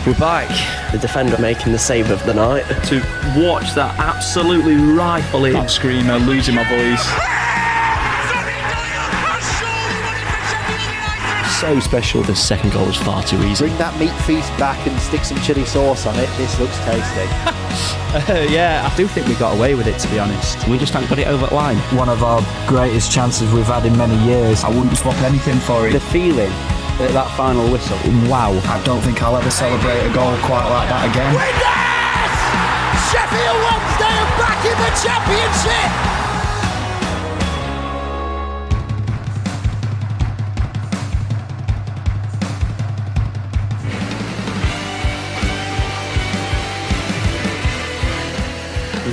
We're back. The defender making the save of the night. To watch that absolutely rifle in. That screamer, losing my voice. So special. The second goal was far too easy. Bring that meat feast back and stick some chilli sauce on it. This looks tasty. Yeah, I do think we got away with it, to be honest. We just haven't got it over the line. One of our greatest chances we've had in many years. I wouldn't swap anything for it. The feeling at that final whistle, wow. I don't think I'll ever celebrate a goal quite like that again. Winners! Sheffield Wednesday are back in the championship!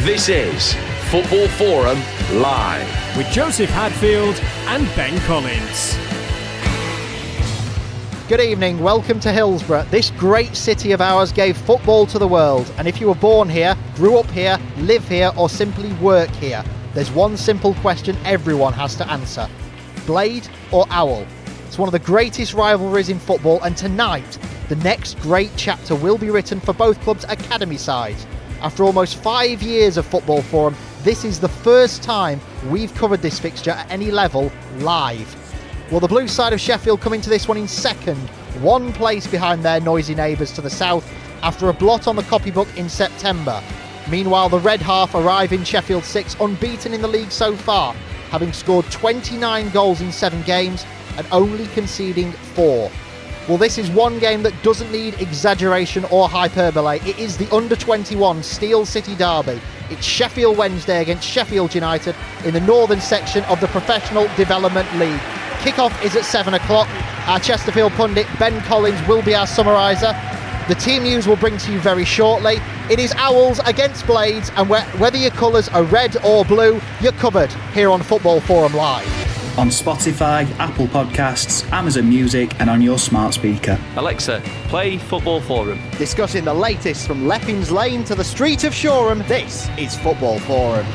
This is Football Forum Live with Joseph Hadfield and Ben Collins. Good evening, welcome to Hillsborough. This great city of ours gave football to the world, and if you were born here, grew up here, live here, or simply work here, there's one simple question everyone has to answer. Blade or Owl? It's one of the greatest rivalries in football, and tonight, the next great chapter will be written for both clubs' academy sides. After almost 5 years of Football Forum, this is the first time we've covered this fixture at any level live. Well, the blue side of Sheffield come into this one in second, one place behind their noisy neighbours to the south after a blot on the copybook in September. Meanwhile, the red half arrive in Sheffield 6 unbeaten in the league so far, having scored 29 goals in 7 games and only conceding 4. Well, this is one game that doesn't need exaggeration or hyperbole. It is the under-21 Steel City Derby. It's Sheffield Wednesday against Sheffield United in the northern section of the Professional Development League. Kick-off is at 7 o'clock. Our Chesterfield pundit, Ben Collins, will be our summariser. The team news will bring to you very shortly. It is Owls against Blades, and whether your colours are red or blue, you're covered here on Football Forum Live. On Spotify, Apple Podcasts, Amazon Music, and on your smart speaker. Alexa, play Football Forum. Discussing the latest from Leppings Lane to the street of Shoreham, this is Football Forum.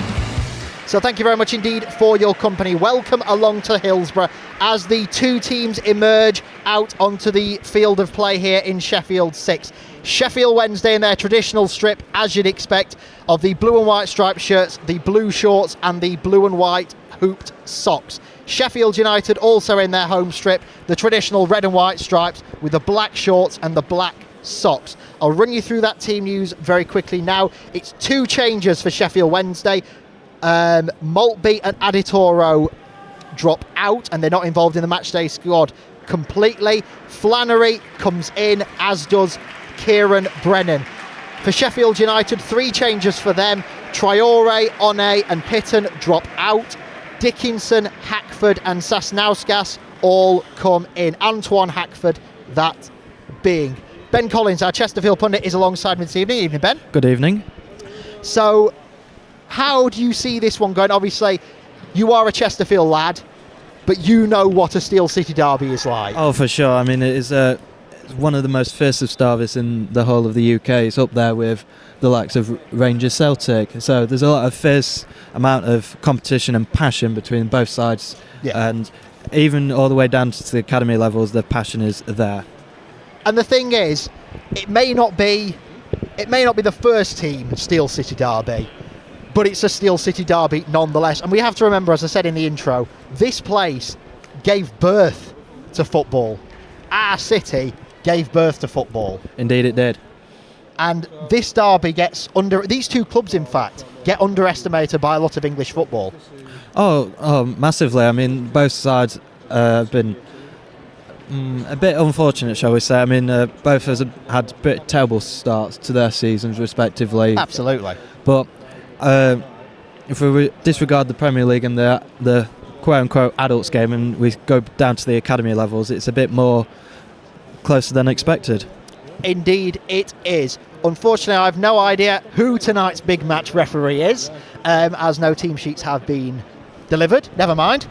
So thank you very much indeed for your company. Welcome along to Hillsborough as the two teams emerge out onto the field of play here in Sheffield 6. Sheffield Wednesday in their traditional strip, as you'd expect, of the blue and white striped shirts, the blue shorts and the blue and white hooped socks. Sheffield United also in their home strip, the traditional red and white stripes with the black shorts and the black socks. I'll run you through that team news very quickly now. It's 2 changes for Sheffield Wednesday. Maltby and Aditoro drop out and they're not involved in the matchday squad completely. Flannery comes in, as does Kieran Brennan. For Sheffield United, 3 changes for them. Traore, One and Pitton drop out. Dickinson, Hackford and Sasnauskas all come in. Antoine Hackford, that being. Ben Collins, our Chesterfield pundit, is alongside me this evening. Evening, Ben. Good evening. So, how do you see this one going? Obviously, you are a Chesterfield lad, but you know what a Steel City Derby is like. Oh, for sure. I mean, it is one of the most fiercest derbies in the whole of the UK. It's up there with the likes of Rangers Celtic. So there's a lot of fierce amount of competition and passion between both sides. Yeah. And even all the way down to the academy levels, the passion is there. And the thing is, it may not be the first team Steel City Derby, but it's a Steel City Derby nonetheless. And we have to remember, as I said in the intro, this place gave birth to football. Our city gave birth to football. Indeed it did. And this derby these two clubs, in fact, get underestimated by a lot of English football. Oh, massively. I mean, both sides have been a bit unfortunate, shall we say. I mean, both have had a bit terrible starts to their seasons, respectively. Absolutely. But if we disregard the Premier League and the quote-unquote adults game and we go down to the academy levels, it's a bit more closer than expected. Indeed it is. Unfortunately, I have no idea who tonight's big match referee is, as no team sheets have been delivered. Never mind.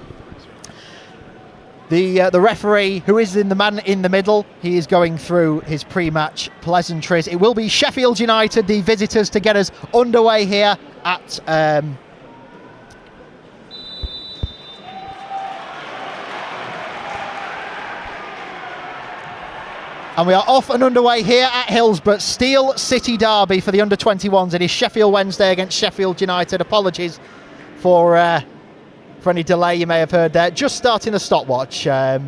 The referee, who is the man in the middle, he is going through his pre-match pleasantries. It will be Sheffield United, the visitors, to get us underway here at And we are off and underway here at Hillsborough. Steel City Derby for the under-21s. It is Sheffield Wednesday against Sheffield United. Apologies for any delay you may have heard there. Just starting the stopwatch, as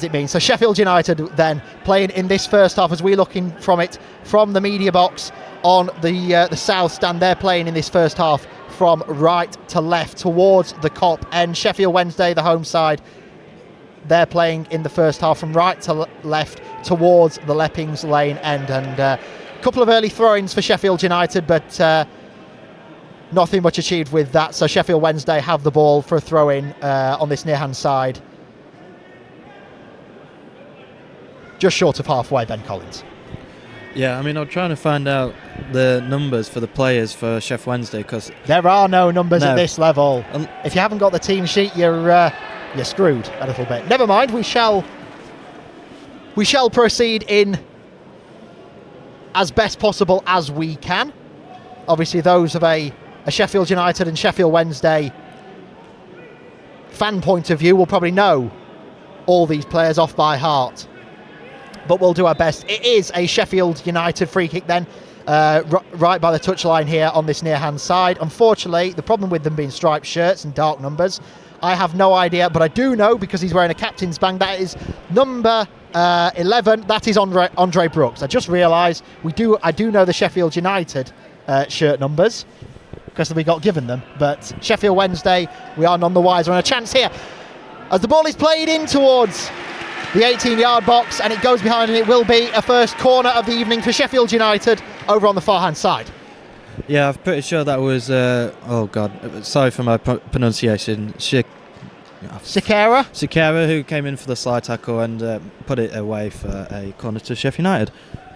it means. So Sheffield United then playing in this first half as we're looking from it from the media box on the south stand. They're playing in this first half from right to left towards the Cop end. Sheffield Wednesday, the home side, they're playing in the first half from right to left towards the Leppings Lane end. And a couple of early throw-ins for Sheffield United, but nothing much achieved with that. So Sheffield Wednesday have the ball for a throw-in on this near-hand side. Just short of halfway, Ben Collins. Yeah, I mean, I'm trying to find out the numbers for the players for Sheffield Wednesday because there are no numbers at this level. If you haven't got the team sheet, you're screwed a little bit. Never mind. We shall proceed in as best possible as we can. Obviously, those of a Sheffield United and Sheffield Wednesday fan point of view will probably know all these players off by heart. But we'll do our best. It is a Sheffield United free kick then, right by the touchline here on this near-hand side. Unfortunately, the problem with them being striped shirts and dark numbers, I have no idea, but I do know because he's wearing a captain's band. That is number 11. That is Andre Brooks. I just realised I do know the Sheffield United shirt numbers because we got given them. But Sheffield Wednesday, we are none the wiser. And a chance here as the ball is played in towards the 18-yard box, and it goes behind, and it will be a first corner of the evening for Sheffield United over on the far-hand side. Yeah, I'm pretty sure that was, sorry for my pronunciation, Sikera, who came in for the slide tackle and put it away for a corner to Sheffield United.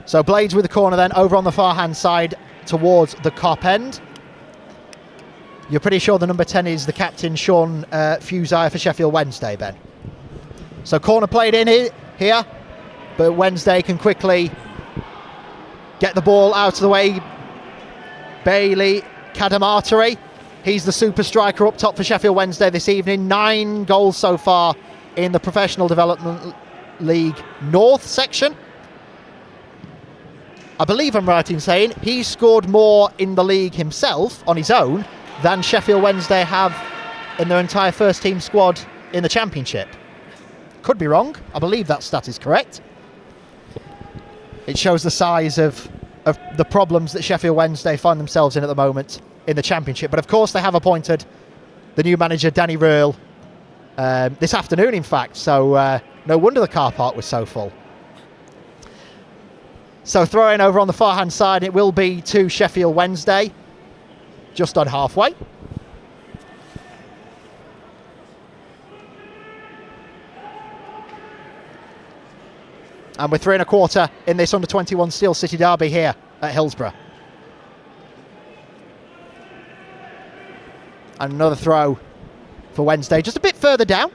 So Blades with the corner then over on the far-hand side towards the Cop end. You're pretty sure the number 10 is the captain, Sean Fusire, for Sheffield Wednesday, Ben? So corner played in here, but Wednesday can quickly get the ball out of the way. Bailey Cadamarteri, he's the super striker up top for Sheffield Wednesday this evening. 9 goals so far in the Professional Development League North section. I believe I'm right in saying he's scored more in the league himself on his own than Sheffield Wednesday have in their entire first team squad in the Championship. Could be wrong. I believe that stat is correct. It shows the size of the problems that Sheffield Wednesday find themselves in at the moment in the Championship. But of course they have appointed the new manager, Danny Röhl, this afternoon in fact. So no wonder the car park was so full. So throwing over on the far hand side, it will be to Sheffield Wednesday, just on halfway. And we're 3 1/4 in this under-21 Steel City Derby here at Hillsborough. And another throw for Wednesday, just a bit further down.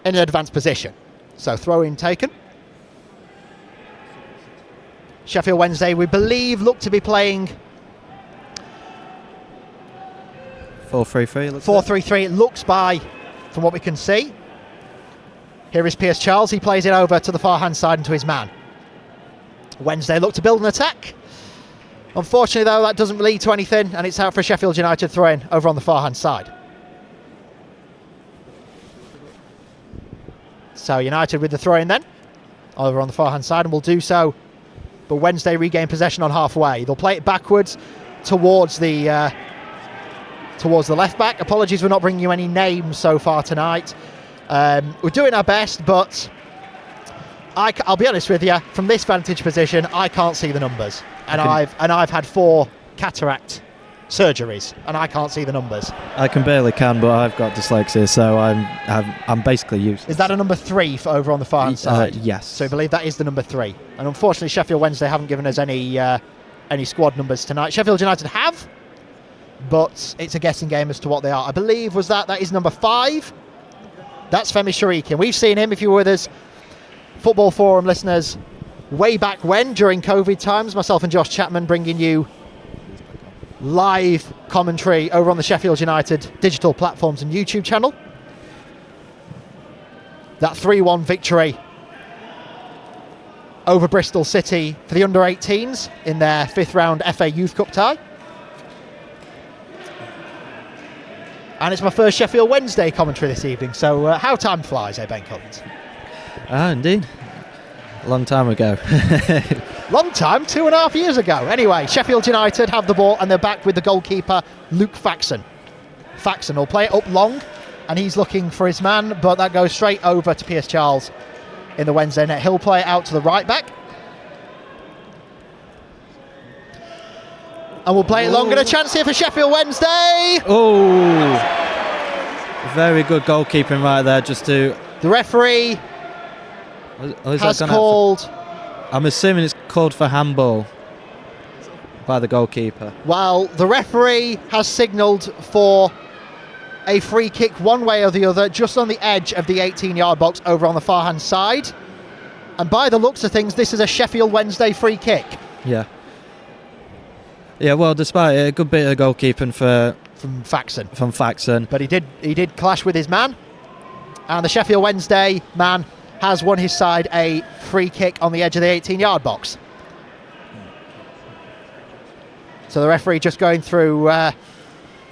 In an advanced position. So throw-in taken. Sheffield Wednesday, we believe, look to be playing 4-3-3. 4-3-3, it looks by, from what we can see. Here is Pierce Charles. He plays it over to the far-hand side and to his man. Wednesday look to build an attack. Unfortunately, though, that doesn't lead to anything, and it's out for a Sheffield United throw-in over on the far-hand side. So United with the throw-in then, over on the far-hand side, and will do so. But Wednesday regain possession on halfway. They'll play it backwards towards the left-back. Apologies for not bringing you any names so far tonight. We're doing our best, but I'll be honest with you, from this vantage position, I can't see the numbers, and I've had 4 cataract surgeries, and I can't see the numbers. I can barely but I've got dyslexia, so I'm basically useless. Is that a number 3 for over on the far hand side? Yes. So I believe that is the number 3, and unfortunately Sheffield Wednesday haven't given us any squad numbers tonight. Sheffield United have, but it's a guessing game as to what they are. I believe that is number 5. That's Femi Sharikian. We've seen him, if you were with us, Football Forum listeners, way back when, during COVID times, myself and Josh Chapman bringing you live commentary over on the Sheffield United digital platforms and YouTube channel. that 3-1 victory over Bristol City for the under-18s in their 5th round FA Youth Cup tie. And it's my first Sheffield Wednesday commentary this evening, so how time flies, Ben Collins? Ah, indeed. A long time ago. Long time, 2.5 years ago. Anyway, Sheffield United have the ball and they're back with the goalkeeper, Luke Faxon. Faxon will play it up long and he's looking for his man, but that goes straight over to Piers Charles in the Wednesday net. He'll play it out to the right back. And we'll play it long, and a chance here for Sheffield Wednesday. Oh, very good goalkeeping right there. Just to the referee has called. I'm assuming it's called for handball by the goalkeeper. Well, the referee has signalled for a free kick one way or the other, just on the edge of the 18-yard box over on the far hand side. And by the looks of things, this is a Sheffield Wednesday free kick. Yeah. Yeah, well, despite it, a good bit of goalkeeping from Faxon. From Faxon. But he did clash with his man. And the Sheffield Wednesday man has won his side a free kick on the edge of the 18-yard box. So the referee just going through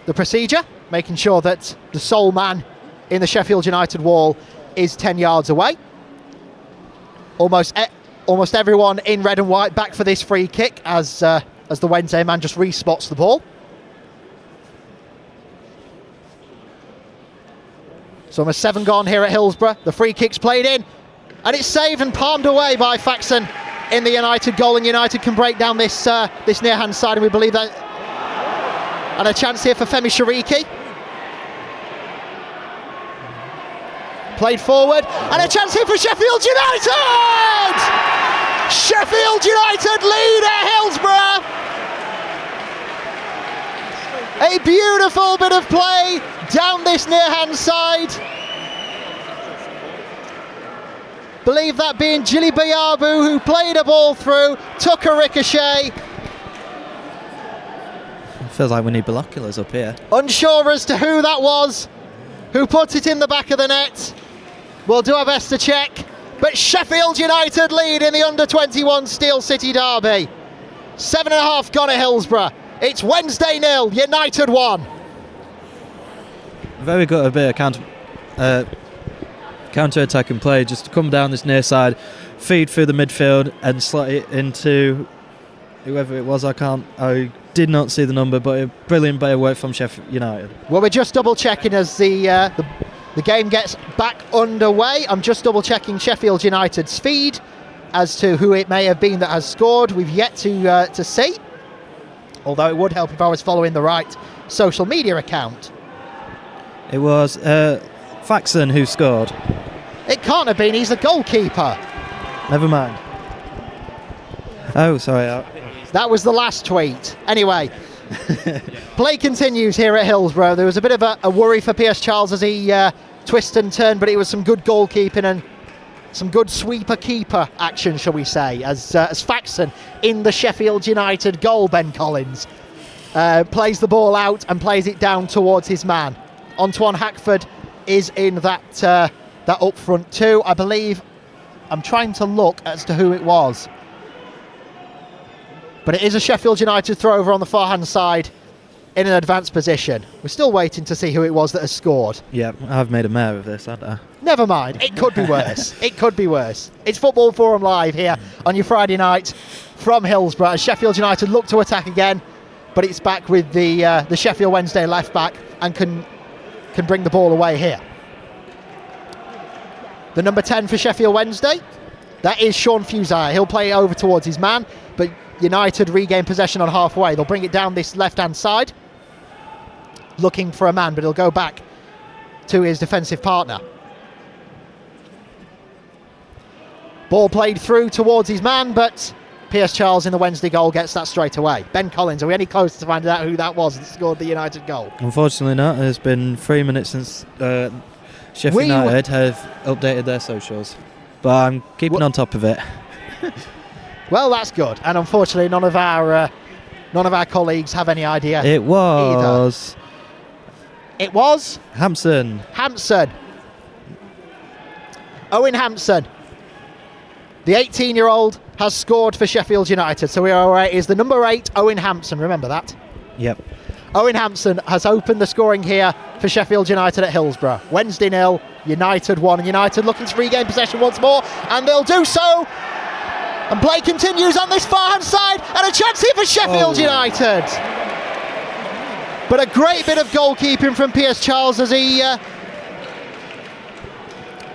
the procedure, making sure that the sole man in the Sheffield United wall is 10 yards away. Almost everyone in red and white back for this free kick as the Wednesday man just respots the ball. So almost 7 gone here at Hillsborough. The free kick's played in, and it's saved and palmed away by Faxon in the United goal, and United can break down this near hand side, and we believe that. And a chance here for Femi Shariki. Played forward, and a chance here for Sheffield United! Sheffield United lead at Hillsborough! A beautiful bit of play down this near-hand side. Believe that being Jili Bayabu, who played a ball through, took a ricochet. Feels like we need binoculars up here. Unsure as to who that was, who put it in the back of the net. We'll do our best to check. But Sheffield United lead in the under-21 Steel City Derby. 7.5 gone at Hillsborough. It's Wednesday 0, United 1. Very good a bit of counter-attacking play, just to come down this near side, feed through the midfield and slot it into whoever it was. I did not see the number, but a brilliant bit of work from Sheffield United. Well, we're just double-checking as the game gets back underway. I'm just double-checking Sheffield United's feed as to who it may have been that has scored. We've yet to see, although it would help if I was following the right social media account. It was Faxon who scored. It can't have been, he's the goalkeeper. Never mind. Oh, sorry. That was the last tweet. Anyway, play continues here at Hillsborough. There was a bit of a worry for Piers Charles as he twisted and turned, but it was some good goalkeeping and some good sweeper-keeper action, shall we say, as Faxon in the Sheffield United goal, Ben Collins, plays the ball out and plays it down towards his man. Antoine Hackford is in that up front too. I believe, I'm trying to look as to who it was, but it is a Sheffield United throw over on the far-hand side in an advanced position. We're still waiting to see who it was that has scored. Yeah, I've made a mare of this, haven't I? Never mind, it could be worse. It could be worse. It's Football Forum Live here on your Friday night from Hillsborough as Sheffield United look to attack again, but it's back with the Sheffield Wednesday left back and can bring the ball away here. The number 10 for Sheffield Wednesday, that is Sean Fusire. He'll play it over towards his man, but United regain possession on halfway. They'll bring it down this left-hand side, looking for a man, but he'll go back to his defensive partner. Ball played through towards his man, but Piers Charles in the Wednesday goal gets that straight away. Ben Collins, are we any closer to finding out who that was that scored the United goal? Unfortunately not. It's been 3 minutes since Sheffield United have updated their socials, but I'm keeping on top of it. Well, that's good, and unfortunately none of our colleagues have any idea. It was either. It was Hampson. Owen Hampson, the 18-year-old, has scored for Sheffield United. So we are aware it is the number 8, Owen Hampson. Remember that? Yep. Owen Hampson has opened the scoring here for Sheffield United at Hillsborough. Wednesday 0, United 1, and United looking to regain possession once more, and they'll do so. And play continues on this far-hand side, and a chance here for Sheffield United. But a great bit of goalkeeping from Piers Charles as he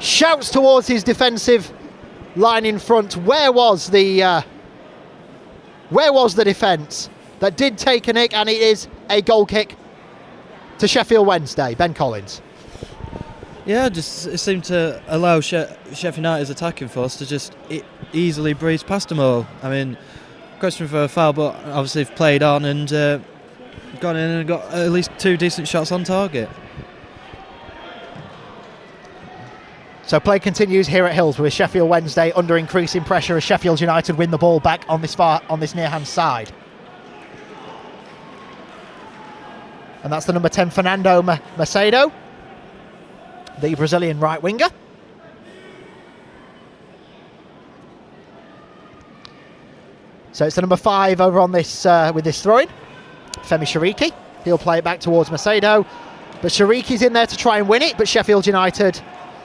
shouts towards his defensive line in front. Where was the defence that did take a nick? And it is a goal kick to Sheffield Wednesday. Ben Collins. Yeah, it seemed to allow Sheffield United's attacking force to just easily breeze past them all. I mean, question for a foul, but obviously they've played on and gone in and got at least 2 decent shots on target. So play continues here at Hillsborough with Sheffield Wednesday under increasing pressure as Sheffield United win the ball back on this near-hand side. And that's the number 10, Fernando Macedo, the Brazilian right winger. So it's the number 5 over on this with this throw-in, Femi Shariki. He'll play it back towards Macedo, but Shariki's in there to try and win it, but Sheffield United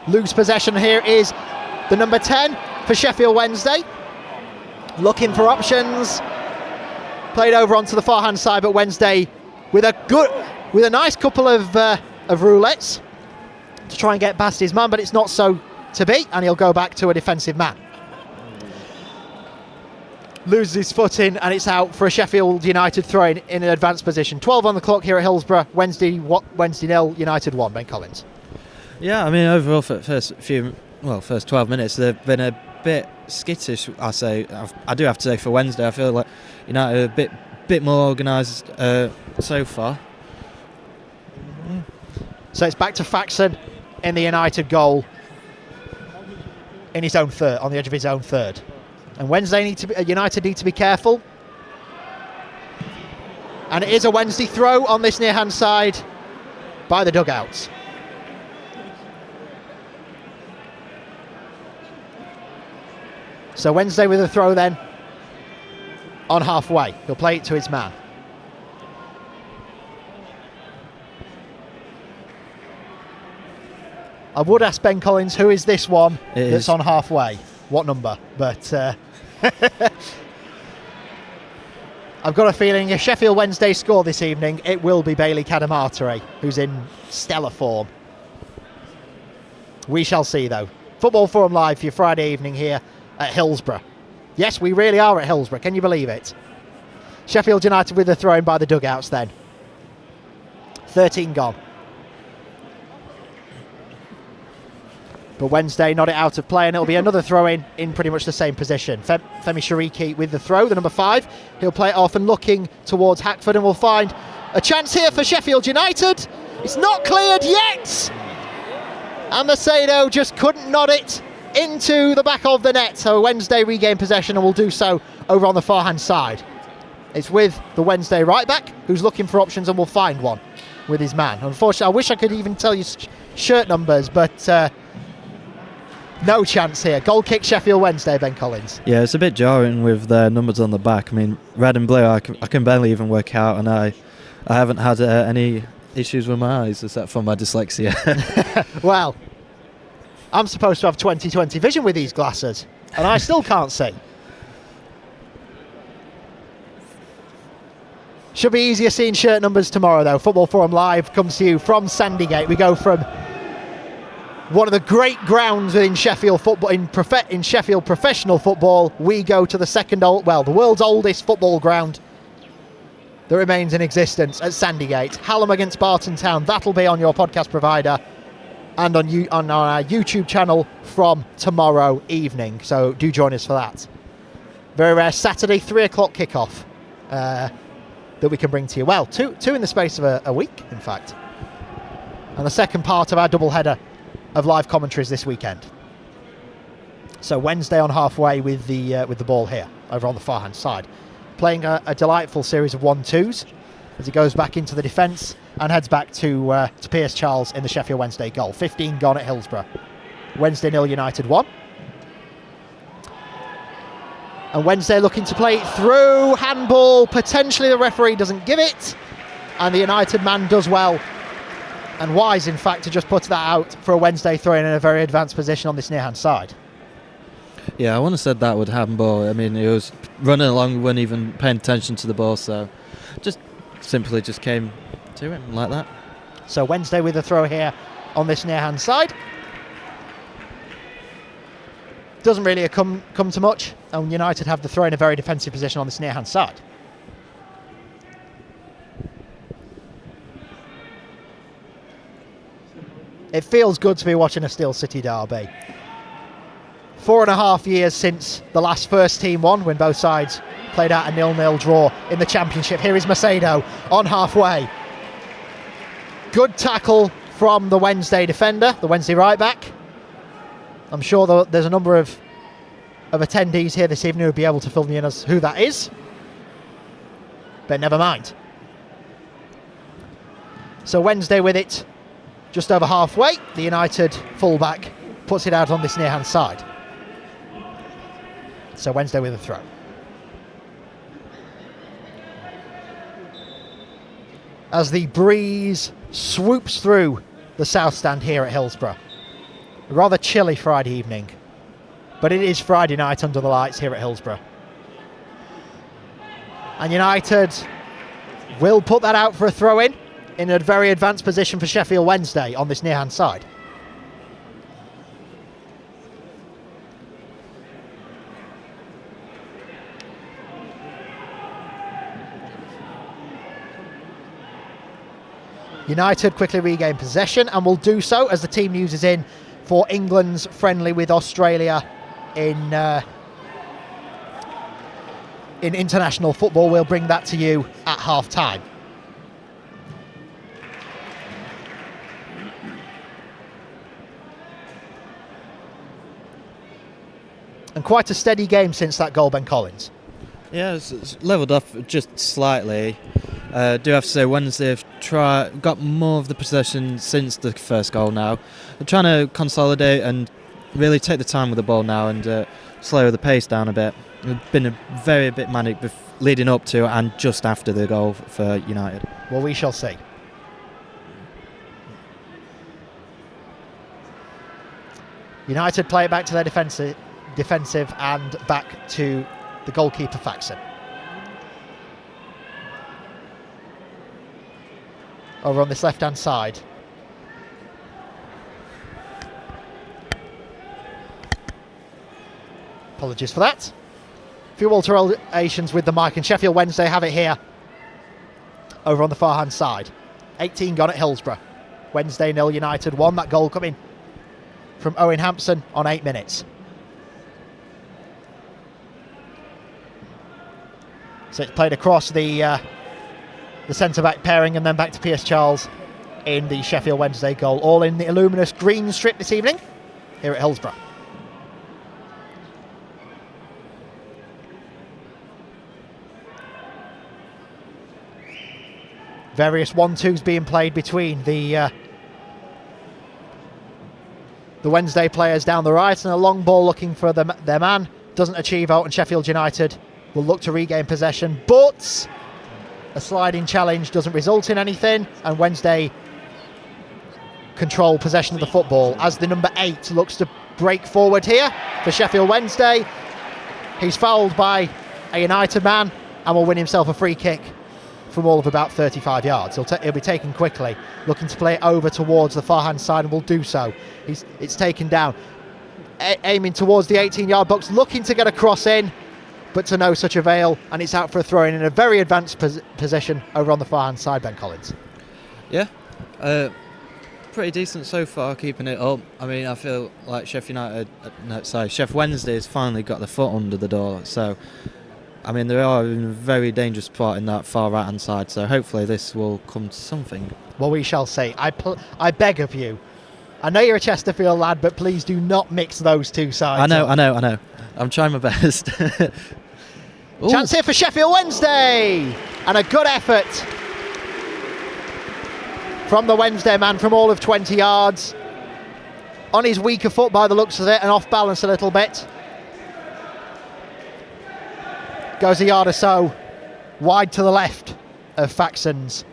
lose possession. Here is the number 10 for Sheffield Wednesday, looking for options. Played over onto the far-hand side, but Wednesday with a nice couple of roulettes to try and get past his man, but it's not so to be, and he'll go back to a defensive man. Loses his footing, and it's out for a Sheffield United throw-in in an advanced position. 12 on the clock here at Hillsborough. Wednesday 0, United 1. Ben Collins. Yeah, I mean, overall for the first 12 minutes, they've been a bit skittish. I do have to say for Wednesday, I feel like United are a bit more organised so far. So it's back to Faxon in the United goal, in his own third, on the edge of his own third. And United need to be careful. And it is a Wednesday throw on this near-hand side by the dugouts. So Wednesday with a throw then on halfway. He'll play it to his man. I would ask Ben Collins, who is this one that's on halfway? What number? But I've got a feeling if Sheffield Wednesday score this evening, it will be Bailey Cadamartere, who's in stellar form. We shall see, though. Football Forum Live for your Friday evening here at Hillsborough. Yes, we really are at Hillsborough. Can you believe it? Sheffield United with the throw-in by the dugouts then. 13 gone. But Wednesday not it out of play, and it'll be another throw-in in pretty much the same position. Femi Shariki with the throw, the number 5. He'll play it off and looking towards Hackford, and we'll find a chance here for Sheffield United. It's not cleared yet! And Macedo just couldn't nod it into the back of the net. So Wednesday regain possession and will do so over on the far-hand side. It's with the Wednesday right-back, who's looking for options and will find one with his man. Unfortunately, I wish I could even tell you shirt numbers, but no chance here. Goal kick Sheffield Wednesday, Ben Collins. Yeah, it's a bit jarring with the numbers on the back. I mean, red and blue, I can barely even work out, and I haven't had any issues with my eyes except for my dyslexia. Well, I'm supposed to have 20/20 vision with these glasses, and I still can't see. Should be easier seeing shirt numbers tomorrow, though. Football Forum Live comes to you from Sandygate. We go from one of the great grounds in Sheffield football, in Sheffield professional football. We go to the world's oldest football ground that remains in existence at Sandygate. Hallam against Barton Town. That'll be on your podcast provider and on our YouTube channel from tomorrow evening. So do join us for that. Very rare Saturday 3 o'clock kickoff that we can bring to you. Well, two in the space of a week, in fact. And the second part of our double header of live commentaries this weekend. So Wednesday on halfway with the ball here over on the far hand side, playing a delightful series of 1-2s as he goes back into the defence and heads back to Piers Charles in the Sheffield Wednesday goal. 15 gone at Hillsborough. Wednesday 0, United 1. And Wednesday looking to play it through, handball, potentially the referee doesn't give it, and the United man does well, and wise in fact to just put that out for a Wednesday throw in a very advanced position on this near hand side. Yeah, I wouldn't have said that would handball. I mean, he was running along, wasn't even paying attention to the ball, so just simply just came to him like that. So Wednesday with a throw here on this near hand side. Doesn't really come to much, and United have the throw in a very defensive position on this near hand side. It feels good to be watching a Steel City Derby. 4.5 years since the last first team won, when both sides played out a 0-0 draw in the Championship. Here is Macedo on halfway. Good tackle from the Wednesday defender, the Wednesday right back. I'm sure there's a number of attendees here this evening who will be able to fill me in as who that is. But never mind. So Wednesday with it just over halfway. The United fullback puts it out on this near-hand side. So Wednesday with a throw. As the breeze swoops through the south stand here at Hillsborough. A rather chilly Friday evening, but it is Friday night under the lights here at Hillsborough. And United will put that out for a throw-in a very advanced position for Sheffield Wednesday on this near-hand side. United quickly regain possession and will do so as the team news is in for England's friendly with Australia in international football. We'll bring that to you at half-time. And quite a steady game since that goal, Ben Collins. Yeah, it's levelled off just slightly. Do have to say Wednesday have got more of the possession since the first goal now. They're trying to consolidate and really take the time with the ball now and slow the pace down a bit. It's been a bit manic leading up to and just after the goal for United. Well, we shall see. United play it back to their defensive and back to the goalkeeper Faxon. Over on this left-hand side. Apologies for that. A few alterations with the mic, and Sheffield Wednesday have it here over on the far-hand side. 18 gone at Hillsborough. Wednesday 0, United 1. That goal coming from Owen Hampson on 8 minutes. So it's played across the centre-back pairing and then back to Pierce Charles in the Sheffield Wednesday goal. All in the illuminous green strip this evening here at Hillsborough. Various 1-2s being played between the Wednesday players down the right, and a long ball looking for their man. Doesn't achieve out, and Sheffield United will look to regain possession, but a sliding challenge doesn't result in anything, and Wednesday control possession of the football as the number 8 looks to break forward here for Sheffield Wednesday. He's fouled by a United man and will win himself a free kick from all of about 35 yards. He'll be taken quickly, looking to play it over towards the far-hand side, and will do so. It's taken down, aiming towards the 18-yard box, looking to get a cross in, but to no such avail, and it's out for a throw-in a very advanced position over on the far-hand side, Ben Collins. Yeah, pretty decent so far, keeping it up. I mean, I feel like Sheffield Wednesday has finally got the foot under the door, so I mean, they are in a very dangerous spot in that far right-hand side, so hopefully this will come to something. Well, we shall see. I beg of you. I know you're a Chesterfield lad, but please do not mix those two sides. I know. I'm trying my best. Chance here for Sheffield Wednesday! And a good effort from the Wednesday man from all of 20 yards. on his weaker foot by the looks of it and off balance a little bit. Goes a yard or so wide to the left of Faxon's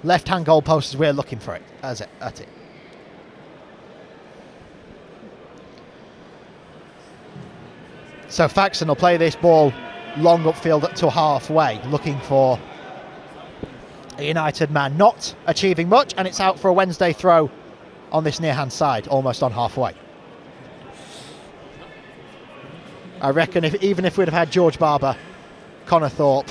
left-hand goal post as we're looking for it. At it. So Faxon will play this ball long upfield to halfway, looking for a United man, not achieving much, and it's out for a Wednesday throw on this near-hand side, almost on halfway. I reckon even if we'd have had George Barber, Connor Thorpe,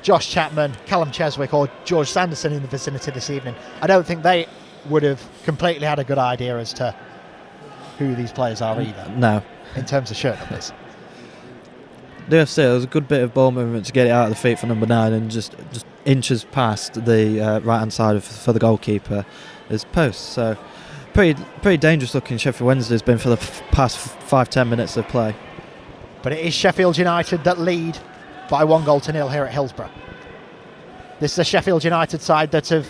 Josh Chapman, Callum Cheswick or George Sanderson in the vicinity this evening, I don't think they would have completely had a good idea as to who these players are either. No. In terms of shirt numbers. Do have to say, it was a good bit of ball movement to get it out of the feet for number 9 and just inches past the right-hand side for the goalkeeper as post. So pretty dangerous looking Sheffield Wednesday has been for the past 5-10 minutes of play. But it is Sheffield United that lead by 1-0 here at Hillsborough. This is a Sheffield United side that have,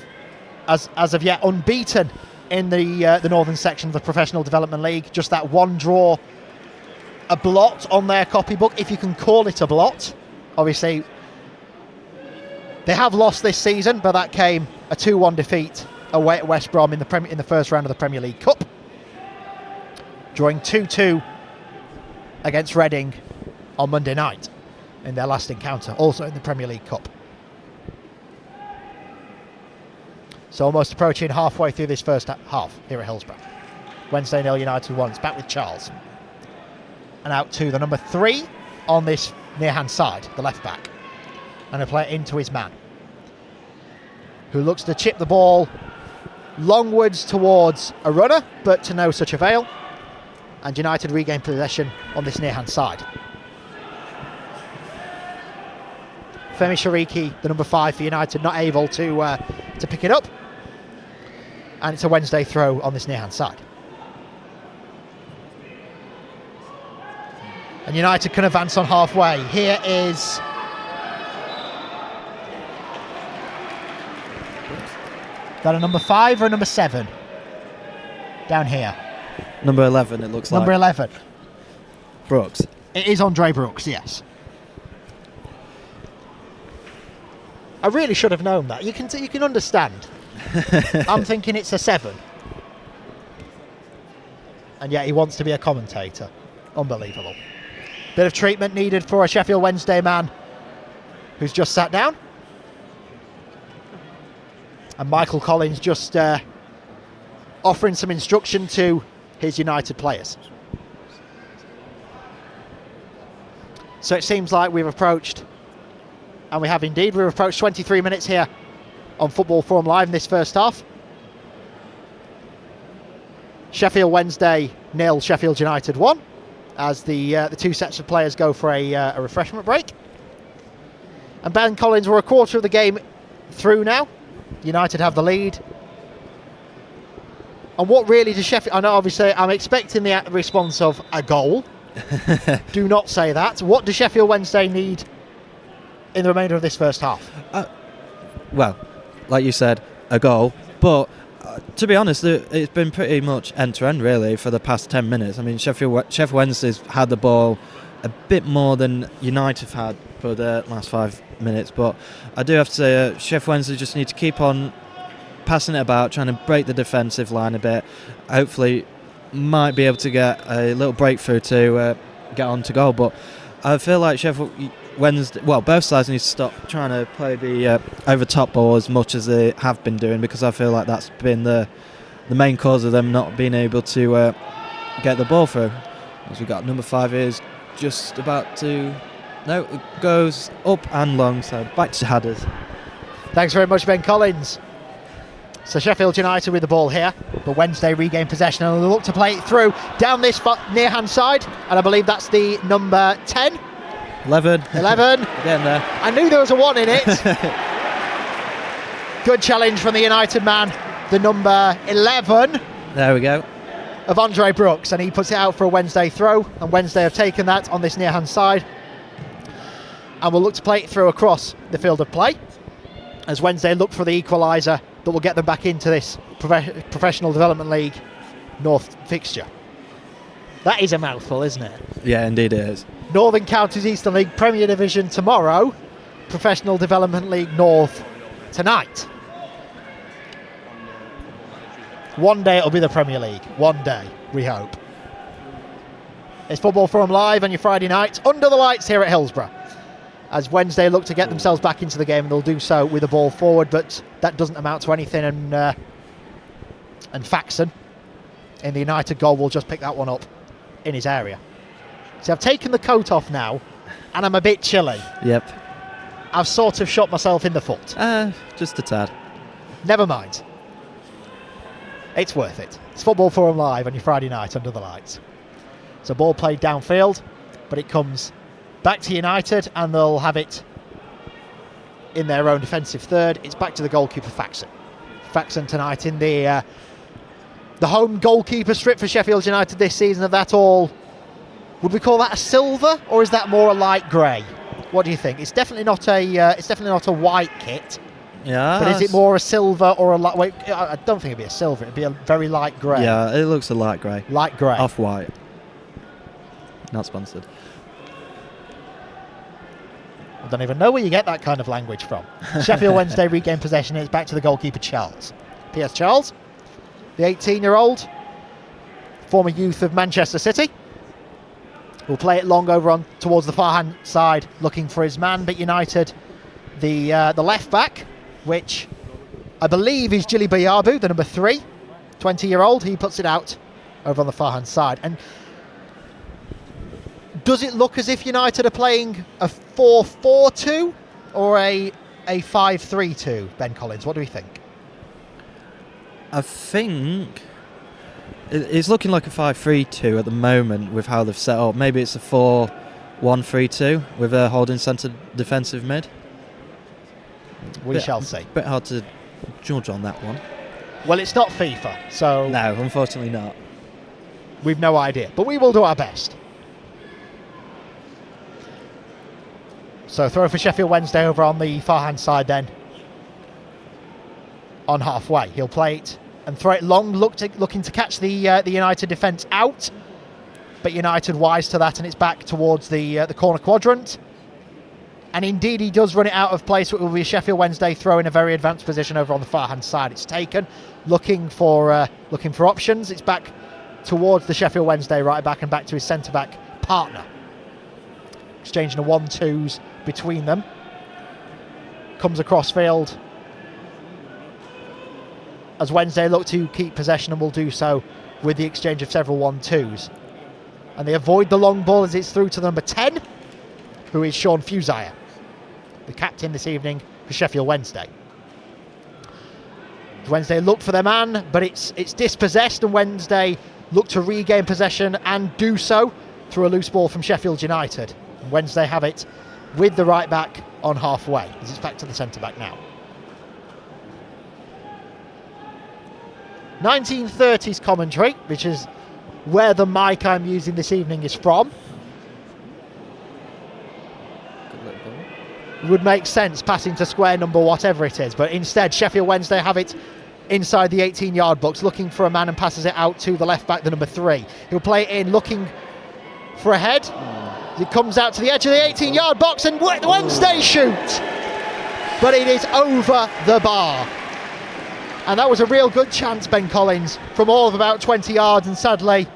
as of yet, unbeaten in the northern section of the Professional Development League. Just that one draw, a blot on their copybook, if you can call it a blot. Obviously, they have lost this season, but that came a 2-1 defeat away at West Brom in the first round of the Premier League Cup. Drawing 2-2 against Reading on Monday night in their last encounter, also in the Premier League Cup. So almost approaching halfway through this first half here at Hillsborough. Wednesday 0 United 1. It's back with Charles. And out to the number 3 on this near-hand side, the left back. And a player into his man, who looks to chip the ball longwards towards a runner, but to no such avail. And United regain possession on this near-hand side. Femi Shariki, the number 5 for United, not able to pick it up. And it's a Wednesday throw on this near-hand side. And United can advance on halfway. Here is that a number 5 or a number 7? Down here. Number 11, it looks like. Number 11. Brooks. It is Andre Brooks, yes. I really should have known that. You can understand. I'm thinking it's a 7. And yet he wants to be a commentator. Unbelievable. Bit of treatment needed for a Sheffield Wednesday man who's just sat down. And Michael Collins just offering some instruction to his United players. So it seems like we've approached, and we have indeed, we've approached 23 minutes here on Football Forum Live in this first half. Sheffield Wednesday 0, Sheffield United 1, as the two sets of players go for a refreshment break. And Ben Collins, we're a quarter of the game through now. United have the lead. And what really does Sheffield... I know, obviously, I'm expecting the response of a goal. Do not say that. What does Sheffield Wednesday need in the remainder of this first half? Well, like you said, a goal. But to be honest, it's been pretty much end-to-end, really, for the past 10 minutes. I mean, Sheffield Wednesday's had the ball a bit more than United have had for the last 5 minutes. But I do have to say, Sheffield Wednesday just need to keep on passing it about, trying to break the defensive line a bit. Hopefully might be able to get a little breakthrough to get on to goal. But I feel like Sheffield Wednesday, well, both sides need to stop trying to play the over top ball as much as they have been doing, because I feel like that's been the main cause of them not being able to get the ball through. As we got number 5 is just about to, no, it goes up and long, so back to Hadders. Thanks very much, Ben Collins. So Sheffield United with the ball here, but Wednesday regain possession and they'll look to play it through down this near-hand side, and I believe that's the number 10. 11. Getting there. I knew there was a 1 in it. Good challenge from the United man, the number 11. There we go. Of Andre Brooks, and he puts it out for a Wednesday throw, and Wednesday have taken that on this near-hand side. And we'll look to play it through across the field of play, as Wednesday look for the equaliser that will get them back into this Professional Development League North fixture. That is a mouthful, isn't it? Yeah, indeed it is. Northern Counties Eastern League Premier Division tomorrow, Professional Development League North tonight. One day it'll be the Premier League. One day, we hope. It's Football Forum Live on your Friday night, under the lights here at Hillsborough, as Wednesday look to get themselves back into the game, and they'll do so with the ball forward, but that doesn't amount to anything, and Faxon in the United goal will just pick that one up in his area. So I've taken the coat off now, and I'm a bit chilly. Yep. I've sort of shot myself in the foot. Just a tad. Never mind. It's worth it. It's Football Forum Live on your Friday night under the lights. So ball played downfield, but it comes back to United, and they'll have it in their own defensive third. It's back to the goalkeeper, Faxon. Faxon tonight in the home goalkeeper strip for Sheffield United this season. Of that all, would we call that a silver, or is that more a light grey? What do you think? It's definitely not a white kit. Yeah. But is it more a silver or a light? Wait, I don't think it'd be a silver. It'd be a very light grey. Yeah, it looks a light grey. Light grey. Off-white. Not sponsored. I don't even know where you get that kind of language from. Sheffield Wednesday regain possession, and it's back to the goalkeeper, Charles. P.S. Charles, the 18-year-old, former youth of Manchester City, will play it long over on towards the far-hand side, looking for his man, but United, the left-back, which I believe is Jili Bayabu, the number 3, 20-year-old, he puts it out over on the far-hand side. And does it look as if United are playing a 4-4-2 or a 5-3-2, Ben Collins? What do we think? I think it's looking like a 5-3-2 at the moment with how they've set up. Maybe it's a 4-1-3-2 with a holding centre defensive mid. We shall see. Bit hard to judge on that one. Well, it's not FIFA, so... No, unfortunately not. We've no idea, but we will do our best. So throw for Sheffield Wednesday over on the far-hand side then. On halfway. He'll play it and throw it long, looking to catch the United defence out. But United wise to that, and it's back towards the corner quadrant. And indeed he does run it out of place. It will be a Sheffield Wednesday throw in a very advanced position over on the far-hand side. It's taken, looking for options. It's back towards the Sheffield Wednesday right back and back to his centre-back partner. Exchanging the 1-2s between them. Comes across field as Wednesday look to keep possession, and will do so with the exchange of several 1-2s. And they avoid the long ball as it's through to number 10, who is Sean Fusire, the captain this evening for Sheffield Wednesday. Wednesday look for their man, but it's dispossessed, and Wednesday look to regain possession and do so through a loose ball from Sheffield United. And Wednesday have it with the right back on halfway, as it's back to the centre back now. 1930s commentary, which is where the mic I'm using this evening is from. Would make sense passing to square number whatever it is, but instead Sheffield Wednesday have it inside the 18-yard box, looking for a man, and passes it out to the left back, the number 3. He'll play it in, looking for a head. It comes out to the edge of the 18-yard box, and Wednesday shoots, but it is over the bar. And that was a real good chance, Ben Collins, from all of about 20 yards, and sadly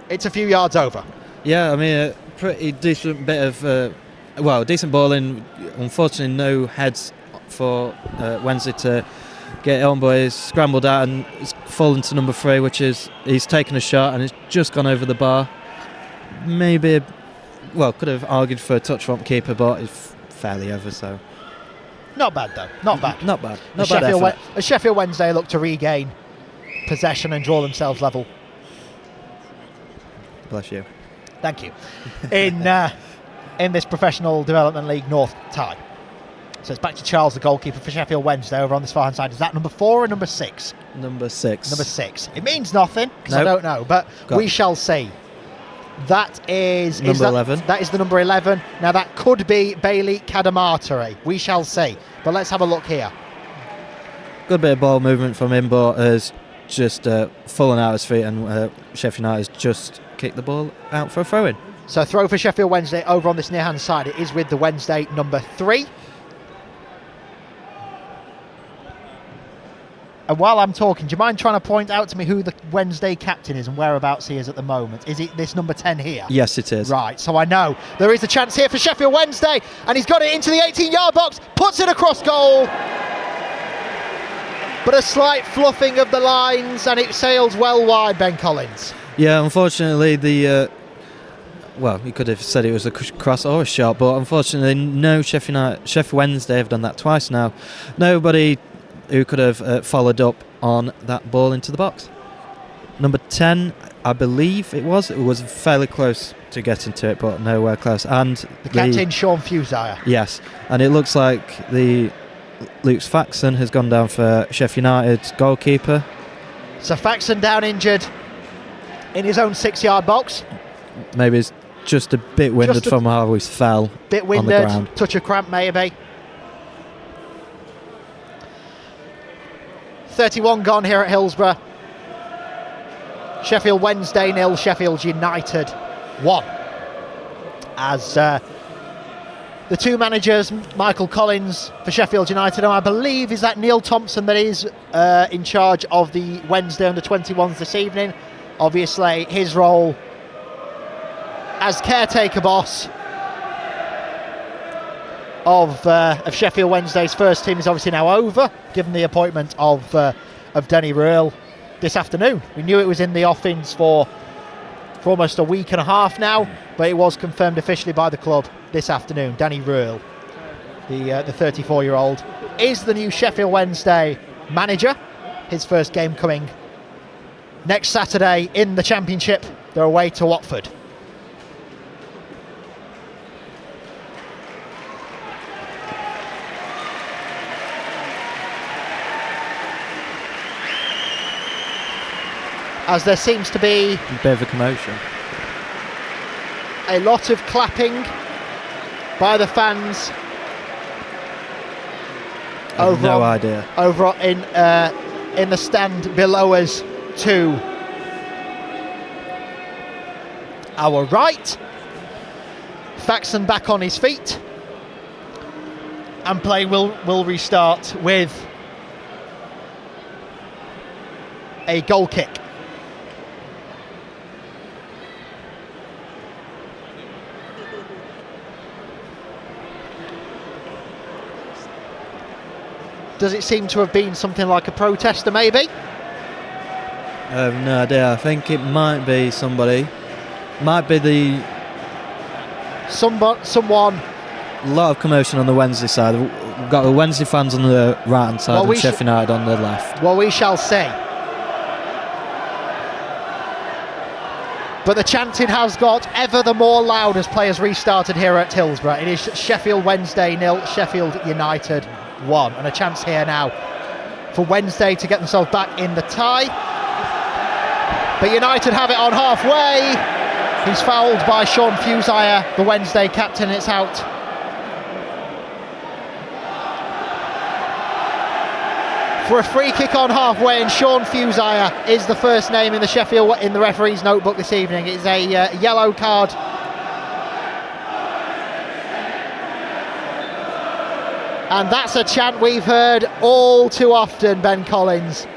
it's a few yards over. Yeah, I mean, a pretty decent bit of decent ball in. Unfortunately, no heads for Wednesday to get it on, but he's scrambled out and it's fallen to number 3, which is, he's taken a shot and it's just gone over the bar. Maybe, could have argued for a touch from keeper, but it's fairly over, so. Not bad though, not bad. Not bad. As Sheffield Wednesday look to regain possession and draw themselves level. Bless you. Thank you. In this Professional Development League North tie. So it's back to Charles, the goalkeeper for Sheffield Wednesday over on this far-hand side. Is that number 4 or number 6? Number 6. Number 6. It means nothing, because I don't know, but we shall see. That is... Number 11. That is the number 11. Now that could be Bailey Kadamatari. We shall see. But let's have a look here. good bit of ball movement from him, but has just fallen out his feet, and Sheffield United has just kicked the ball out for a throw-in. So throw for Sheffield Wednesday over on this near-hand side. It is with the Wednesday number 3. And while I'm talking, do you mind trying to point out to me who the Wednesday captain is and whereabouts he is at the moment? Is it this number 10 here? Yes, it is. Right, so I know there is a chance here for Sheffield Wednesday, and he's got it into the 18-yard box, puts it across goal. But a slight fluffing of the lines, and it sails well wide, Ben Collins. Yeah, unfortunately, well, you could have said it was a cross or a shot, but unfortunately, no Sheffield Wednesday have done that twice now. Nobody who could have followed up on that ball into the box. Number 10, I believe it was fairly close to getting to it, but nowhere close. And the captain, Sean Fusire. Yes, and it looks like Luke Faxon has gone down for Sheffield United's goalkeeper. So Faxon down injured in his own 6-yard box. Maybe it's just a bit winded from how he fell. Bit winded, on the ground. Touch of cramp maybe. 31 gone here at Hillsborough. Sheffield Wednesday 0, Sheffield United 1. As the two managers, Michael Collins for Sheffield United, and I believe is that Neil Thompson that is in charge of the Wednesday under-21s this evening. Obviously his role as caretaker boss of Sheffield Wednesday's first team is obviously now over, given the appointment of Danny Röhl this afternoon. We knew it was in the offings for almost a week and a half now, but it was confirmed officially by the club this afternoon. Danny Röhl, the 34-year-old, is the new Sheffield Wednesday manager. His first game coming next Saturday in the Championship. They're away to Watford. As there seems to be a bit of a commotion. A lot of clapping by the fans. No idea. Over in the stand below us to our right. Faxon back on his feet. And play will restart with a goal kick. Does it seem to have been something like a protester, maybe? I have no idea. I think it might be somebody. Might be someone. A lot of commotion on the Wednesday side. We've got the Wednesday fans on the right-hand side and Sheffield United on the left. Well, we shall see. But the chanting has got ever the more loud as players restarted here at Hillsborough. It is Sheffield Wednesday 0, Sheffield United 1, and a chance here now for Wednesday to get themselves back in the tie. But United have it on halfway. He's fouled by Sean Fusire, the Wednesday captain. It's out. For a free kick on halfway, and Sean Fusire is the first name in the referee's notebook this evening. It's a yellow card. And that's a chant we've heard all too often, Ben Collins.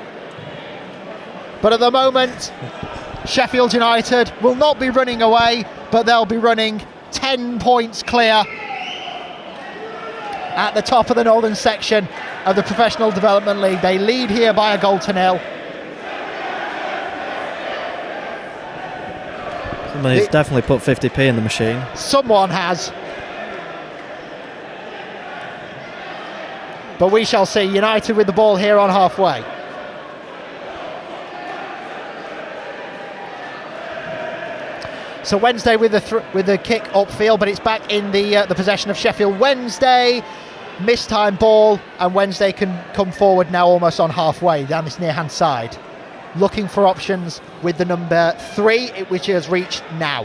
But at the moment, Sheffield United will not be running away, but they'll be running 10 points clear at the top of the northern section of the Professional Development League. They lead here by a goal to 0. Somebody's definitely put 50p in the machine. Someone has. But we shall see. United with the ball here on halfway. So Wednesday with the kick upfield, but it's back in the possession of Sheffield Wednesday. Mistime ball, and Wednesday can come forward now almost on halfway down this near-hand side. Looking for options with the number 3, which he has reached now.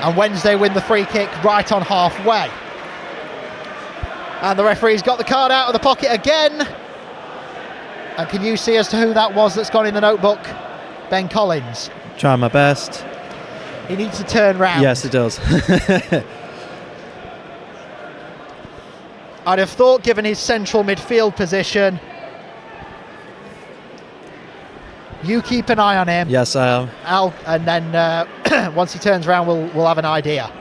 And Wednesday win the free kick right on halfway. And the referee's got the card out of the pocket again. And can you see as to who that was that's gone in the notebook? Ben Collins. Trying my best. He needs to turn round. Yes, it does. I'd have thought, given his central midfield position, you keep an eye on him. Yes, I am. And then once he turns around, we'll have an idea.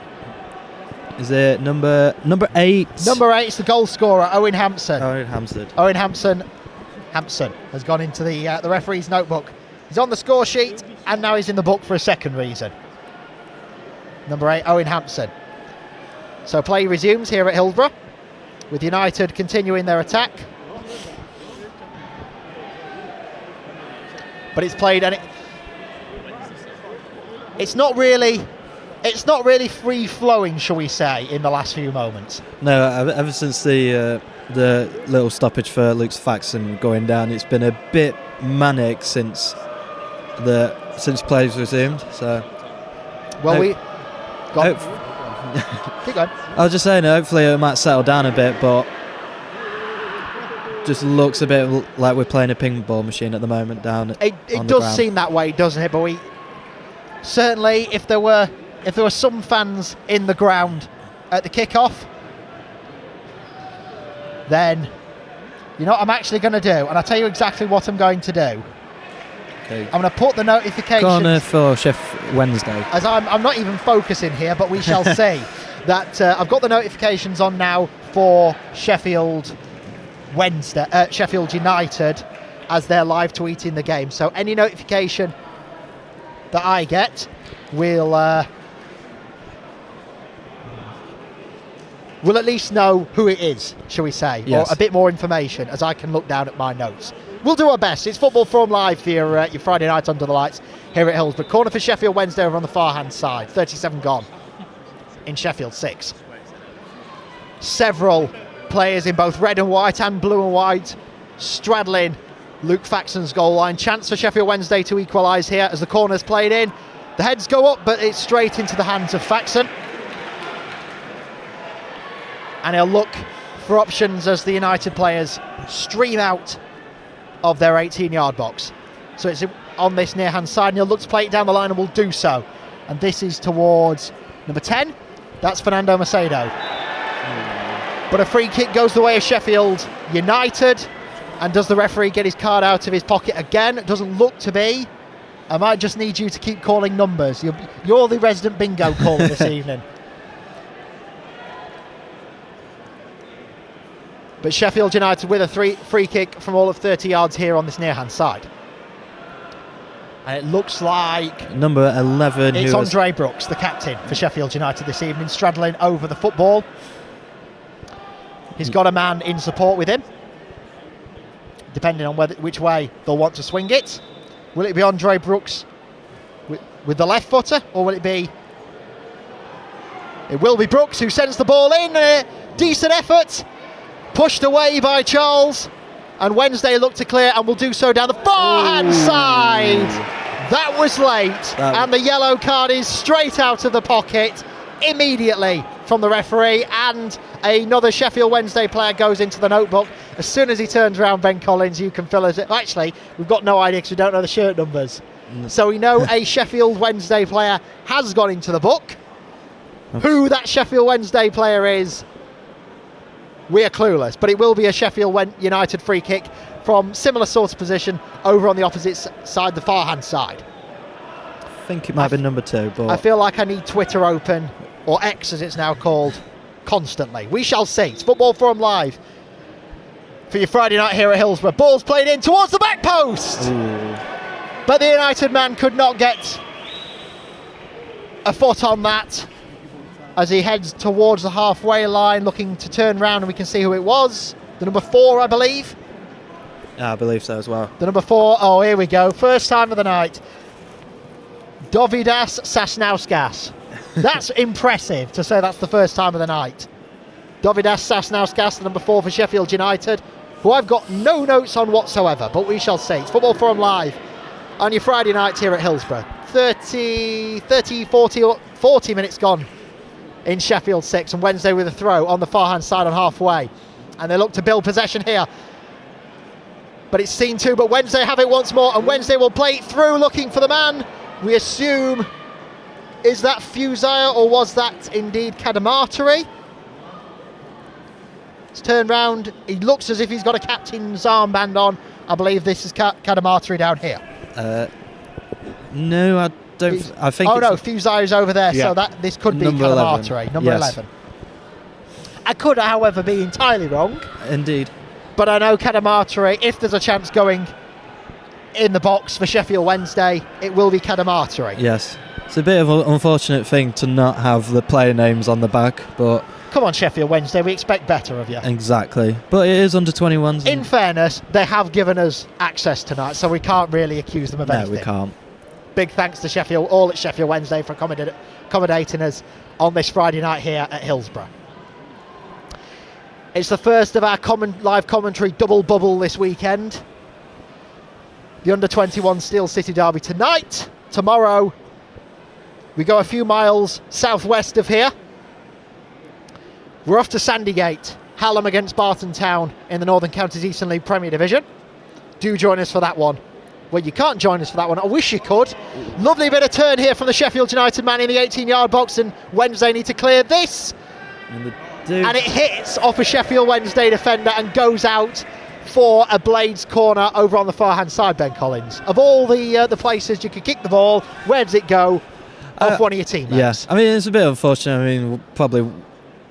Is it number 8? Number 8 is the goal scorer, Owen Hampson. Owen Hampstead. Owen Hampson has gone into the referee's notebook. He's on the score sheet, and now he's in the book for a second reason. Number 8, Owen Hampson. So play resumes here at Hillsborough, with United continuing their attack. But it's played, and it's not really free flowing, shall we say, in the last few moments. No, ever since the little stoppage for Luke Faxon going down, it's been a bit manic since play's resumed. So, well, keep going. I was just saying, hopefully it might settle down a bit, but just looks a bit like we're playing a ping pong machine at the moment down. It does seem that way, doesn't it? But we certainly, if there were some fans in the ground at the kickoff, then you know what I'm actually going to do, and I'll tell you exactly what I'm going to do. Okay. I'm going to put the notifications. Corner for Sheffield Wednesday. As I'm not even focusing here, but we shall see that I've got the notifications on now for Sheffield Wednesday, Sheffield United, as they're live tweeting the game. So any notification that I get will at least know who it is, shall we say, yes, or a bit more information as I can look down at my notes. We'll do our best. It's Football Forum Live for your Friday night under the lights here at Hillsborough. Corner for Sheffield Wednesday over on the far hand side. 37 gone in Sheffield 6. Several players in both red and white and blue and white straddling Luke Faxon's goal line. Chance for Sheffield Wednesday to equalise here as the corner's played in. The heads go up, but it's straight into the hands of Faxon. And he'll look for options as the United players stream out of their 18-yard box. So it's on this near-hand side, and he'll look to play it down the line and will do so. And this is towards number 10. That's Fernando Macedo. But a free kick goes the way of Sheffield United. And does the referee get his card out of his pocket again? It doesn't look to be. I might just need you to keep calling numbers. You're the resident bingo caller this evening. But Sheffield United with a free kick from all of 30 yards here on this near-hand side. And it looks like number 11. It's Andre Brooks, the captain for Sheffield United this evening, straddling over the football. He's got a man in support with him, depending on which way they'll want to swing it. Will it be Andre Brooks with the left footer, or will it be... It will be Brooks who sends the ball in. Decent effort. Pushed away by Charles, and Wednesday look to clear and will do so down the far-hand side. That was late, and the yellow card is straight out of the pocket immediately from the referee, and another Sheffield Wednesday player goes into the notebook. As soon as he turns around, Ben Collins, you can fill us in. Actually, we've got no idea because we don't know the shirt numbers. So we know a Sheffield Wednesday player has gone into the book. Who that Sheffield Wednesday player is, we are clueless, but it will be a Sheffield United free kick from similar sort of position over on the opposite side, the far-hand side. I think it might be number 2, but I feel like I need Twitter open, or X as it's now called, constantly. We shall see. It's Football Forum Live for your Friday night here at Hillsborough. Ball's played in towards the back post. Ooh. But the United man could not get a foot on that as he heads towards the halfway line, looking to turn round, and we can see who it was. The number 4, I believe. Yeah, I believe so as well. The number 4, oh, here we go. First time of the night. Dovydas Sasnauskas. That's impressive to say that's the first time of the night. Dovydas Sasnauskas, the number 4 for Sheffield United, who I've got no notes on whatsoever, but we shall see. It's Football Forum Live on your Friday night here at Hillsborough. 40 minutes gone in Sheffield 6, and Wednesday with a throw on the far-hand side on halfway. And they look to build possession here. but it's seen to. But Wednesday have it once more, and Wednesday will play it through, looking for the man. We assume, is that Fusire, or was that indeed Cadamarteri? It's turned round. He looks as if he's got a captain's armband on. I believe this is Cadamarteri down here. No, I don't. I think. Oh no, Fusire's over there, so that this could be Cadamarteri, number 11. I could, however, be entirely wrong. Indeed. But I know Cadamarteri, if there's a chance going in the box for Sheffield Wednesday, it will be Cadamarteri. Yes. It's a bit of an unfortunate thing to not have the player names on the back, but... Come on, Sheffield Wednesday, we expect better of you. Exactly. But it is under 21s. In fairness, they have given us access tonight, so we can't really accuse them of anything. No, we can't. Big thanks to Sheffield, all at Sheffield Wednesday, for accommodating us on this Friday night here at Hillsborough. It's the first of our live commentary double bubble this weekend. The under-21 Steel City Derby tonight. Tomorrow, we go a few miles southwest of here. We're off to Sandygate, Hallam against Barton Town in the Northern Counties Eastern League Premier Division. Do join us for that one. Well, you can't join us for that one. I wish you could. Lovely bit of turn here from the Sheffield United man in the 18-yard box, and Wednesday need to clear this. And it hits off a Sheffield Wednesday defender and goes out for a Blades corner over on the far-hand side, Ben Collins. Of all the places you could kick the ball, where does it go? Off one of your teammates. Yes. I mean, it's a bit unfortunate. I mean, probably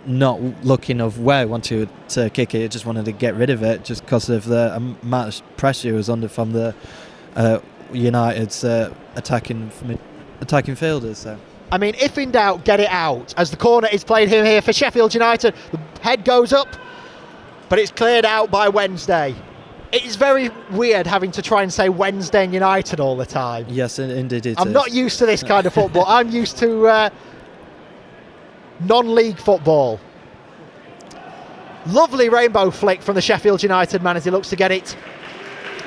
not looking of where I wanted to kick it. I just wanted to get rid of it just because of the amount of pressure it was under from the United's attacking fielders. So. I mean, if in doubt, get it out. As the corner is played here for Sheffield United, the head goes up, but it's cleared out by Wednesday. It is very weird having to try and say Wednesday and United all the time. Yes, indeed it is. I'm not used to this kind of football. I'm used to non-league football. Lovely rainbow flick from the Sheffield United man as he looks to get it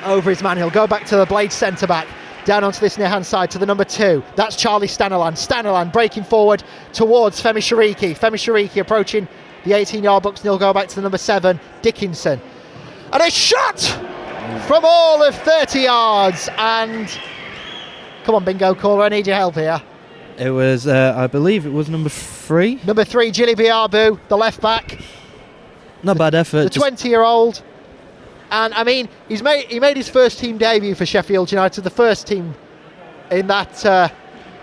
over his man. He'll go back to the Blades centre-back. Down onto this near-hand side to the number 2. That's Charlie Stanalan. Stanalan breaking forward towards Femi Shariki. Femi Shariki approaching the 18-yard box, and he'll go back to the number 7, Dickinson. And a shot from all of 30 yards. And come on, bingo caller, I need your help here. It was, I believe it was number 3. Number 3, Jilly Biabu, the left-back. Not bad effort. The 20-year-old. And I mean, he made his first team debut for Sheffield United, the first team in that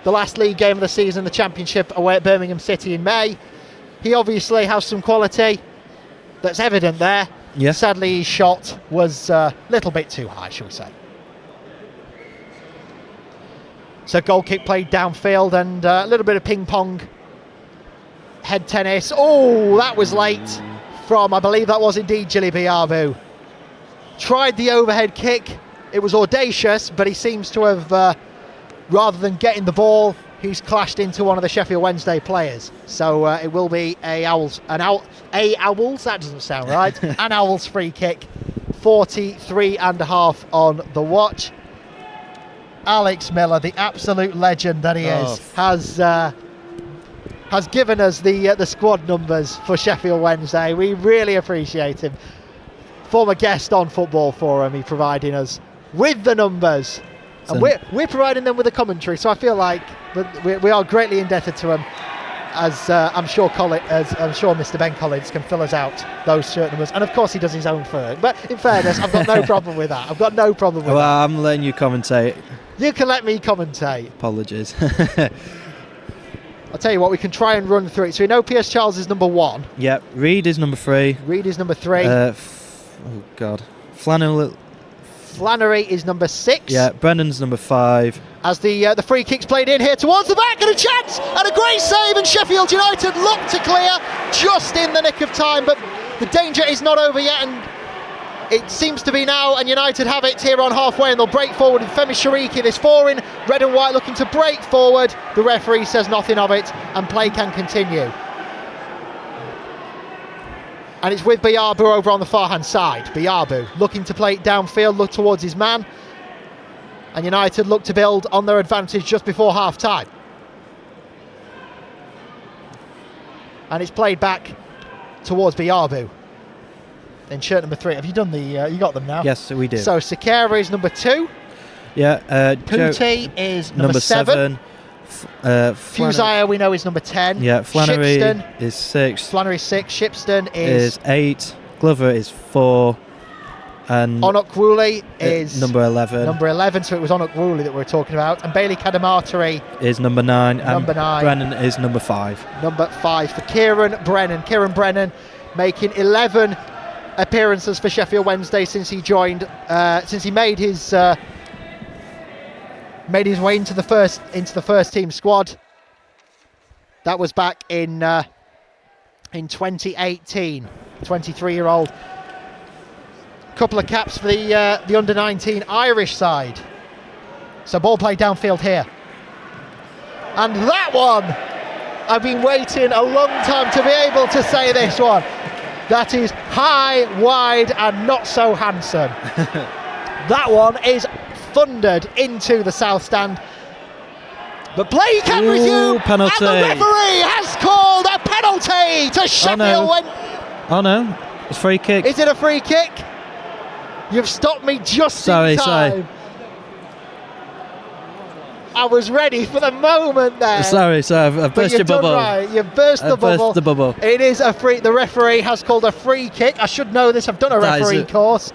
the last league game of the season, the Championship, away at Birmingham City in May. He obviously has some quality that's evident there. Yeah. Sadly, his shot was a little bit too high, shall we say. So goal kick played downfield and a little bit of ping pong head tennis. Oh, that was late from, I believe that was indeed Jilly Biabu. Tried the overhead kick. It was audacious, but he seems to have, rather than getting the ball, he's clashed into one of the Sheffield Wednesday players. So it will be an Owls, that doesn't sound right, an Owls free kick. 43.5 on the watch. Alex Miller, the absolute legend that he is, has given us the squad numbers for Sheffield Wednesday. We really appreciate him. Former guest on Football Forum, he providing us with the numbers, and we're providing them with a commentary. So I feel like we are greatly indebted to him, as I'm sure Mr. Ben Collins can fill us out those shirt numbers, and of course he does his own third. But in fairness, I've got no problem with that. Well, I'm letting you commentate. You can let me commentate. Apologies. I'll tell you what, we can try and run through it. So we know Pierce Charles is number 1. Yep. Reed is number 3. Oh God. Flannery is number 6. Yeah, Brennan's number 5. As the free kick's played in here towards the back, and a chance and a great save, and Sheffield United look to clear just in the nick of time, but the danger is not over yet, and it seems to be now, and United have it here on halfway, and they'll break forward with Femi Shariki, this 4 in red and white looking to break forward. The referee says nothing of it, and play can continue. And it's with Biabu over on the far-hand side. Biabu looking to play it downfield, look towards his man. And United look to build on their advantage just before half-time. And it's played back towards Biabu. in shirt number 3. Have you done the? You got them now? Yes, we do. So Sakara is number 2. Yeah. Putti is number 7. Fusaya we know is number 10. Yeah. Flannery Shipston is 6. Flannery 6. Shipston is 8. Glover is 4. And Onokwuli is number 11. Number 11. So it was Onokwuli that we were talking about. And Bailey Kadamatari is number 9. Number 9. Brennan is number 5. Number 5 for Kieran Brennan. Kieran Brennan making 11 appearances for Sheffield Wednesday since he joined. Since he made his way into the first team squad. That was back in 2018. 23-year-old. Couple of caps for the under-19 Irish side. So ball played downfield here. And that one, I've been waiting a long time to be able to say this one. That is high, wide and not so handsome. That one is thundered into the south stand. But play can resume, penalty. And the referee has called a penalty to Sheffield Wednesday. Oh no, it's free kick. Is it a free kick? You've stopped me just in time. Sorry. I was ready for the moment there. Sorry, I've burst your bubble. Right. You've burst the bubble. It is a free. The referee has called a free kick. I should know this. I've done a referee course,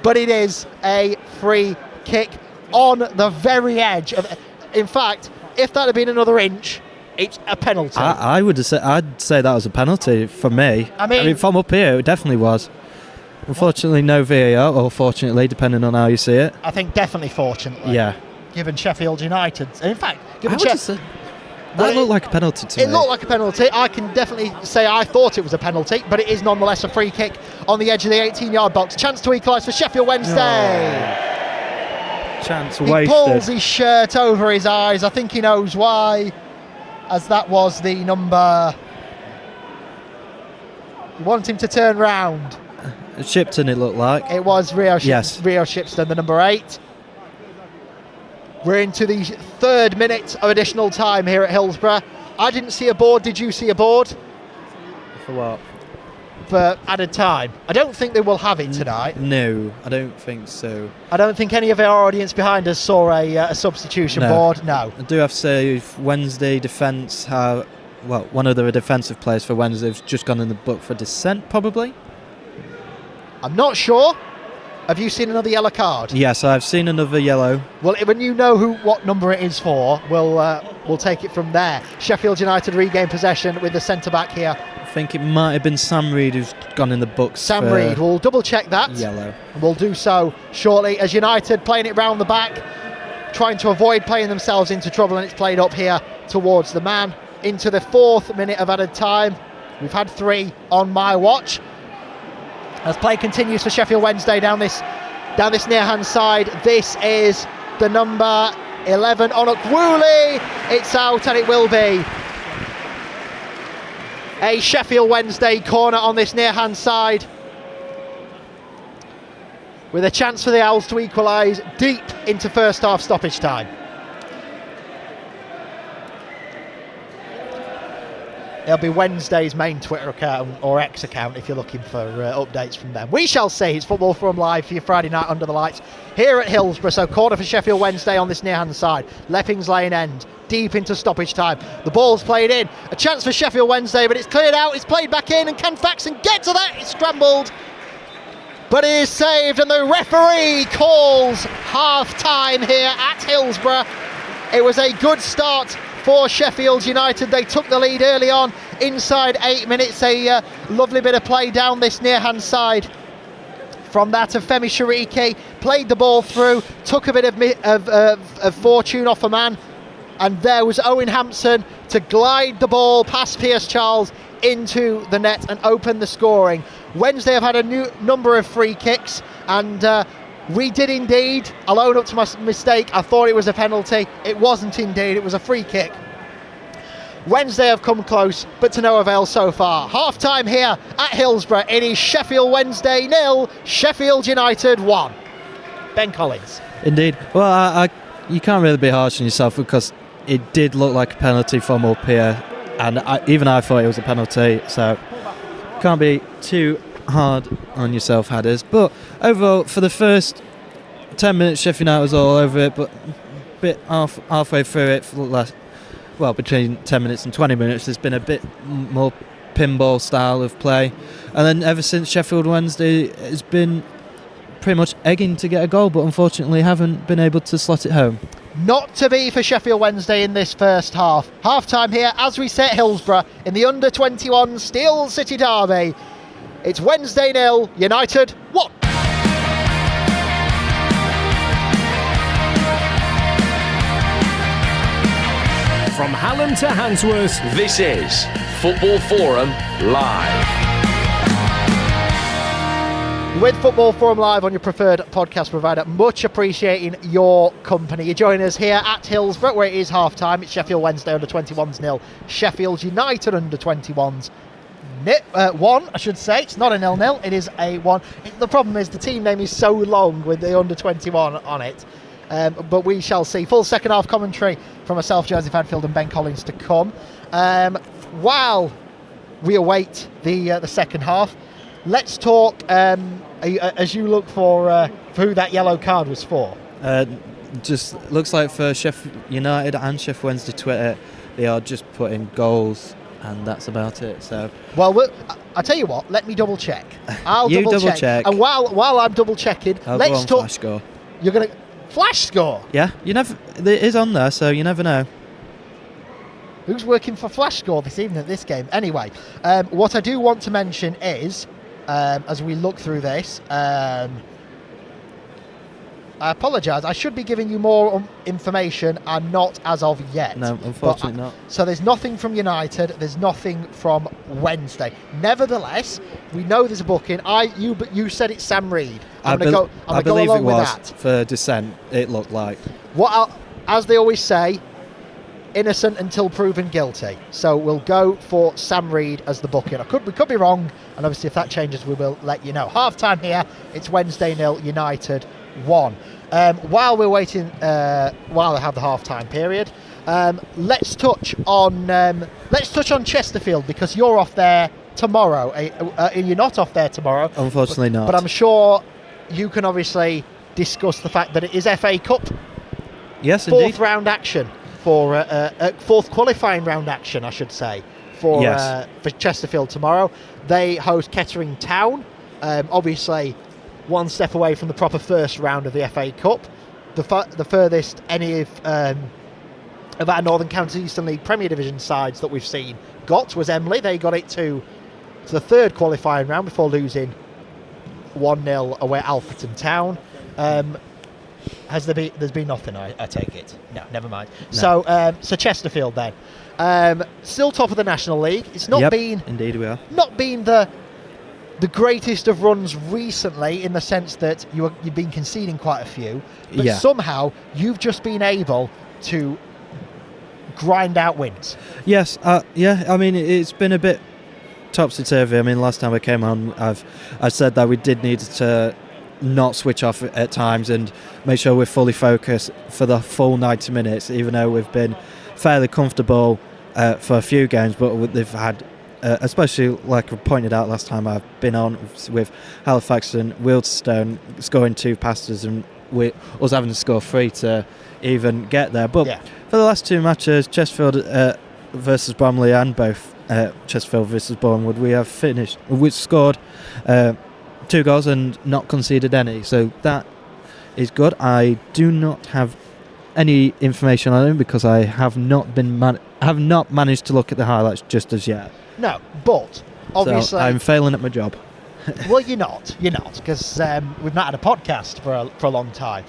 but it is a free kick on the very edge of. In fact, if that had been another inch, it's a penalty. I'd say that was a penalty for me. I mean, from up here, it definitely was. Unfortunately, no VAR, or fortunately, depending on how you see it. I think definitely fortunately. Yeah. Given Sheffield United. In fact, given that looked like a penalty to me. It looked like a penalty. I can definitely say I thought it was a penalty, but it is nonetheless a free kick on the edge of the 18-yard box. Chance to equalise for Sheffield Wednesday. Chance he wasted. He pulls his shirt over his eyes. I think he knows why, as that was the number. You want him to turn round. Shipton, it looked like. It was Rio Yes. Shipston, the number 8. We're into the 3rd minute of additional time here at Hillsborough. I didn't see a board. Did you see a board? For what? For added time. I don't think they will have it tonight. No, I don't think so. I don't think any of our audience behind us saw a substitution board. No. I do have to say, if Wednesday defence one of the defensive players for Wednesday has just gone in the book for dissent, probably. I'm not sure. Have you seen another yellow card? Yes, I've seen another yellow. Well, when you know what number it is for, we'll take it from there. Sheffield United regain possession with the centre-back here. I think it might have been Sam Reid who's gone in the books. Sam Reid, we'll double-check that. Yellow. And we'll do so shortly as United playing it round the back, trying to avoid playing themselves into trouble, and it's played up here towards the man. Into the 4th minute of added time. We've had 3 on my watch. As play continues for Sheffield Wednesday down this near-hand side. This is the number 11, Onokwuli. It's out, and it will be a Sheffield Wednesday corner on this near-hand side, with a chance for the Owls to equalise deep into first half stoppage time. It'll be Wednesday's main Twitter account or X account if you're looking for updates from them. We shall see. It's Football Forum Live for your Friday night under the lights here at Hillsborough. So corner for Sheffield Wednesday on this near-hand side. Leppings Lane end, deep into stoppage time. The ball's played in. A chance for Sheffield Wednesday, but it's cleared out. It's played back in, and can Faxon get to that? It's scrambled, but it is saved, and the referee calls half-time here at Hillsborough. It was a good start for Sheffield United. They took the lead early on, inside 8 minutes. A lovely bit of play down this near-hand side. From that of Femi Shariki, played the ball through, took a bit of fortune off a man, and there was Owen Hampson to glide the ball past Pierce Charles into the net and open the scoring. Wednesday have had a new number of free kicks, and we did indeed. I'll own up to my mistake. I thought it was a penalty. It wasn't indeed. It was a free kick. Wednesday have come close, but to no avail so far. Half time here at Hillsborough. It is Sheffield Wednesday 0, Sheffield United 1. Ben Collins. Indeed. Well, you can't really be harsh on yourself, because it did look like a penalty from up here, and even I thought it was a penalty, so can't be too hard on yourself, Hadders. But overall, for the first 10 minutes, Sheffield United was all over it, but halfway through it, for the last, between 10 minutes and 20 minutes, there's been a bit more pinball style of play. And then ever since Sheffield Wednesday, has been pretty much egging to get a goal, but unfortunately haven't been able to slot it home. Not to be for Sheffield Wednesday in this first half. Half-time here as we sit Hillsborough in the Under-21 Steel City Derby. It's Wednesday 0, United 1. From Hallam to Handsworth, this is Football Forum Live. With Football Forum Live on your preferred podcast provider, much appreciating your company. You join us here at Hillsborough, where it is half-time. It's Sheffield Wednesday Under-21s 0, Sheffield United Under-21s 1, I should say. It's not a 0-0, it is a 1. The problem is the team name is so long with the Under-21 on it. But we shall see. Full second half commentary from myself, Joseph Hadfield and Ben Collins to come. While we await the second half, let's talk, as you look for who that yellow card was for. Just looks like for Sheffield United and Sheffield Wednesday Twitter, they are just putting goals, and that's about it. So, I'll tell you what. Let me double check. I'll you double check. And while I'm double checking, let's talk. Flash score. You're gonna flash score. Yeah, it is on there, so you never know. Who's working for flash score this evening at this game? Anyway, what I do want to mention is, as we look through this, I apologise. I should be giving you more information. I'm not as of yet. No, unfortunately not. So there's nothing from United. There's nothing from Wednesday. Nevertheless, we know there's a booking. You said it's Sam Reed. I believe it was for dissent. It looked like. As they always say, innocent until proven guilty. So we'll go for Sam Reed as the booking. We could be wrong, and obviously if that changes, we will let you know. Half time here. It's Wednesday 0, United 1. While we're waiting, while they have the half-time period, let's touch on Chesterfield, because you're off there tomorrow. You're not off there tomorrow. Unfortunately not. But I'm sure you can obviously discuss the fact that it is FA Cup. Yes, indeed. Fourth round action for fourth qualifying round action, I should say, for Chesterfield tomorrow. They host Kettering Town. Obviously, one step away from the proper first round of the FA Cup. The furthest any of our Northern Counties Eastern League Premier Division sides that we've seen got was Emley. They got it to the third qualifying round before losing 1-0 away at Alfreton Town. There's been nothing, I take it? No, never mind. No. So Chesterfield then. Still top of the National League. It's not been... Indeed we are. Not been the greatest of runs recently, in the sense that you've been conceding quite a few, but somehow you've just been able to grind out wins. Yes, I mean, it's been a bit topsy-turvy. I mean, last time I came on, I said that we did need to not switch off at times and make sure we're fully focused for the full 90 minutes, even though we've been fairly comfortable for a few games, but they've had especially, like I pointed out last time I've been on with Halifax and Wealdstone scoring 2 passes and us having to score 3 to even get there. But for the last 2 matches, Chesterfield versus Bromley and both Chesterfield versus Bournemouth, we've scored 2 goals and not conceded any. So that is good. I do not have any information on him because I have not managed to look at the highlights just as yet. No, but obviously... So I'm failing at my job. Well, you're not, because we've not had a podcast for a long time.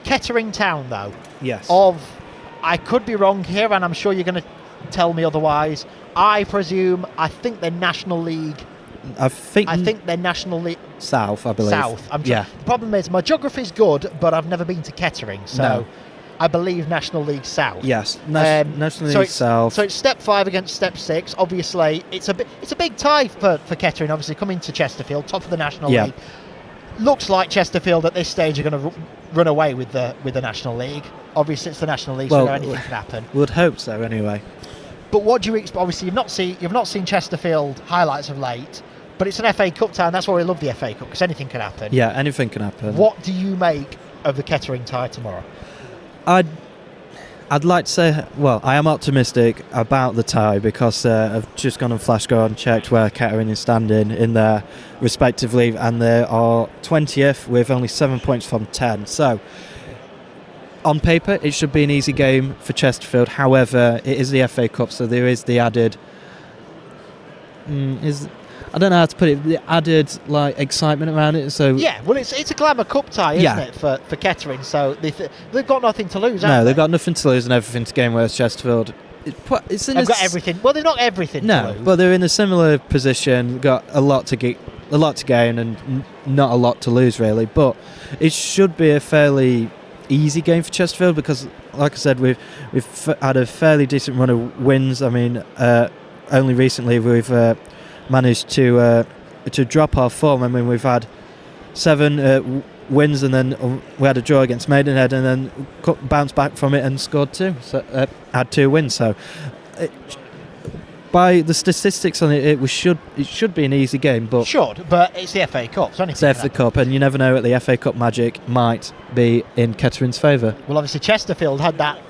Kettering Town, though. Yes. I could be wrong here, and I'm sure you're going to tell me otherwise. I think they're National League... I think they're National League... South, I believe. South. The problem is, my geography's good, but I've never been to Kettering, so... No. I believe National League South. Yes, National League South. So it's step 5 against step 6. Obviously, it's a big tie for Kettering. Obviously, coming to Chesterfield, top of the National League. Looks like Chesterfield at this stage are going to run away with the National League. Obviously, it's the National League, so anything can happen. Would hope so, anyway. But what do you expect? Obviously, you've not seen Chesterfield highlights of late. But it's an FA Cup tie, and that's why we love the FA Cup, because anything can happen. Yeah, anything can happen. What do you make of the Kettering tie tomorrow? I'd like to say, well, I am optimistic about the tie because I've just gone on Flashscore and checked where Kettering is standing in their respective league, and they are 20th with only 7 points from 10. So, on paper, it should be an easy game for Chesterfield. However, it is the FA Cup, so there is the added... I don't know how to put it, the added excitement around it. So yeah, well, it's a glamour cup tie, isn't it, for Kettering? So they've got nothing to lose. No, they've got nothing to lose and everything to gain. Whereas Chesterfield, they've got everything. Well, they're not everything. No, to lose. but they're in a similar position. Got a lot to gain and not a lot to lose really. But it should be a fairly easy game for Chesterfield because, like I said, we've had a fairly decent run of wins. I mean, only recently we've managed to drop our form. I mean, we've had 7 wins and then we had a draw against Maidenhead and then bounced back from it and scored 2. So had 2 wins. So by the statistics on it, it should be an easy game. But it's the FA Cup. So it's the FA Cup, and you never know what the FA Cup magic might be in Kettering's favour. Well, obviously Chesterfield had that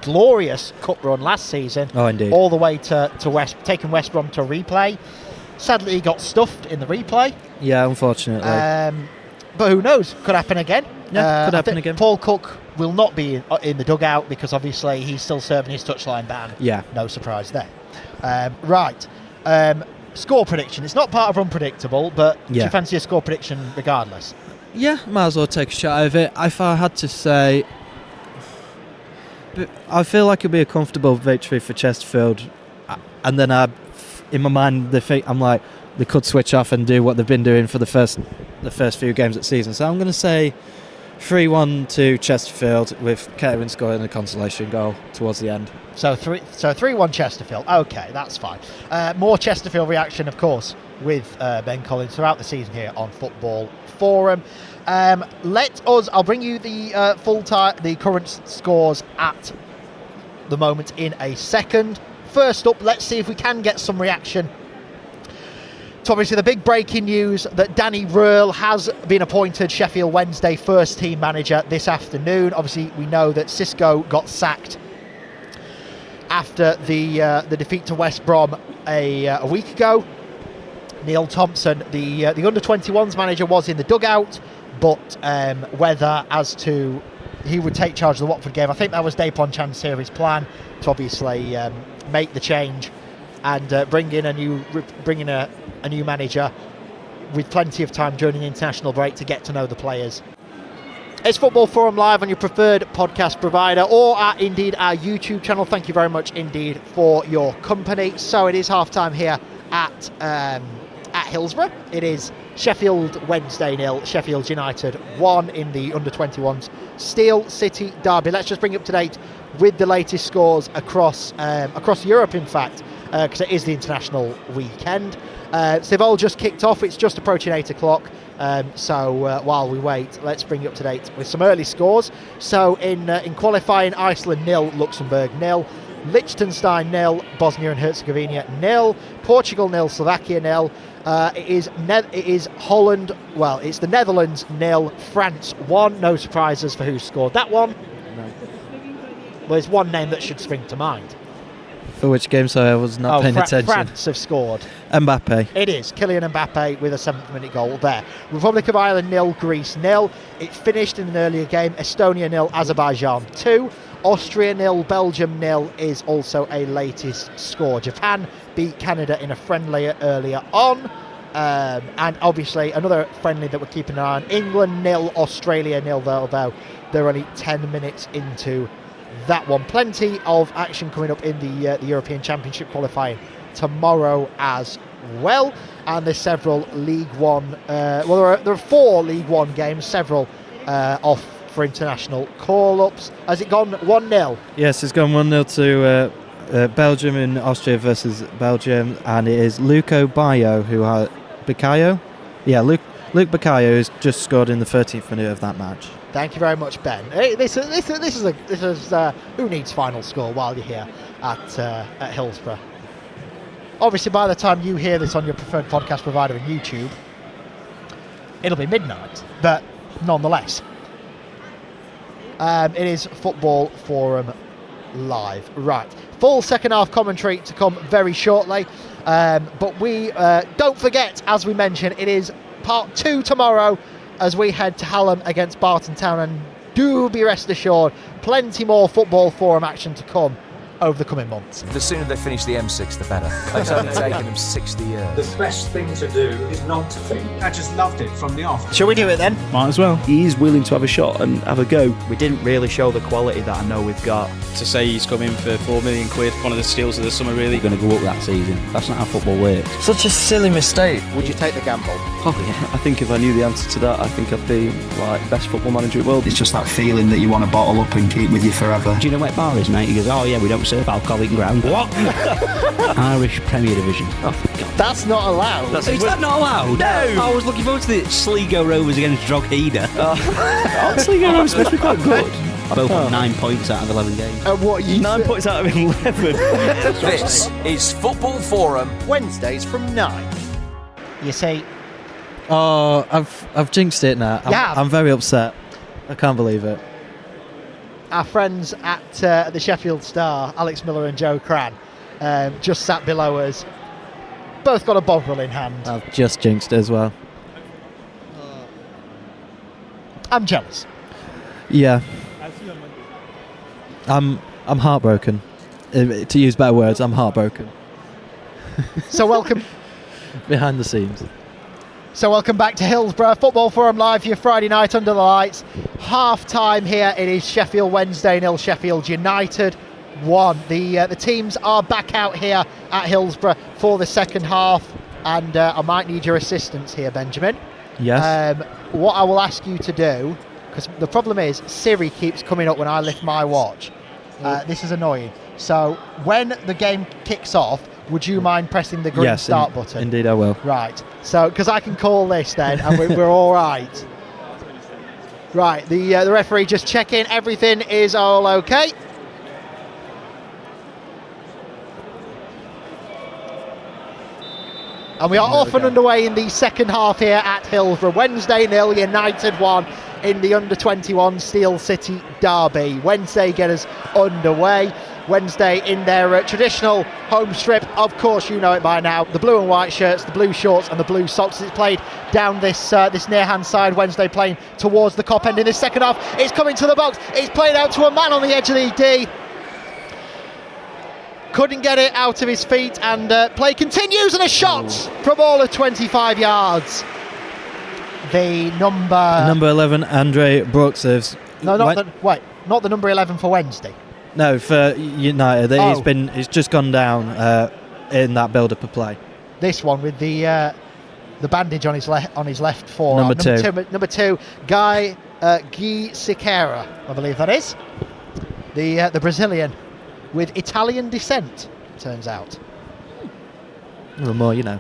glorious cup run last season. Oh, indeed. All the way to taking West Brom to a replay. Sadly, he got stuffed in the replay. Yeah, unfortunately. But who knows? Could happen again. Yeah, could happen again. Paul Cook will not be in the dugout because obviously he's still serving his touchline ban. Yeah. No surprise there. Right. Score prediction. It's not part of Unpredictable, but do you fancy a score prediction regardless? Yeah, might as well take a shot of it. If I had to say... I feel like it'll be a comfortable victory for Chesterfield, and then in my mind, I'm like, they could switch off and do what they've been doing for the first few games of the season. So I'm going to say 3-1 to Chesterfield with Kettering scoring a consolation goal towards the end. So 3-1 Chesterfield. Okay, that's fine. More Chesterfield reaction, of course, with Ben Collins throughout the season here on Football Forum. I'll bring you the current scores at the moment in a second. First up, let's see if we can get some reaction to obviously the big breaking news that Danny Röhl has been appointed Sheffield Wednesday first team manager this afternoon. Obviously, we know that Xisco got sacked after the defeat to West Brom a week ago. Neil Thompson, the under-21s manager, was in the dugout, but whether as to he would take charge of the Watford game, I think that was Dapon Chansiri's plan to obviously make the change and bring in a new manager with plenty of time during the international break to get to know the players. It's Football Forum Live on your preferred podcast provider or indeed our YouTube channel. Thank you very much indeed for your company. So it is half-time here at Hillsborough. It is Sheffield Wednesday 0, Sheffield United 1 in the under-21s Steel City Derby. Let's just bring you up to date with the latest scores across Europe, in fact, because it is the international weekend. So they've all just kicked off. It's just approaching 8 o'clock. So while we wait, let's bring you up to date with some early scores. So in qualifying, Iceland 0, Luxembourg 0, Liechtenstein 0, Bosnia and Herzegovina 0, Portugal 0, Slovakia 0. It is Holland. Well, it's the Netherlands 0, France 1. No surprises for who scored that one. No. Well, there's one name that should spring to mind. For which game? Sorry, I was not paying attention. France have scored. Mbappe. It is Kylian Mbappe with a 7th-minute goal there. Republic of Ireland 0, Greece 0. It finished in an earlier game. Estonia 0, Azerbaijan 2. Austria 0, Belgium 0 is also a latest score. Japan beat Canada in a friendly earlier on. And obviously another friendly that we're keeping an eye on. England 0, Australia 0, although they're only 10 minutes into that one. Plenty of action coming up in the European Championship qualifying tomorrow as well. And there's several League One. There are 4 League One games, several off for international call-ups. Has it gone 1-0? Yes, it's gone 1-0 to Belgium in Austria versus Belgium, and it is Luke Bayo who had Bakayo. Yeah, Luke Bakayo has just scored in the 13th minute of that match. Thank you very much, Ben. This is who needs final score while you're here at Hillsborough. Obviously, by the time you hear this on your preferred podcast provider and YouTube, it'll be midnight, but nonetheless. It is Football Forum Live. Right. Full second half commentary to come very shortly. But we don't forget, as we mentioned, it is part 2 tomorrow as we head to Hallam against Barton Town. And do be rest assured, plenty more Football Forum action to come over the coming months. The sooner they finish the M6, the better. It's only taken them 60 years. The best thing to do is not to think. I just loved it from the off. Shall we do it then? Might as well. He's willing to have a shot and have a go. We didn't really show the quality that I know we've got. To say he's coming for £4 million, one of the steals of the summer, really. We're going to go up that season. That's not how football works. Such a silly mistake. Would you take the gamble? Oh yeah, I think if I knew the answer to that, I think I'd be like best football manager in the world. It's just that feeling that you want to bottle up and keep with you forever. Do you know where bar is, mate? He goes, oh yeah, we don't serve alcoholic ground. What? Irish Premier Division. Oh God. That's not allowed. Is that not allowed? No. I was looking forward to the Sligo Rovers against Drogheda. Sligo Rovers supposed to be quite good. Both on 9 points out of 11 games. What you 9 points out of 11. This is Football Forum. Wednesdays from 9. You see, Oh, I've jinxed it now. I'm very upset. I can't believe it. our friends at the Sheffield Star, Alex Miller and Joe Cran, just sat below us. Both got a bovril in hand. I've just jinxed it as well. I'm jealous. Yeah. I'm heartbroken. To use better words, I'm heartbroken. So welcome. Behind the scenes. So welcome back to Hillsborough Football Forum Live for your Friday night under the lights. Half time here. It is Sheffield Wednesday 0, Sheffield United 1. The teams are back out here at Hillsborough for the second half, and I might need your assistance here, Benjamin. Yes. What I will ask you to do, because the problem is Siri keeps coming up when I lift my watch. This is annoying. So when the game kicks off, would you mind pressing the green start button? Indeed I will. Right. So, because I can call this then, and we're all right. Right. The referee just checking everything is all okay. And we are off and underway in the second half here at Hillsborough. Wednesday 0, United 1 in the Under-21 Steel City Derby. Wednesday get us underway. Wednesday in their traditional home strip. Of course, you know it by now. The blue and white shirts, the blue shorts and the blue socks. It's played down this near-hand side. Wednesday playing towards the Kop end in the second half. It's coming to the box. It's played out to a man on the edge of the D. Couldn't get it out of his feet, and play continues, and a shot from all of 25 yards. The number 11, Andre Brooks. No, not the number 11 for Wednesday. No, for United. He's just gone down in that build-up of play. This one with the bandage on his left forearm. Number two, Guy Siqueira, I believe that is. The Brazilian with Italian descent, turns out. A little more, you know.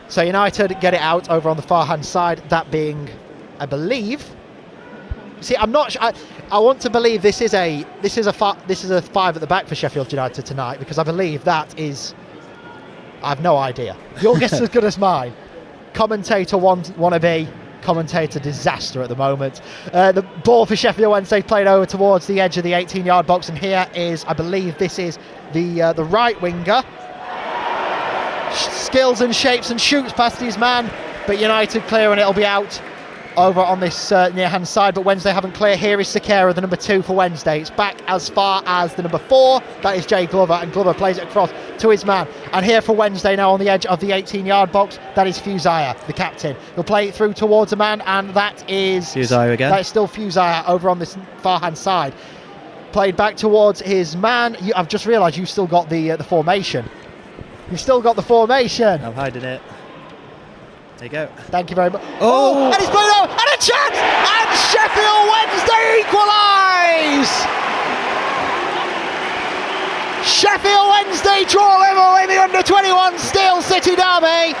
So United get it out over on the far-hand side, that being, I believe... See, I'm not sure. I want to believe this is a 5 at the back for Sheffield United tonight, because I believe that is... I have no idea. Your guess is as good as mine. Commentator wannabe, commentator disaster at the moment. The ball for Sheffield Wednesday played over towards the edge of the 18-yard box, and here is, I believe this is the right winger. Skills and shapes and shoots past his man, but United clear, and it'll be out over on this near-hand side, but Wednesday haven't clear. Here is Siqueira, the number 2 for Wednesday. It's back as far as the number 4. That is Jay Glover, and Glover plays it across to his man. And here for Wednesday now on the edge of the 18-yard box, that is Fusaya, the captain. He'll play it through towards a man, and that is... Fusaya again. That is still Fusaya over on this far-hand side. Played back towards his man. I've just realised you've still got the formation. You've still got the formation. I'm hiding it. There you go. Thank you very much. Oh! And he's played out, and a chance! And Sheffield Wednesday equalise! Sheffield Wednesday draw level in the Under-21 Steel City Derby.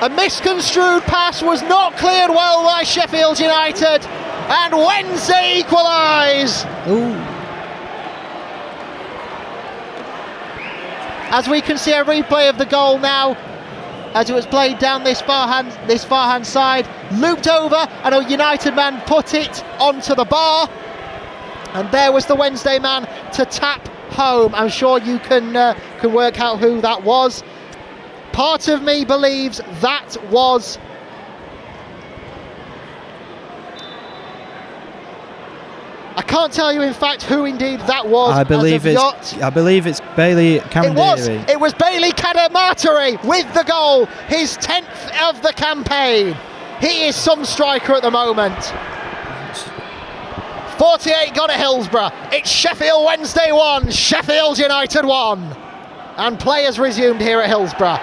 A misconstrued pass was not cleared well by Sheffield United. And Wednesday equalise! As we can see a replay of the goal now, as it was played down this far hand side, looped over, and a United man put it onto the bar. And there was the Wednesday man to tap home. I'm sure you can work out who that was. Part of me believes that was I can't tell you in fact who indeed that was. I believe it's Bailey Camderi. It was Bailey Cadamarteri with the goal, his 10th of the campaign. He is some striker at the moment. 48 gone at Hillsborough. It's Sheffield Wednesday 1, Sheffield United 1. And play has resumed here at Hillsborough.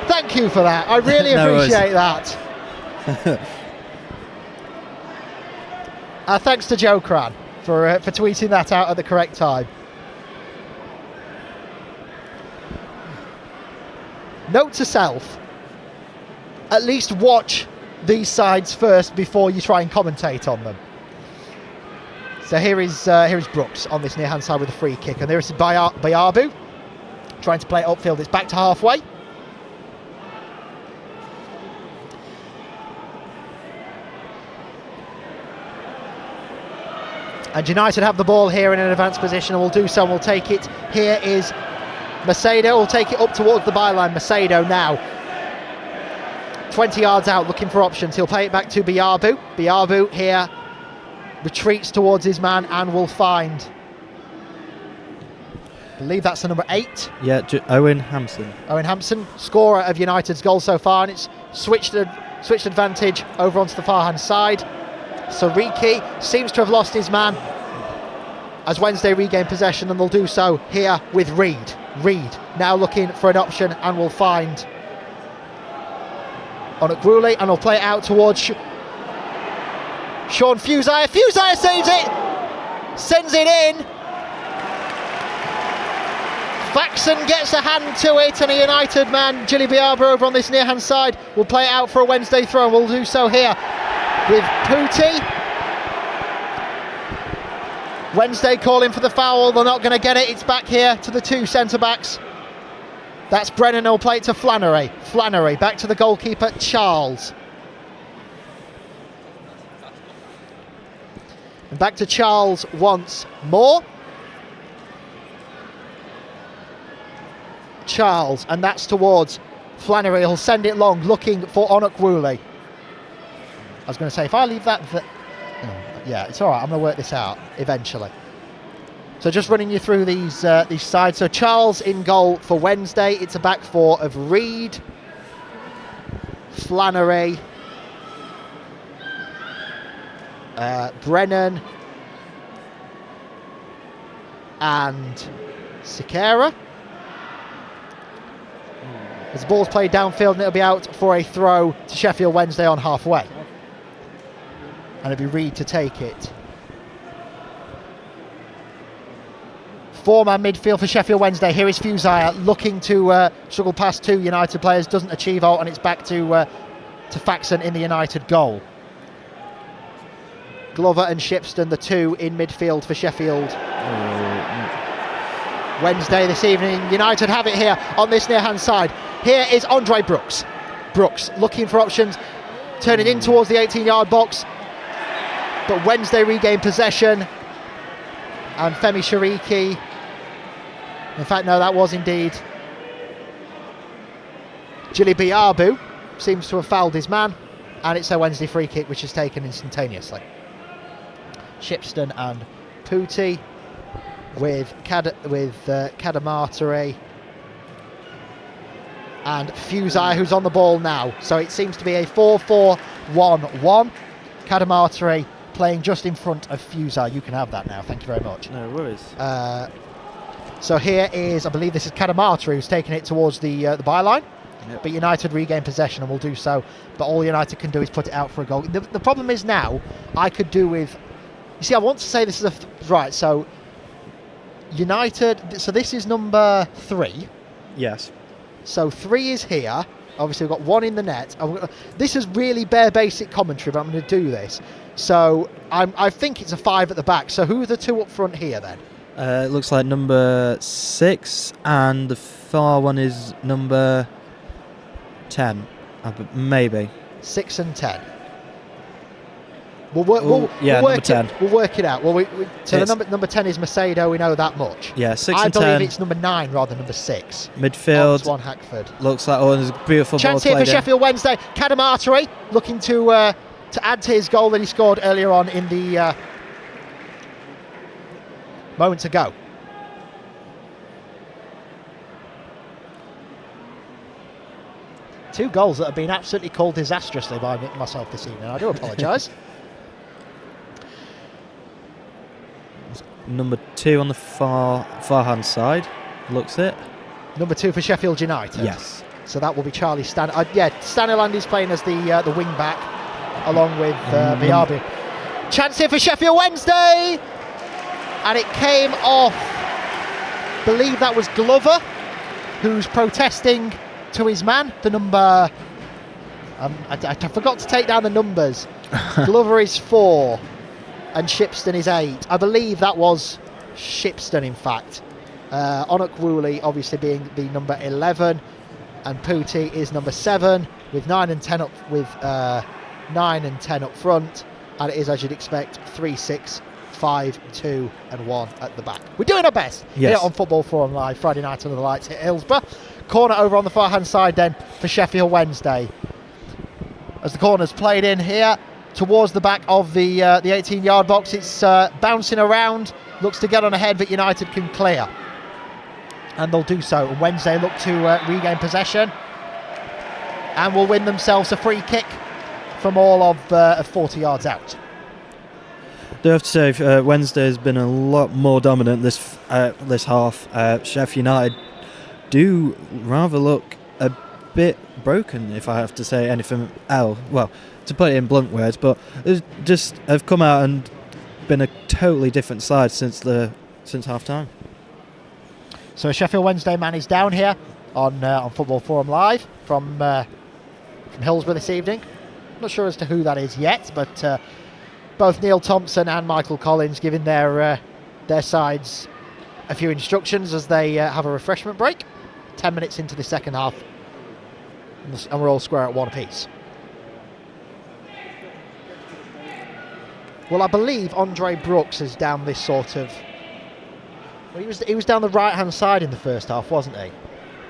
Thank you for that. I really appreciate that. Thanks to Joe Cran for tweeting that out at the correct time. Note to self, at least watch these sides first before you try and commentate on them. So here is Brooks on this near hand side with a free kick, and there is Bayabu trying to play it upfield. It's back to halfway. And United have the ball here in an advanced position and will do so, and will take it. Here is Macedo, will take it up towards the byline. Macedo now 20 yards out, looking for options. He'll play it back to Bayabu. Bayabu here retreats towards his man and will find, I believe that's the number 8. Yeah, Owen Hampson. Owen Hampson, scorer of United's goal so far, and it's switched advantage over onto the far hand side. Sariki seems to have lost his man as Wednesday regain possession, and they'll do so here with Reed. Reed now looking for an option and will find Onukwuli, and will play it out towards Sean Fusaya. Fusaya saves it, sends it in. Faxon gets a hand to it, and a United man, Gilly Biarba, over on this near hand side, will play it out for a Wednesday throw, and will do so here with Pooty. Wednesday calling for the foul. They're not going to get it. It's back here to the two centre-backs. That's Brennan, who'll play it to Flannery. Flannery back to the goalkeeper, Charles. And back to Charles once more. Charles, and that's towards Flannery. He'll send it long, looking for Onukwuli. I was going to say, if I leave that... yeah, it's all right. I'm going to work this out eventually. So just running you through these sides. So Charles in goal for Wednesday. It's a back four of Reed, Flannery, Brennan, and Sikera. As the ball's played downfield, and it'll be out for a throw to Sheffield Wednesday on halfway. And it'll be Reed to take it. Four-man midfield for Sheffield Wednesday. Here is Fusaya looking to struggle past two United players. Doesn't achieve out, and it's back to Faxon in the United goal. Glover and Shipston, the two in midfield for Sheffield Wednesday this evening. United have it here on this near-hand side. Here is Andre Brooks. Brooks looking for options, turning in towards the 18-yard box. But Wednesday regain possession, and Femi Shariki, in fact no, that was indeed Gilly Biabu, seems to have fouled his man, and it's a Wednesday free kick which is taken instantaneously. Shipston and Pooty with Cadamarteri and Fusai, who's on the ball now. So it seems to be a 4-4-1-1. Cadamarteri playing just in front of Fusai. You can have that now, thank you very much. No worries. So here is, I believe this is Cadamarteri who's taking it towards the byline. Yep. But United regain possession and will do so. But all United can do is put it out for a goal. The problem is now, I could do with... You see, I want to say this is right, so United... So this is number 3. Yes. So 3 is here. Obviously, we've got one in the net. This is really bare basic commentary, but I'm going to do this. So I think it's a 5 at the back. So who are the two up front here then? It looks like number 6, and the far one is number 10. Maybe 6 and 10. We'll work it out. Well, so the number 10 is Macedo. We know that much. Yeah, 6 and 10. I believe it's number 9 rather than number 6. Midfield. One Hackford. Looks like there's a beautiful chance ball here for Sheffield Wednesday. Cadamarteri looking to add to his goal that he scored earlier on in the moments ago. Two goals that have been absolutely called disastrously by myself this evening. I do apologise. Number 2 on the far hand side, looks it. Number 2 for Sheffield United. Yes. So that will be Charlie Stan. Staniland is playing as the wing back, along with Biabi. Chance here for Sheffield Wednesday, and it came off. Believe that was Glover, who's protesting to his man. The number. I forgot to take down the numbers. Glover is 4. And Shipston is 8. I believe that was Shipston, in fact. Onuk Woolley obviously being the number 11, and Pooty is number 7 with 9 and 10 up front, and it is, as you'd expect, 3, 6, 5, 2, and 1 at the back. We're doing our best here on Football Forum Live Friday night under the lights at Hillsborough. Corner over on the far hand side then for Sheffield Wednesday. As the corner's played in here towards the back of the 18-yard box, it's bouncing around, looks to get on ahead, but United can clear, and they'll do so. Wednesday look to regain possession and will win themselves a free kick from all of 40 yards out. I do have to say, Wednesday has been a lot more dominant this half. Sheffield United do rather look a bit broken, if I have to say anything else. Well, to put it in blunt words, but just have come out and been a totally different side since half time. So a Sheffield Wednesday man is down here on Football Forum Live from Hillsborough this evening. Not sure as to who that is yet, but both Neil Thompson and Michael Collins giving their sides a few instructions as they have a refreshment break. 10 minutes into the second half, and we're all square at 1 apiece. Well, I believe Andre Brooks is down this sort of. Well, he was down the right hand side in the first half, wasn't he?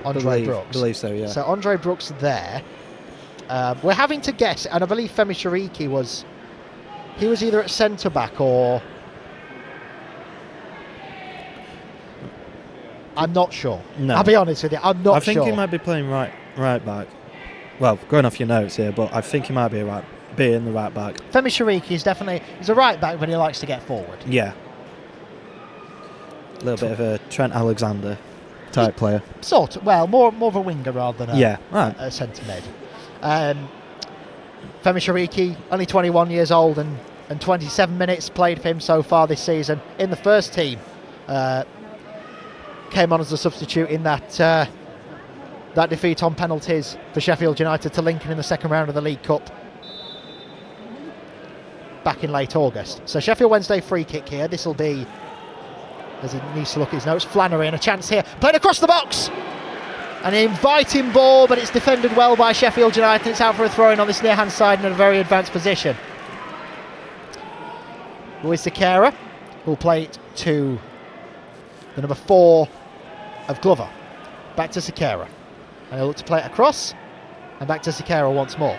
Andre Brooks. Believe so, yeah. So Andre Brooks there. We're having to guess, and I believe Femi Shariki was either at centre back or. I'm not sure. No. I'll be honest with you, I'm not sure. I think he might be playing right back. Well, going off your notes here, but I think he might be in the right back. Femi Shariki is he's a right back, but he likes to get forward. Yeah. A little bit of a Trent Alexander type player. Sort of. Well, more of a winger rather than a centre mid. Femi Shariki, only 21 years old and 27 minutes played for him so far this season in the first team. Came on as a substitute in that defeat on penalties for Sheffield United to Lincoln in the second round of the League Cup back in late August. So Sheffield Wednesday free kick here. This will be, as he needs to look at his notes, Flannery, and a chance here. Played across the box! An inviting ball, but it's defended well by Sheffield United. It's out for a throw-in on this near-hand side in a very advanced position. Luis Sequeira will play it to the number 4 of Glover. Back to Sequeira. And he'll look to play it across. And back to Sequeira once more.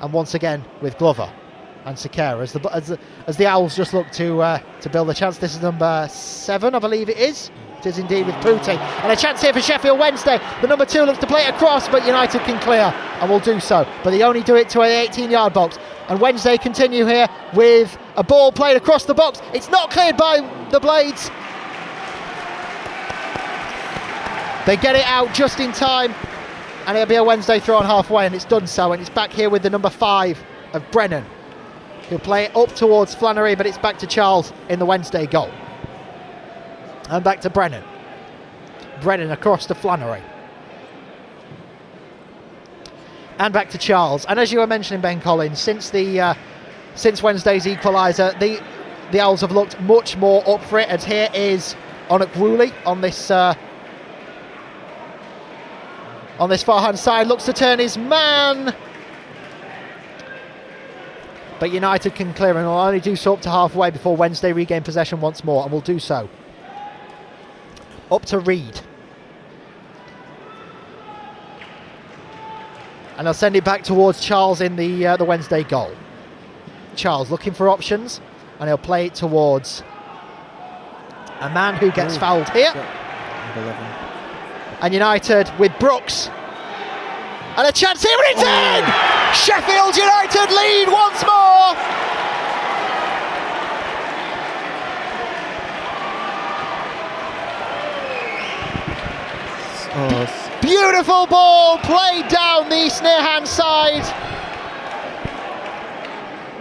And once again with Glover and Sequeira as the Owls just look to build a chance. This is number 7, I believe it is. It is indeed with Pooty. And a chance here for Sheffield Wednesday. The number 2 looks to play it across, but United can clear and will do so. But they only do it to an 18-yard box. And Wednesday continue here with a ball played across the box. It's not cleared by the Blades. They get it out just in time, and it'll be a Wednesday throw on halfway, and it's done so. And it's back here with the number 5 of Brennan. He'll play it up towards Flannery, but it's back to Charles in the Wednesday goal. And back to Brennan. Brennan across to Flannery. And back to Charles. And as you were mentioning, Ben Collins, since Wednesday's equaliser, the Owls have looked much more up for it. And here is Onukwuli on this far hand side, looks to turn his man, but United can clear and will only do so up to halfway before Wednesday regain possession once more, and will do so. Up to Reed, and they'll send it back towards Charles in the Wednesday goal. Charles looking for options, and he'll play it towards a man who gets fouled here. And United with Brooks. And a chance here, and it's in! Sheffield United lead once more! Beautiful ball played down the near hand side.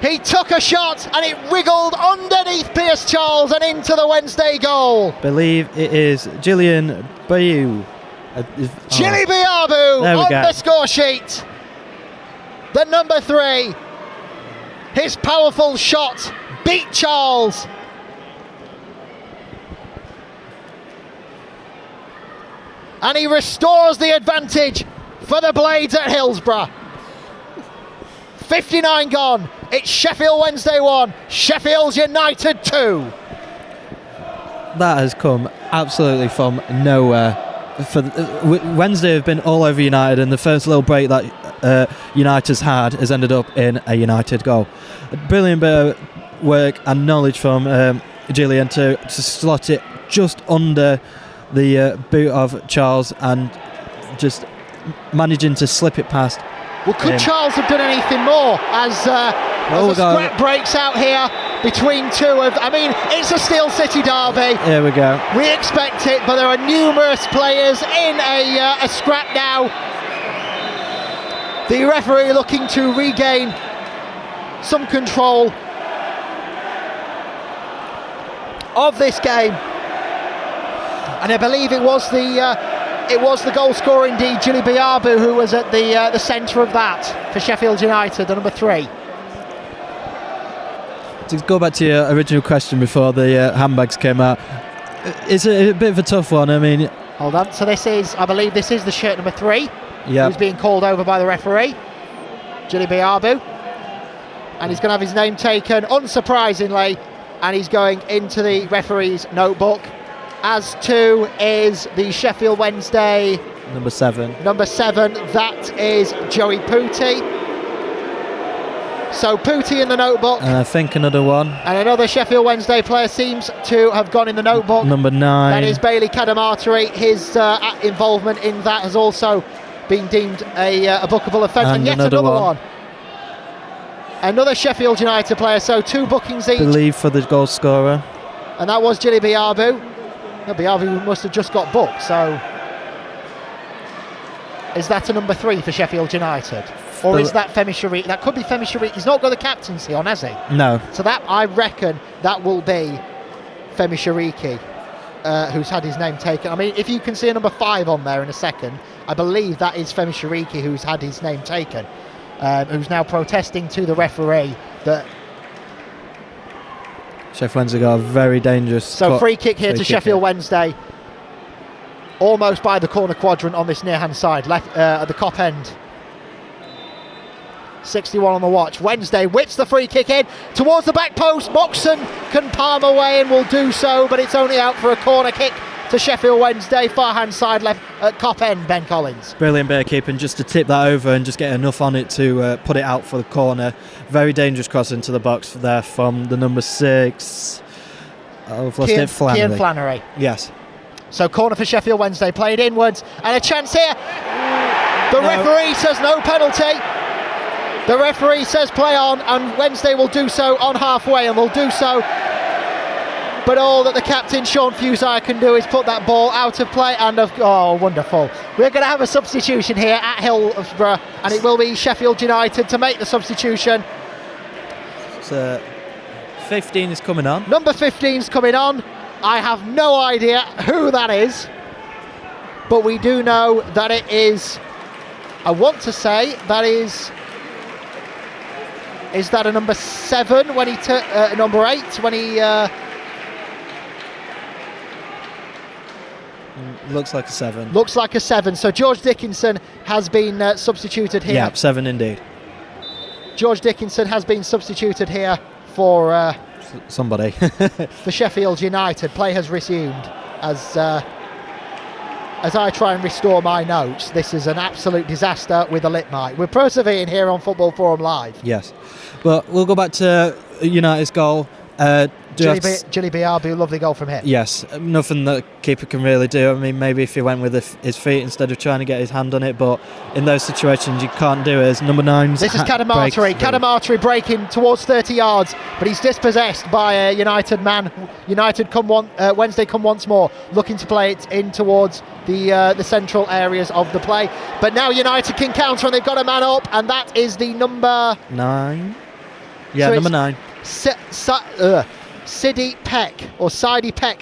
He took a shot and it wriggled underneath Pierce Charles and into the Wednesday goal. Believe it is Gillian Bayou. Jilly Biabu on the score sheet. The number 3. His powerful shot beat Charles. And he restores the advantage for the Blades at Hillsborough. 59 gone. It's Sheffield Wednesday 1, Sheffield United 2. That has come absolutely from nowhere. Wednesday have been all over United, and the first little break that United's had has ended up in a United goal. A brilliant bit of work and knowledge from Gillian to slot it just under the boot of Charles and just managing to slip it past. Well, could Charles have done anything more as a scrap breaks out here between two of... I mean, it's a Steel City Derby. Here we go. We expect it, but there are numerous players in a scrap now. The referee looking to regain some control of this game. And I believe it was the goal scorer indeed, Jilly Biabu, who was at the centre of that for Sheffield United, the number 3. To go back to your original question before the handbags came out, it's a bit of a tough one. I mean, hold on. So I believe this is the shirt number 3. Yeah. Who's being called over by the referee, Jilly Biabu, and he's going to have his name taken, unsurprisingly, and he's going into the referee's notebook. As to is the Sheffield Wednesday number 7. That is Joey Pooty. So Pooty in the notebook. And I think another one. And another Sheffield Wednesday player seems to have gone in the notebook. Number 9. That is Bailey Cadamarteri. His involvement in that has also been deemed a bookable offence. And yet another one. Another Sheffield United player. So 2 bookings each. Believe for the goal scorer. And that was Jilly Biabu. No, Biabu must have just got booked, so is that a number 3 for Sheffield United? Or is that Femi Shariki? That could be Femi Shariki. He's not got the captaincy on, has he? No. So that, I reckon, that will be Femi Shariki, who's had his name taken. I mean, if you can see a number 5 on there in a second, I believe that is Femi Shariki who's had his name taken, who's now protesting to the referee that... Sheffield Wednesday got a very dangerous... So free kick here to Sheffield Wednesday. Almost by the corner quadrant on this near-hand side, left at the Cop end. 61 on the watch. Wednesday whips the free kick in towards the back post. Moxon can palm away and will do so, but it's only out for a corner kick to Sheffield Wednesday. Far-hand side left at Cop end, Ben Collins. Brilliant bit of keeping just to tip that over and just get enough on it to put it out for the corner. Very dangerous cross into the box there from the number 6. I've lost it, Flannery. Cian Flannery. Yes. So corner for Sheffield Wednesday, played inwards, and a chance here. The referee says no penalty. The referee says play on, and Wednesday will do so on halfway, and will do so. But all that the captain, Sean Fusire, can do is put that ball out of play, and oh, wonderful. We're going to have a substitution here at Hillsborough, and it will be Sheffield United to make the substitution. So 15 is coming on. Number 15 is coming on. I have no idea who that is. but we do know that it is, I want to say, that is that a number 7 when he, number 8 when he... Looks like a 7. Looks like a 7. So George Dickinson has been substituted here. Yeah, 7 indeed. George Dickinson has been substituted here for... somebody. for Sheffield United. Play has resumed as I try and restore my notes. This is an absolute disaster with a lit mic. We're persevering here on Football Forum Live. Yes. But we'll go back to United's goal. Jilly Biabu, lovely goal from him. Yes, nothing that keeper can really do. I mean, maybe if he went with his feet instead of trying to get his hand on it, but in those situations you can't do it. As number 9's this is Cadamarteri. Cadamarteri breaking towards 30 yards, but he's dispossessed by a United man. United Wednesday come once more, looking to play it in towards the central areas of the play. But now United can counter, and they've got a man up, and that is the number 9. Yeah, so number 9. Sidi Peck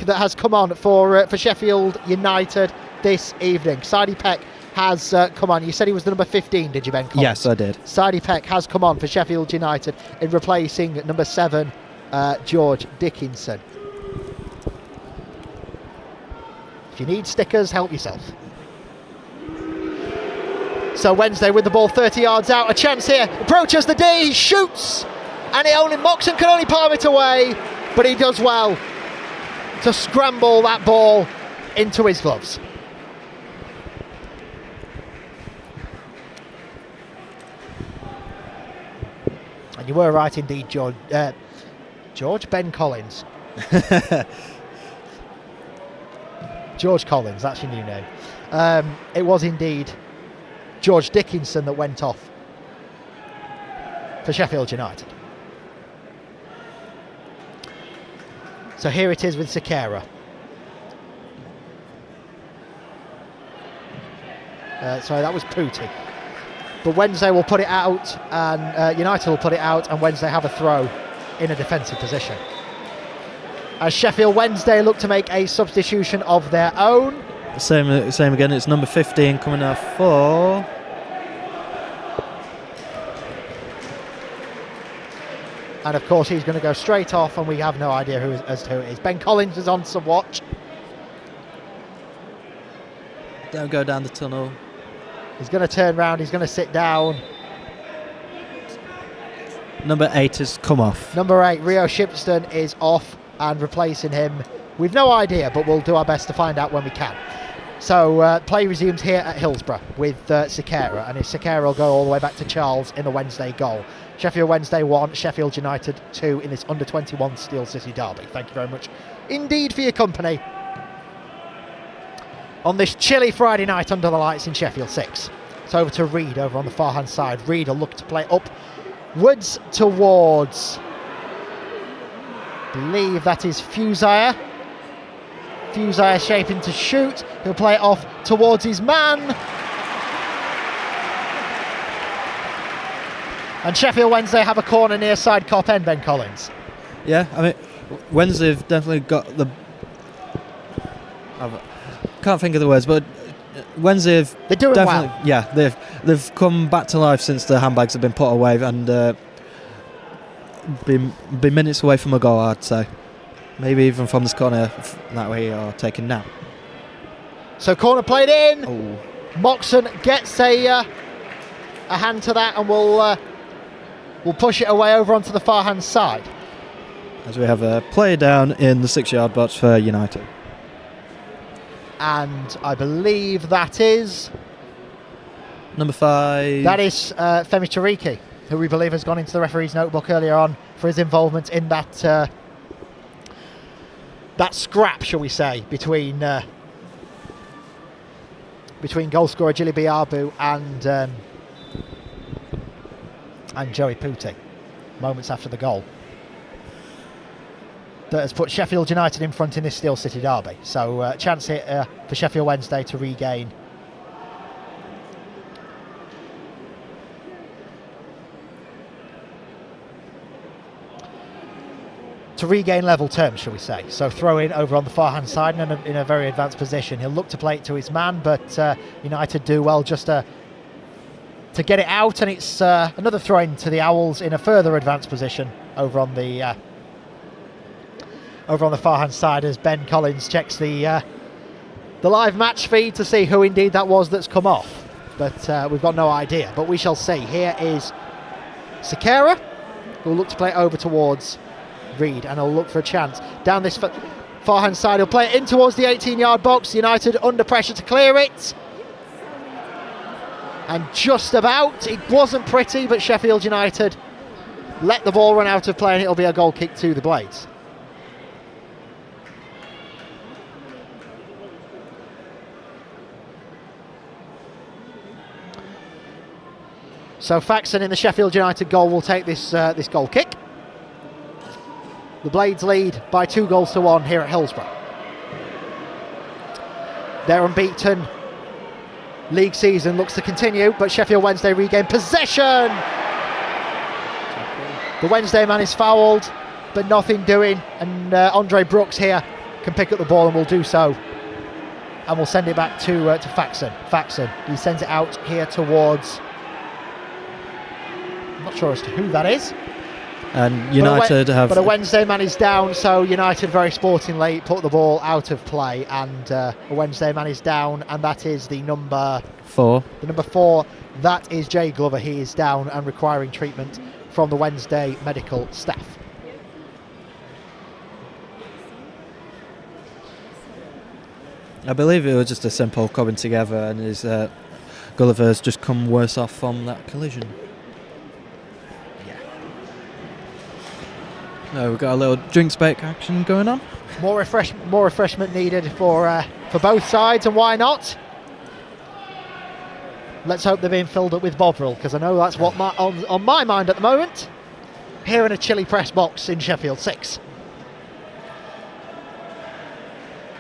that has come on for Sheffield United this evening. Sidi Peck has come on. You said he was the number 15, did you, Ben Collins? Yes, I did. Sidi Peck has come on for Sheffield United in replacing number 7, George Dickinson. If you need stickers, help yourself. So Wednesday with the ball 30 yards out, a chance here, approaches the D, he shoots, and Moxon can only palm it away, but he does well to scramble that ball into his gloves. And you were right indeed, George Ben Collins. George Collins, that's your new name. It was indeed George Dickinson that went off for Sheffield United. So here it is with Sekera. Sorry, that was Pooty. But Wednesday will put it out, and United will put it out, and Wednesday have a throw in a defensive position. As Sheffield Wednesday look to make a substitution of their own. Same again, it's number 15 coming off for... And of course he's going to go straight off, and we have no idea as to who it is. Ben Collins is on some watch. Don't go down the tunnel. He's going to turn round, he's going to sit down. Number 8 has come off. Number 8, Rio Shipston, is off, and replacing him, we've no idea, but we'll do our best to find out when we can. So play resumes here at Hillsborough with Sekera, and Sekera will go all the way back to Charles in the Wednesday goal. Sheffield Wednesday 1, Sheffield United 2 in this under-21 Steel City Derby. Thank you very much indeed for your company on this chilly Friday night under the lights in Sheffield 6. It's over to Reid over on the far-hand side. Reid will look to play upwards towards, I believe that is Fusire. Fusire shaping to shoot. He'll play it off towards his man. And Sheffield Wednesday have a corner near side cop end, Ben Collins. Yeah, I mean, Wednesday have definitely got the... I can't think of the words, but Wednesday have... They're doing well. Yeah, they've come back to life since the handbags have been put away, and been minutes away from a goal, I'd say. Maybe even from this corner that we are taking now. So corner played in. Oh. Moxon gets a hand to that, and we'll push it away over onto the far hand side. As we have a player down in the 6-yard box for United. And I believe that is... Number 5. That is Femi Tariki, who we believe has gone into the referee's notebook earlier on for his involvement in that scrap, shall we say, between goal scorer Jilly Biabu and Joey Pooty, moments after the goal, that has put Sheffield United in front in this Steel City Derby. So chance here for Sheffield Wednesday to regain to regain level terms, shall we say. So throw in over on the far hand side and in a very advanced position. He'll look to play it to his man, but United do well just to get it out, and it's another throw in to the Owls in a further advanced position over on the far hand side as Ben Collins checks the live match feed to see who indeed that was that's come off. But we've got no idea, but we shall see. Here is Sekera, who'll look to play it over towards Reed, and he'll look for a chance down this far hand side. He'll play it in towards the 18-yard box. United under pressure to clear it, and just about, it wasn't pretty, but Sheffield United let the ball run out of play, and it'll be a goal kick to the Blades. So Faxon in the Sheffield United goal will take this goal kick. The Blades lead by 2-1 here at Hillsborough. Their unbeaten league season looks to continue, but Sheffield Wednesday regain possession. The Wednesday man is fouled, but nothing doing, and Andre Brooks here can pick up the ball and will do so, and we'll send it back to Faxon. Faxon, he sends it out here towards, I'm not sure as to who that is. And United but a Wednesday man is down, so United very sportingly put the ball out of play, and a Wednesday man is down, and that is the number 4. The number 4, that is Jay Glover. He is down and requiring treatment from the Wednesday medical staff. I believe it was just a simple coming together, and his Gulliver's just come worse off from that collision. No, we've got a little drinks break action going on. More refreshment needed for both sides, and why not? Let's hope they're being filled up with Bovril, because I know that's what on my mind at the moment. Here in a chilly press box in Sheffield 6.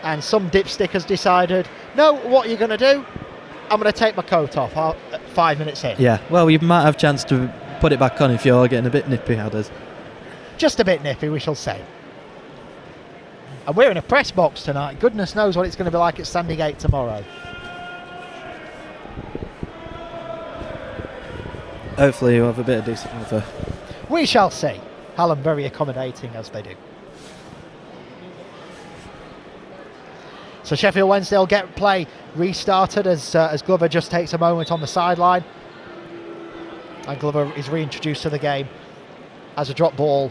And some dipstick has decided, no, what are you going to do? I'm going to take my coat off 5 minutes in. Yeah, well, you might have a chance to put it back on if you're getting a bit nippy, Hadders. Just a bit nippy, we shall say. And we're in a press box tonight. Goodness knows what it's going to be like at Sandygate tomorrow. Hopefully you'll have a bit of decent weather. We shall see. Hallam very accommodating as they do. So Sheffield Wednesday will get play restarted as Glover just takes a moment on the sideline. And Glover is reintroduced to the game as a drop ball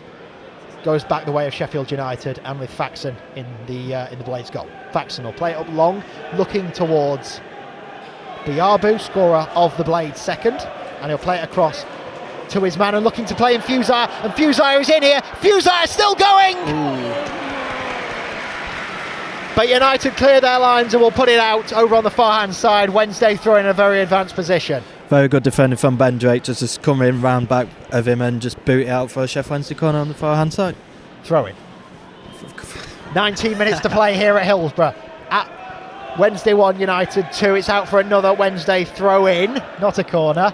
goes back the way of Sheffield United, and with Faxon in the Blades goal. Faxon will play it up long, looking towards Biabu, scorer of the Blades second, and he'll play it across to his man and looking to play in Fusar, and Fusar is in here. Fusar is still going! Ooh. But United clear their lines and will put it out over on the far hand side. Wednesday throwing in a very advanced position. Very good defending from Ben Drake, just come in round back of him and just boot it out for a Sheffield Wednesday corner on the far hand side. Throw in. 19 minutes to play here at Hillsborough. At Wednesday 1, United 2. It's out for another Wednesday throw in, not a corner,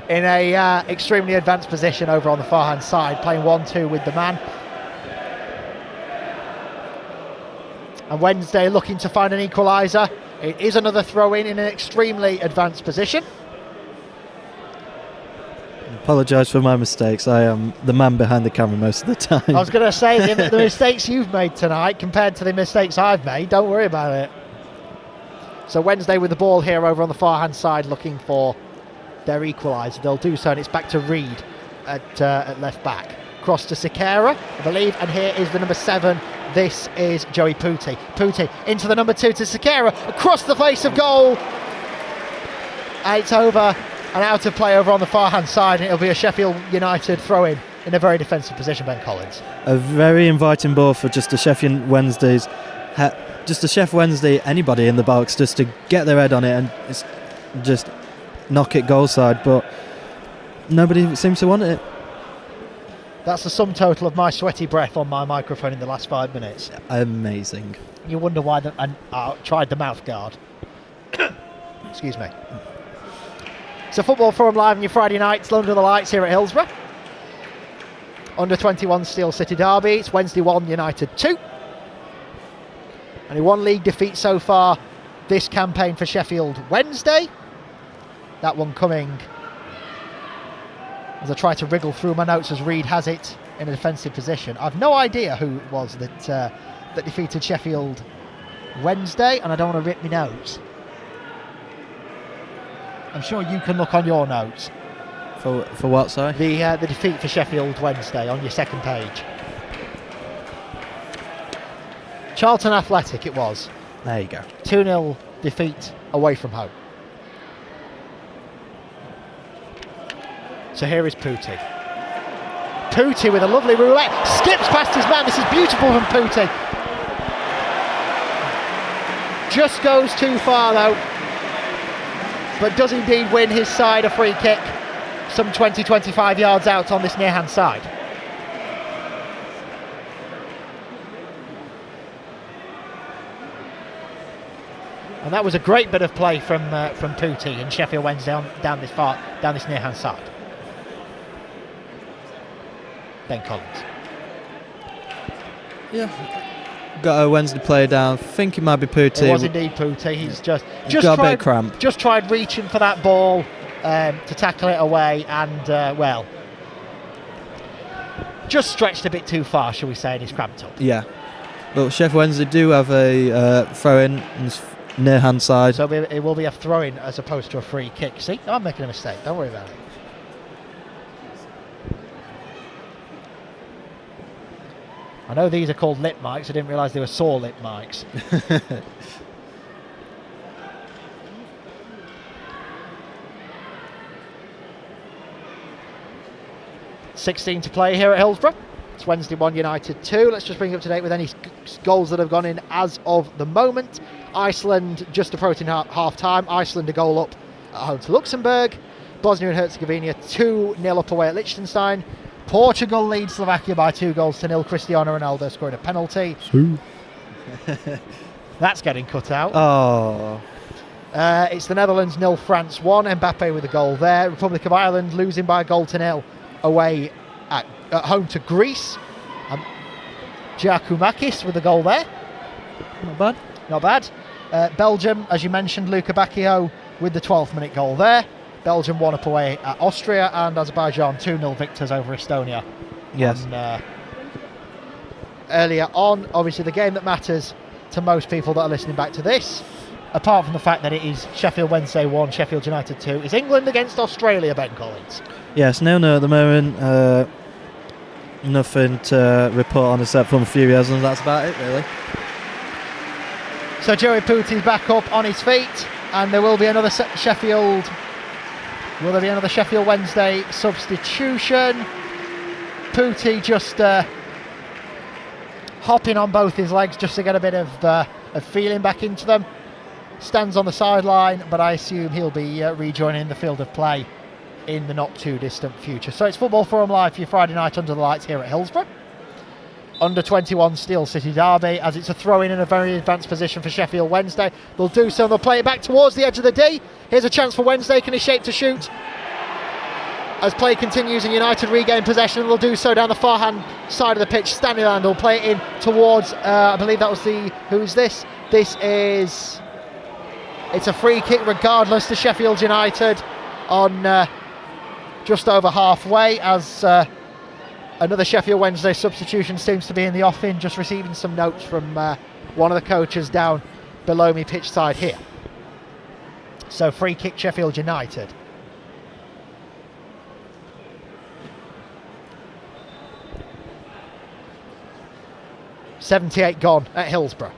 in a extremely advanced position over on the far hand side, playing 1-2 with the man. And Wednesday looking to find an equaliser. It is another throw in an extremely advanced position. Apologise for my mistakes. I am the man behind the camera most of the time. I was going to say, the mistakes you've made tonight compared to the mistakes I've made, don't worry about it. So Wednesday with the ball here over on the far hand side looking for their equaliser. They'll do so, and it's back to Reed at left back. Cross to Sekera, I believe, and here is the number 7. This is Joey Pooty. Pooty into the number 2 to Sekera, across the face of goal. And it's over and out of play over on the far hand side, and it'll be a Sheffield United throw in a very defensive position, Ben Collins. A very inviting ball for just a Sheffield Wednesday's, anybody in the box, just to get their head on it and just knock it goal side, but nobody seems to want it. That's the sum total of my sweaty breath on my microphone in the last 5 minutes. Amazing. You wonder why I tried the mouth guard. Excuse me. So Football Forum live on your Friday nights, under the lights here at Hillsborough. Under-21 Steel City Derby. It's Wednesday 1, United 2. Only one league defeat so far this campaign for Sheffield Wednesday. That one coming as I try to wriggle through my notes as Reed has it in a defensive position. I've no idea who it was that defeated Sheffield Wednesday, and I don't want to rip my notes. I'm sure you can look on your notes. For what, sorry? The defeat for Sheffield Wednesday on your second page. Charlton Athletic it was. There you go. 2-0 defeat away from home. So here is Pooty. Pooty with a lovely roulette. Skips past his man. This is beautiful from Pooty. Just goes too far though. But does indeed win his side a free kick. Some 20-25 yards out on this near-hand side. And that was a great bit of play from Pooty and Sheffield Wednesday down this near-hand side. Ben Collins. Yeah. Got a Wednesday player down. Think it might be Pooty. It was indeed Pooty. He's just got a bit of cramp. Just tried reaching for that ball to tackle it away, and just stretched a bit too far, shall we say, and he's cramped up. Yeah. Well, Sheffield Wednesday do have a throw-in on his near-hand side. So it will be a throw-in as opposed to a free kick. See, I'm making a mistake. Don't worry about it. I know these are called lip mics. I didn't realise they were sore lip mics. 16 to play here at Hillsborough. It's Wednesday 1, United 2. Let's just bring you up to date with any goals that have gone in as of the moment. Iceland just approaching half-time. Iceland a goal up at home to Luxembourg. Bosnia and Herzegovina 2-0 up away at Liechtenstein. Portugal leads Slovakia by 2-0. Cristiano Ronaldo scored a penalty. That's getting cut out. Oh. It's the Netherlands 0, France 1. Mbappe with a goal there. Republic of Ireland losing by a goal to 0 away at home to Greece. Giacomakis with a goal there. Not bad. Not bad. Belgium, as you mentioned, Luka Bacchio with the 12th minute goal there. Belgium 1 up away at Austria, and Azerbaijan 2-0 victors over Estonia. Yes. Earlier on, obviously the game that matters to most people that are listening back to this, apart from the fact that it is Sheffield Wednesday 1, Sheffield United 2, is England against Australia, Ben Collins. Yes, 0-0 at the moment. Nothing to report on except from Furious, and that's about it, really. So Joey Pooty's back up on his feet, and there will be another Sheffield... Will there be another Sheffield Wednesday substitution? Pooty just hopping on both his legs just to get a bit of feeling back into them. Stands on the sideline, but I assume he'll be rejoining the field of play in the not too distant future. So it's Football Forum Live for your Friday night under the lights here at Hillsborough. Under-21 Steel City Derby, as it's a throw-in in a very advanced position for Sheffield Wednesday. They'll do so and they'll play it back towards the edge of the D. Here's a chance for Wednesday. Can he shape to shoot? As play continues and United regain possession, they'll do so down the far-hand side of the pitch. Staniland will play it in towards, I believe that was who is this? This is... It's a free kick regardless to Sheffield United on just over halfway, as... another Sheffield Wednesday substitution seems to be in the offing, just receiving some notes from one of the coaches down below me pitch side here. So free kick Sheffield United. .78 gone at Hillsborough.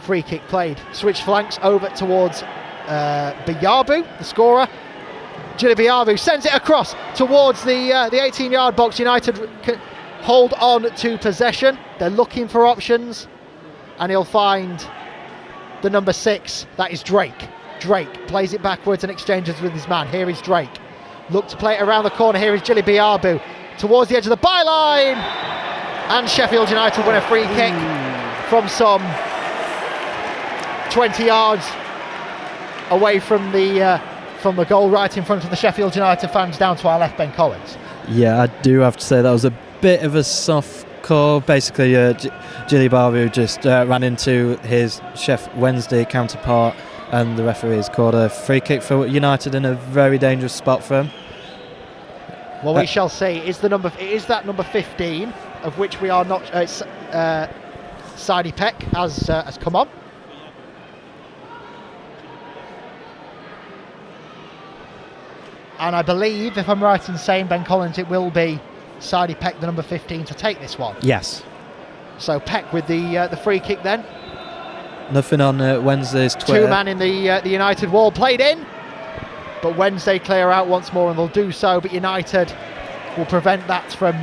Free kick played. Switch flanks over towards Biyabu, the scorer. Jili Biabu sends it across towards the 18-yard box. United hold on to possession. They're looking for options, and he'll find the number 6. That is Drake. Drake plays it backwards and exchanges with his man. Here is Drake. Look to play it around the corner. Here is Jili Biabu towards the edge of the byline, and Sheffield United win a free kick from some 20 yards away from the goal, right in front of the Sheffield United fans, down to our left, Ben Collins. Yeah, I do have to say that was a bit of a soft call. Basically, Gilly Barbu just ran into his Sheffield Wednesday counterpart, and the referee's called a free kick for United in a very dangerous spot for him. Well, we shall see. It is that number 15, of which we are not. Sadie Peck has come on. And I believe, if I'm right in saying, Ben Collins, it will be Sadie Peck, the number 15, to take this one. Yes. So Peck with the free kick then. Nothing on Wednesday's Twitter. Two-man in the United wall, played in. But Wednesday clear out once more, and they'll do so. But United will prevent that from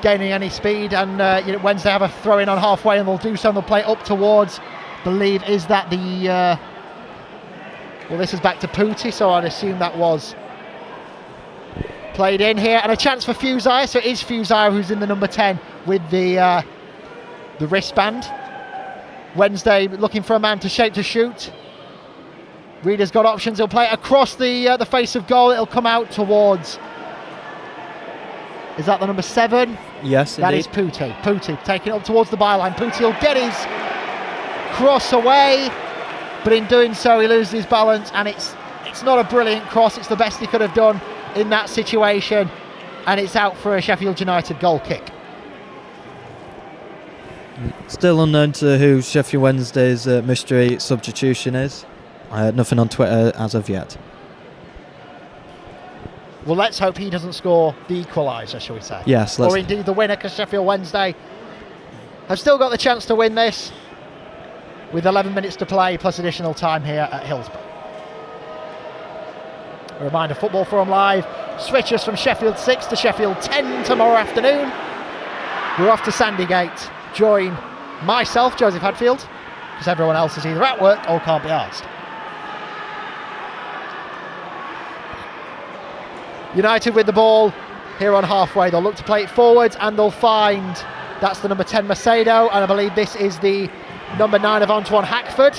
gaining any speed. And Wednesday have a throw-in on halfway, and they'll do so. And they'll play up towards, believe, is that the... well, this is back to Pooty, so I'd assume that was... played in here, and a chance for Fusai. So it is Fusai who's in the number 10 with the wristband. Wednesday looking for a man to shape to shoot. Reeder's got options. He'll play it across the face of goal. It'll come out towards... Is that the number 7? Yes, that is Pooty. Pooty taking it up towards the byline. Pooty will get his cross away, but in doing so he loses his balance, and it's not a brilliant cross. It's the best he could have done in that situation, and it's out for a Sheffield United goal kick. Still unknown to who Sheffield Wednesday's mystery substitution is. Nothing on Twitter as of yet. Well, let's hope he doesn't score the equaliser, shall we say? Yes, or indeed the winner, because Sheffield Wednesday have still got the chance to win this with 11 minutes to play plus additional time here at Hillsborough. A reminder, Football Forum Live switches from Sheffield 6 to Sheffield 10 tomorrow afternoon. We're off to Sandygate. Join myself, Joseph Hadfield, because everyone else is either at work or can't be asked. United with the ball here on halfway. They'll look to play it forwards, and they'll find that's the number 10 Macedo, and I believe this is the number 9 of Antoine Hackford,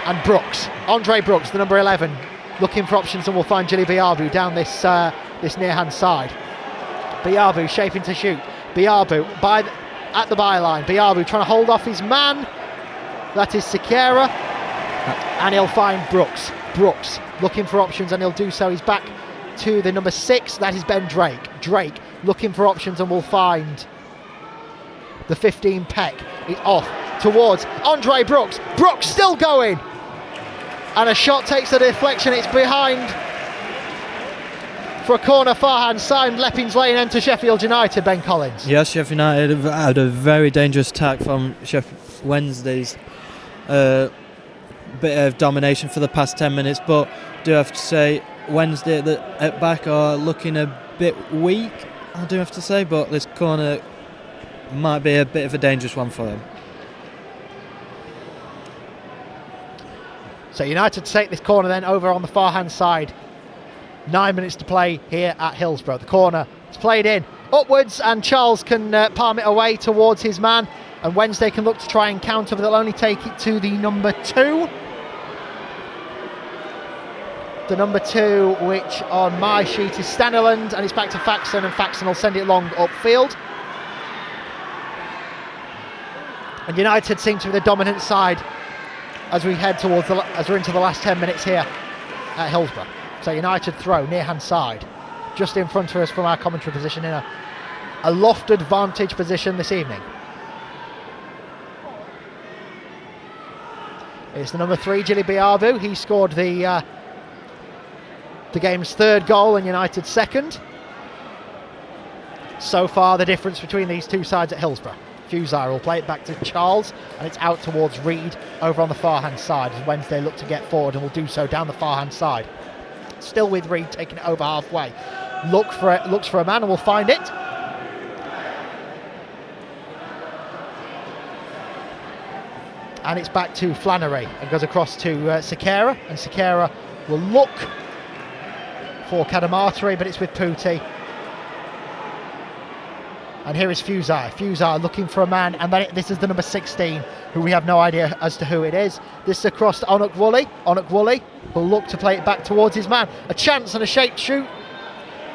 and Brooks, Andre Brooks, the number 11, looking for options, and we'll find Gilly Biabu down this near hand side. Biabu shaping to shoot. Biabu at the byline. Biabu trying to hold off his man. That is Sikera, and he'll find Brooks. Brooks looking for options, and he'll do so. He's back to the number 6. That is Ben Drake. Drake looking for options, and will find the 15 Peck. He's off towards Andre Brooks. Brooks still going, and a shot takes a deflection. It's behind for a corner, far hand side. Leppings Lane enter Sheffield United. Ben Collins. Yes, Sheffield United have had a very dangerous attack from Sheffield Wednesday's bit of domination for the past 10 minutes, but do have to say Wednesday at back are looking a bit weak, I do have to say, but this corner might be a bit of a dangerous one for them. So United take this corner then over on the far hand side. 9 minutes to play here at Hillsborough. The corner is played in upwards, and Charles can palm it away towards his man, and Wednesday can look to try and counter, but they'll only take it to the number 2. The number 2, which on my sheet is Stannerland, and it's back to Faxon, and Faxon will send it long upfield. And United seem to be the dominant side as we head towards as we're into the last 10 minutes here at Hillsborough. So United throw near hand side, just in front of us from our commentary position, in a lofted vantage position this evening. It's the number 3, Gilly Biabu. He scored the game's 3rd goal and United's 2nd. So far, the difference between these two sides at Hillsborough. Fusar will play it back to Charles, and it's out towards Reed over on the far hand side as Wednesday look to get forward, and will do so down the far hand side. Still with Reed taking it over halfway. Looks for a man and will find it. And it's back to Flannery and goes across to Sikera, and Sikera will look for Kadamatari, but it's with Pooty. And here is Fusar. Fusar looking for a man, and then this is the number 16, who we have no idea as to who it is. This is across to Onuk Woolley. Onuk Woolley will look to play it back towards his man. A chance and a shaped shoot,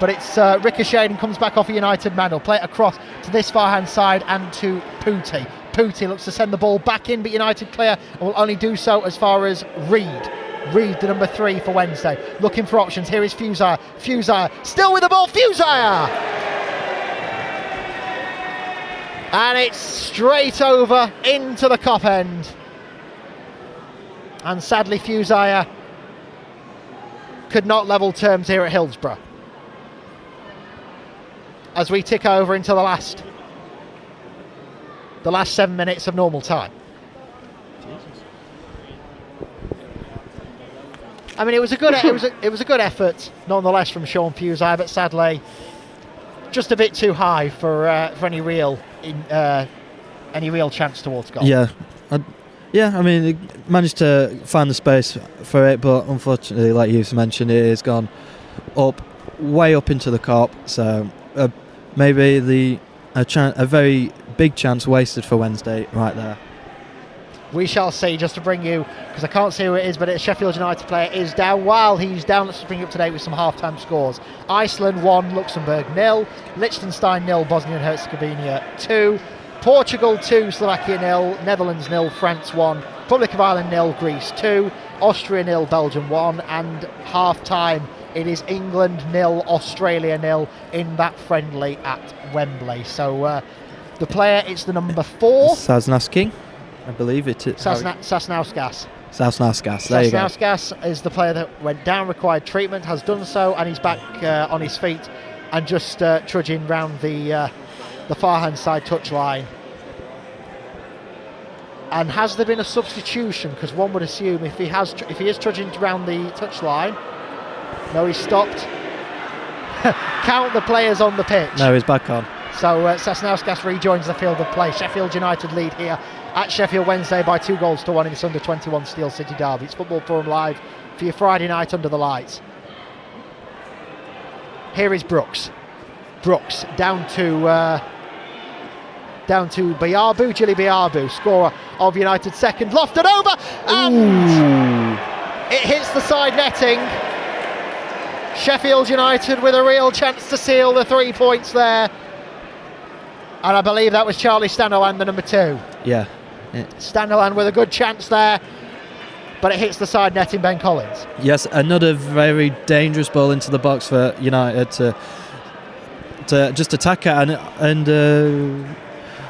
but it's ricocheted and comes back off a United man. He'll play it across to this far hand side and to Pooty. Pooty looks to send the ball back in, but United clear, and will only do so as far as Reed. Reed, the number 3 for Wednesday, looking for options. Here is Fusire. Fusire still with the ball. Fusire! And it's straight over into the Kop end. And sadly, Fusire could not level terms here at Hillsborough. As we tick over into the last 7 minutes of normal time. I mean, it was a good effort nonetheless from Sean Fusire, but sadly just a bit too high for any real chance towards goal. Yeah, I mean, it managed to find the space for it, but unfortunately, like you've mentioned, it has gone way up into the Kop. So maybe a very big chance wasted for Wednesday right there. We shall see, just to bring you, because I can't see who it is, but a Sheffield United player is down. While he's down, let's just bring you up to date with some half-time scores. Iceland 1, Luxembourg 0, Liechtenstein 0, Bosnia and Herzegovina 2, Portugal 2, Slovakia 0, Netherlands 0, France 1, Republic of Ireland 0, Greece 2, Austria 0, Belgium 1, and half-time it is England 0, Australia 0 in that friendly at Wembley. So the player, it's the number 4. Sasnowski. I believe it is. Sasnauskas. Sasnauskas, there you go. Sasnauskas is the player that went down, required treatment, has done so, and he's back on his feet and just trudging round the far hand side touchline. And has there been a substitution? Because one would assume if he is trudging around the touchline. No, he's stopped. Count the players on the pitch. No, he's back on. So Sasnauskas rejoins the field of play. Sheffield United lead here at Sheffield Wednesday by 2-1 in this under-21 Steel City Derby. It's Football Forum Live for your Friday night under the lights. Here is Brooks. Brooks down to Biabu, Jilly Biabu, scorer of United's second, lofted over, and it hits the side netting. Sheffield United with a real chance to seal the 3 points there. And I believe that was Charlie Stanolan, the number 2. Yeah. Stanolan with a good chance there, but it hits the side net in Ben Collins. Yes, another very dangerous ball into the box for United to just attack it, and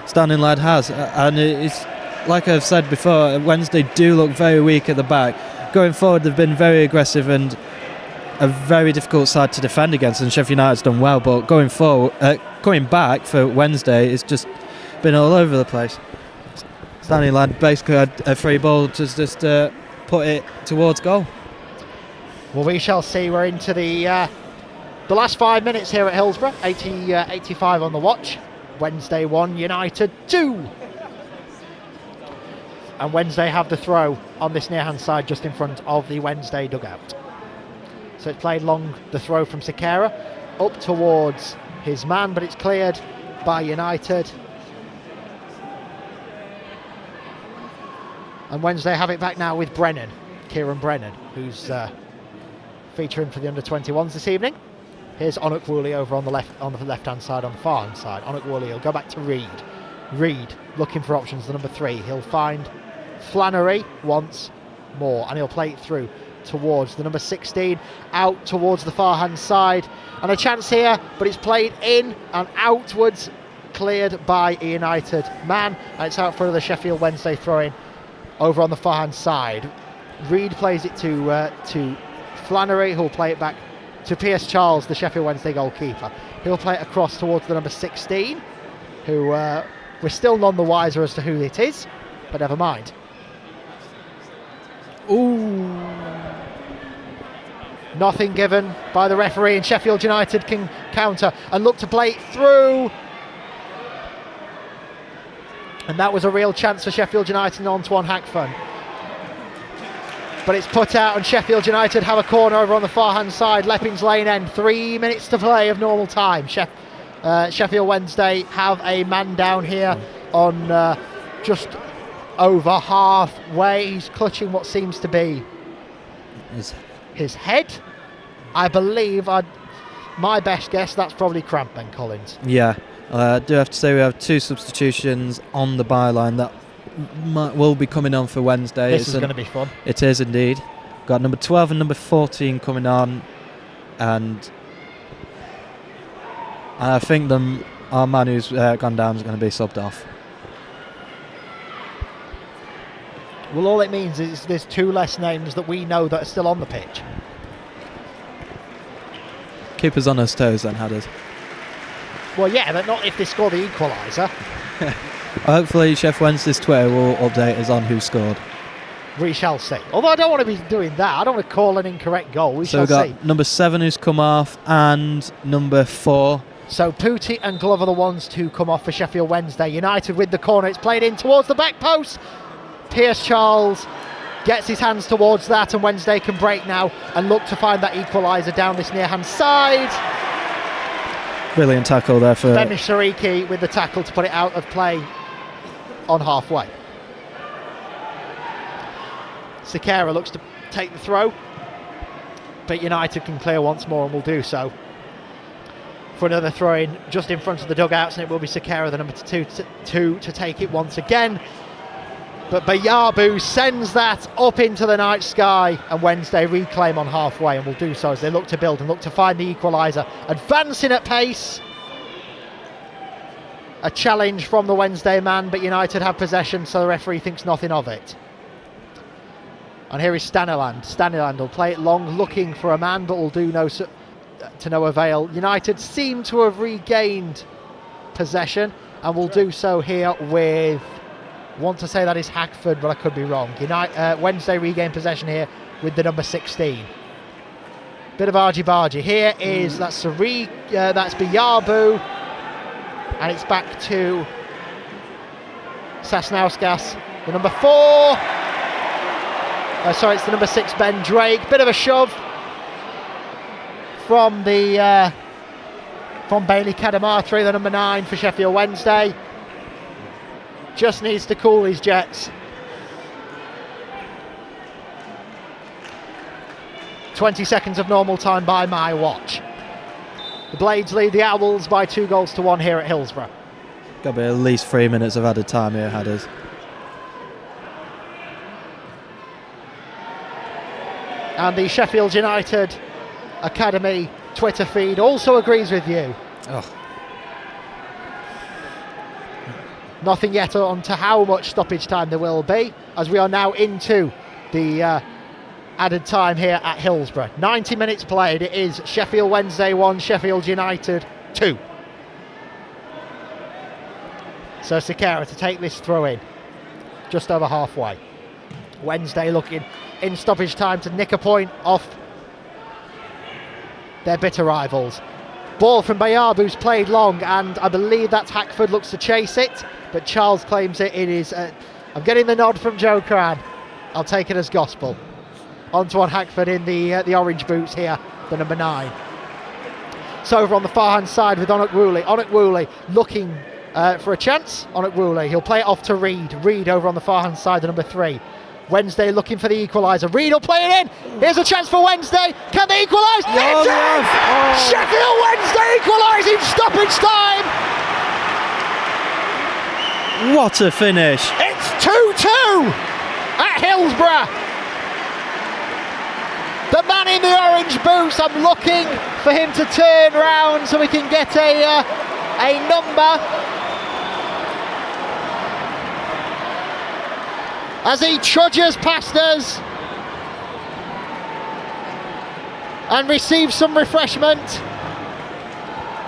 Standing Lad has. And it's like I've said before, Wednesday do look very weak at the back. Going forward, they've been very aggressive and a very difficult side to defend against, and Sheffield United's done well, but going forward, coming back for Wednesday, it's just been all over the place. Standing Lad basically had a free ball to just put it towards goal. Well, we shall see. We're into the last 5 minutes here at Hillsborough. 85 on the watch. Wednesday 1, United 2. And Wednesday have the throw on this near hand side just in front of the Wednesday dugout. So it's played long, the throw from Sekera up towards his man, but it's cleared by United. And Wednesday have it back now with Brennan, Kieran Brennan, who's featuring for the under-21s this evening. Here's Onuk Woolley over on the left-hand side, on the far-hand side. Onuk Woolley will go back to Reed. Reed looking for options, the number 3. He'll find Flannery once more, and he'll play it through towards the number 16, out towards the far-hand side. And a chance here, but it's played in and outwards, cleared by a United man. And it's out for the Sheffield Wednesday throw-in over on the far-hand side. Reed plays it to Flannery, who'll play it back to Pierce Charles, the Sheffield Wednesday goalkeeper. He'll play it across towards the number 16, who we're still none the wiser as to who it is, but never mind. Ooh. Nothing given by the referee, and Sheffield United can counter and look to play it through. And that was a real chance for Sheffield United and Antoine Hackfun. But it's put out, and Sheffield United have a corner over on the far-hand side. Leppings Lane end, 3 minutes to play of normal time. Sheffield Wednesday have a man down here on just over halfway. He's clutching what seems to be his head. I believe my best guess, that's probably cramped Ben Collins. Yeah, I do have to say we have 2 substitutions on the byline that will be coming on for Wednesday. This is going to be fun. It is indeed. Got number 12 and number 14 coming on, and I think our man who's gone down is going to be subbed off. Well, all it means is there's 2 less names that we know that are still on the pitch. Keep us on our toes then, Hadders. Well, yeah, but not if they score the equaliser. Hopefully Sheffield Wednesday's Twitter will update us on who scored. We shall see. Although I don't want to be doing that. I don't want to call an incorrect goal. We shall see. So we've got number 7 who's come off and number 4. So Pooty and Glove are the ones to come off for Sheffield Wednesday. United with the corner. It's played in towards the back post. Pierce Charles gets his hands towards that, and Wednesday can break now and look to find that equaliser down this near-hand side. Brilliant tackle there for Femish Sariki with the tackle to put it out of play on halfway. Sikera looks to take the throw, but United can clear once more and will do so for another throw-in just in front of the dugouts, and it will be Sikera, the number 2, to take it once again. But Bayabu sends that up into the night sky, and Wednesday reclaim on halfway and will do so as they look to build and look to find the equaliser. Advancing at pace. A challenge from the Wednesday man, but United have possession, so the referee thinks nothing of it. And here is Staniland. Staniland will play it long, looking for a man, but will do to no avail. United seem to have regained possession and will do so here with... want to say that is Hackford, but I could be wrong. Wednesday regain possession here with the number 16. Bit of argy-bargy. Here is that's Bayabu, and it's back to Sasnauskas, the number 4. Sorry, it's the number 6, Ben Drake. Bit of a shove from Bailey Kadamatri, the number 9 for Sheffield Wednesday. Just needs to cool his jets. 20 seconds of normal time by my watch. The Blades lead the Owls by 2-1 here at Hillsborough. Got to be at least 3 minutes of added time here, Hadders. And the Sheffield United Academy Twitter feed also agrees with you. Oh. Nothing yet on to how much stoppage time there will be, as we are now into the added time here at Hillsborough. 90 minutes played. It is Sheffield Wednesday 1, Sheffield United 2. So Sikera to take this throw in, just over halfway. Wednesday looking in stoppage time to nick a point off their bitter rivals. Ball from Bayabu's played long, and I believe that's Hackford looks to chase it, but Charles claims it. It is, I'm getting the nod from Joe Cran. I'll take it as gospel. Antoine Hackford in the orange boots here, the number 9. So over on the far hand side with Onuk Woolley. Onuk Woolley looking for a chance. Onuk Woolley, he'll play it off to Reid. Reid over on the far hand side, the number 3. Wednesday looking for the equaliser. Reid will play it in. Here's a chance for Wednesday. Can they equalise? It's in! Sheffield Wednesday equalising stoppage time. What a finish! It's 2-2 at Hillsborough. The man in the orange boots. I'm looking for him to turn round so we can get a number. As he trudges past us and receives some refreshment.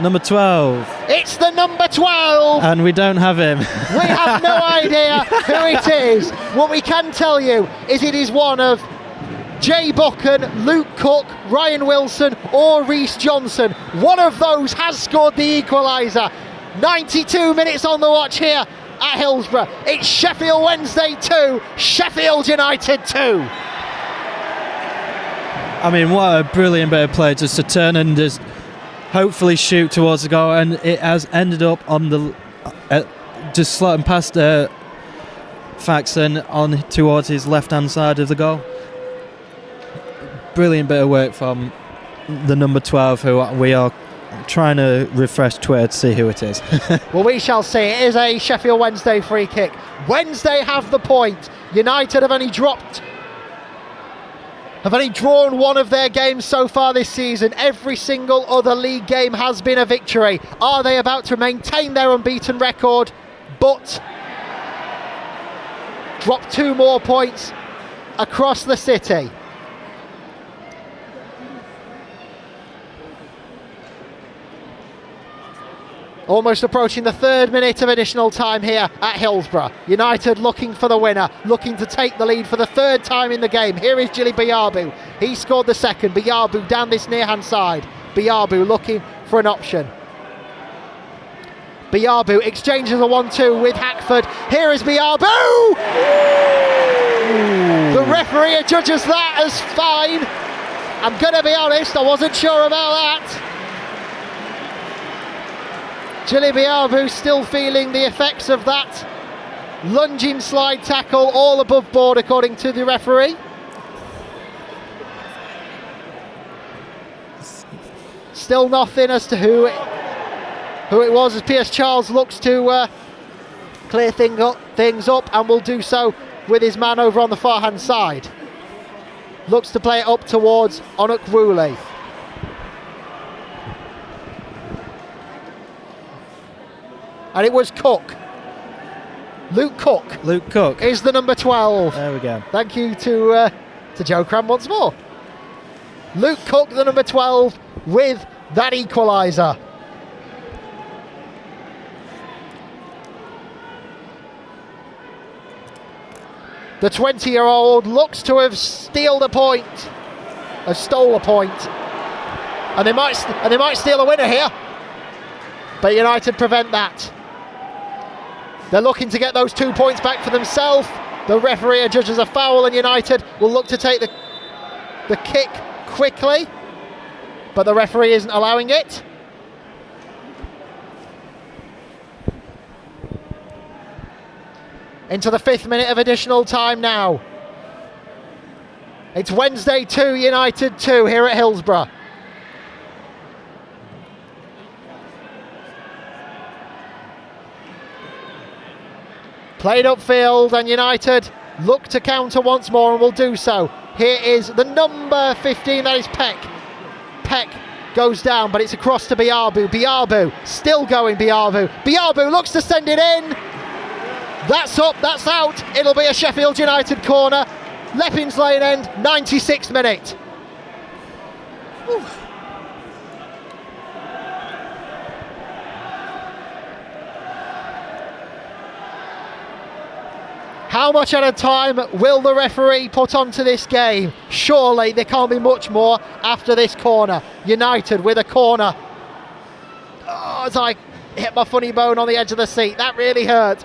Number 12. It's the number 12. And we don't have him. We have no idea who it is. What we can tell you is it is one of Jay Buchan, Luke Cook, Ryan Wilson or Reece Johnson. One of those has scored the equaliser. 92 minutes on the watch here at Hillsborough. It's Sheffield Wednesday 2, Sheffield United 2. I mean, what a brilliant bit of play, just to turn and just hopefully shoot towards the goal, and it has ended up on the just slotting past Faxon on towards his left hand side of the goal. Brilliant bit of work from the number 12, who we are trying to refresh Twitter to see who it is. Well, we shall see. It is a Sheffield Wednesday free kick. Wednesday have the point. United have only drawn one of their games so far this season. Every single other league game has been a victory. Are they about to maintain their unbeaten record, but drop 2 more points across the city? Almost approaching the 3rd minute of additional time here at Hillsborough. United looking for the winner, looking to take the lead for the 3rd time in the game. Here is Jili Biabu. He scored the 2nd. Biabu down this near-hand side. Biabu looking for an option. Biabu exchanges a 1-2 with Hackford. Here is Biabu! The referee judges that as fine. I'm going to be honest, I wasn't sure about that. Jili Biabu still feeling the effects of that lunging slide tackle, all above board according to the referee. Still nothing as to who it was, as Pierce Charles looks to clear things up, and will do so with his man over on the far hand side. Looks to play it up towards Onuk Woolley. And it was Cook. Luke Cook is the number 12. There we go. Thank you to Joe Cram once more. Luke Cook, the number 12, with that equaliser. The 20-year-old looks to have stole a point. And they might steal a winner here. But United prevent that. They're looking to get those 2 points back for themselves. The referee judges a foul, and United will look to take the kick quickly, but the referee isn't allowing it. Into the 5th minute of additional time now. It's Wednesday 2, United 2 here at Hillsborough. Played upfield, and United look to counter once more, and will do so. Here is the number 15, that is Peck. Peck goes down, but it's across to Biabu. Biabu still going. Biabu looks to send it in. That's up, that's out. It'll be a Sheffield United corner. Leppings Lane end, 96th minute. Ooh. How much at a time will the referee put onto this game? Surely there can't be much more after this corner. United with a corner. Oh, as I hit my funny bone on the edge of the seat. That really hurt.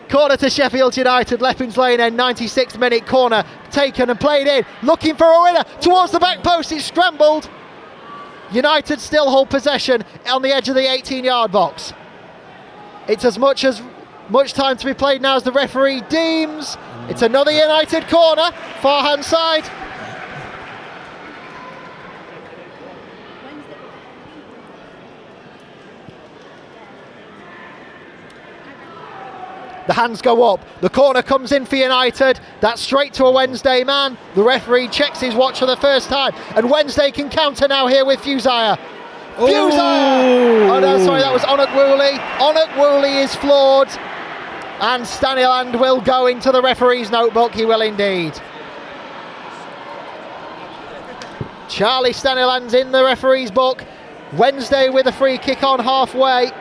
Corner to Sheffield United. Leppings Lane end, 96th minute. Corner taken and played in. Looking for a winner towards the back post. It's scrambled. United still hold possession on the edge of the 18-yard box. It's as much time to be played now as the referee deems. It's another United corner, far hand side. The hands go up. The corner comes in for United. That's straight to a Wednesday man. The referee checks his watch for the first time, and Wednesday can counter now here with Fusaya. Fusaya! Oh no, sorry, that was Onuk Woolley. Onuk Woolley is floored. And Staniland will go into the referee's notebook. He will indeed. Charlie Staniland's in the referee's book. Wednesday with a free kick on halfway.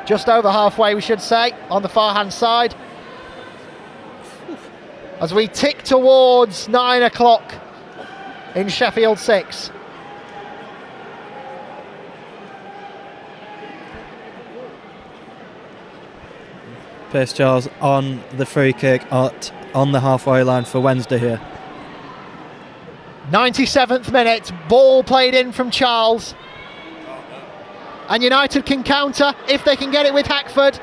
Just over halfway, we should say, on the far hand side. As we tick towards 9 o'clock in Sheffield 6. Pierce Charles on the free kick on the halfway line for Wednesday here. 97th minute, ball played in from Charles. And United can counter if they can get it with Hackford.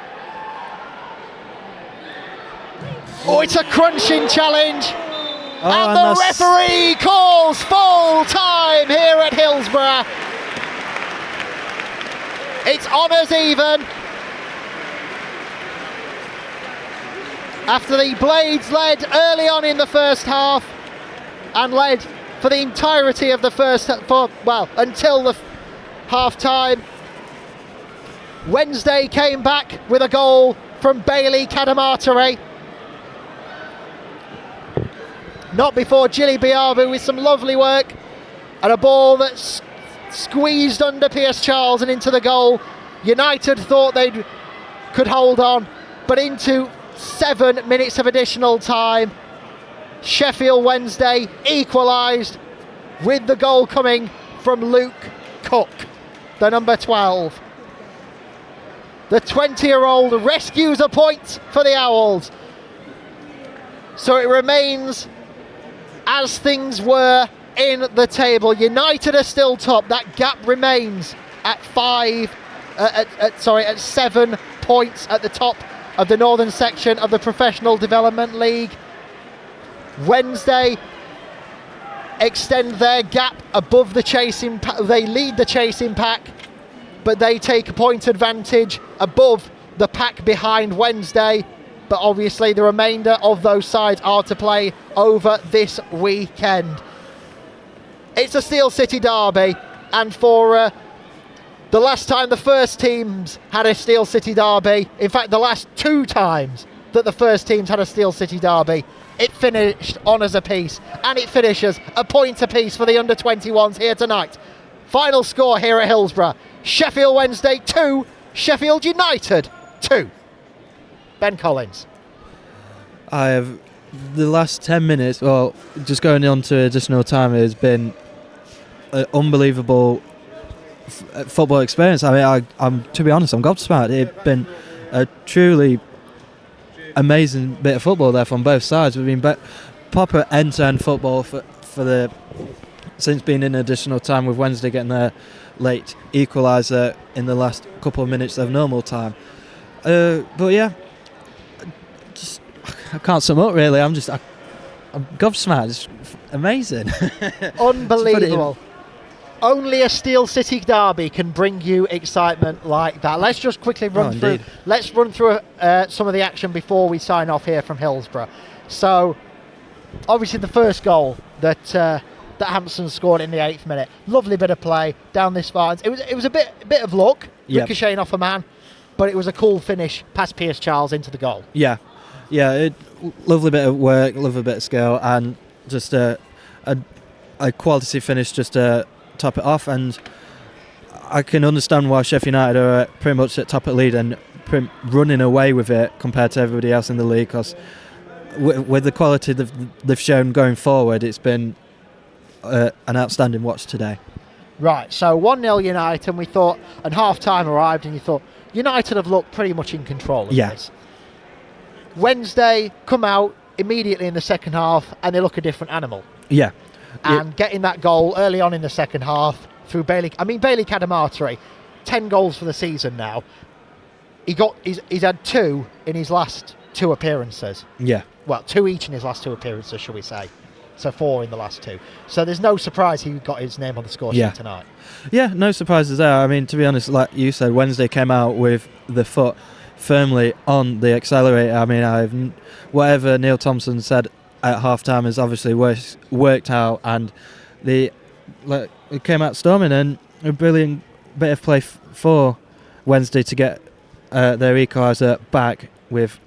Oh, it's a crunching challenge. And the referee calls full time. Hillsborough. It's honours even. After the Blades led early on in the first half and led for the entirety of the until the half time. Wednesday came back with a goal from Bailey Cadamartere. Not before Gilly Biabu with some lovely work and a ball that's squeezed under Pierce Charles and into the goal. United thought they could hold on, but into 7 minutes of additional time, Sheffield Wednesday equalised with the goal coming from Luke Cook, the number 12. The 20-year-old rescues a point for the Owls. So it remains as things were in the table. United are still top. That gap remains at 7 points at the top of the northern section of the Professional Development League. Wednesday extend their gap above the chasing pack. They lead the chasing pack, but they take a point advantage above the pack behind Wednesday. But obviously the remainder of those sides are to play over this weekend. It's a Steel City Derby, and for the last time the first teams had a Steel City Derby, in fact the last 2 times that the first teams had a Steel City Derby, it finished honours apiece, and it finishes a point apiece for the under-21s here tonight. Final score here at Hillsborough: Sheffield Wednesday 2, Sheffield United 2. Ben Collins. I have the last 10 minutes, well, just going on to additional time, has been an unbelievable football experience. I mean, I'm to be honest, I'm gobsmacked. It's been a truly amazing bit of football there from both sides. We've been proper end-to-end football since being in additional time, with Wednesday getting their late equaliser in the last couple of minutes of normal time. But yeah, I can't sum up really. I'm gobsmacked. It's amazing. Unbelievable. Only a Steel City Derby can bring you excitement like that. Let's just quickly run through. Indeed. Let's run through some of the action before we sign off here from Hillsborough. So, obviously the first goal that Hampson scored in the 8th minute. Lovely bit of play down this far. It was a bit of luck, ricocheting off a man, but it was a cool finish past Pierce Charles into the goal. Yeah, lovely bit of work, lovely bit of skill, and just a quality finish just to top it off. And I can understand why Sheffield United are pretty much at top of the lead and running away with it compared to everybody else in the league, because with the quality they've shown going forward, it's been an outstanding watch today. Right, so 1-0 United, and we thought, and half-time arrived, and you thought United have looked pretty much in control of this. Wednesday come out immediately in the second half, and they look a different animal. Yeah. And getting that goal early on in the second half through Bailey Cadamartere, 10 goals for the season now. He's had 2 in his last 2 appearances. Yeah. Well, 2 each in his last 2 appearances, shall we say. So 4 in the last 2. So there's no surprise he got his name on the score sheet tonight. Yeah, no surprises there. I mean, to be honest, like you said, Wednesday came out with the foot firmly on the accelerator. I mean, whatever Neil Thompson said at half-time has obviously worked out, and it came out storming, and a brilliant bit of play for Wednesday to get their equaliser back with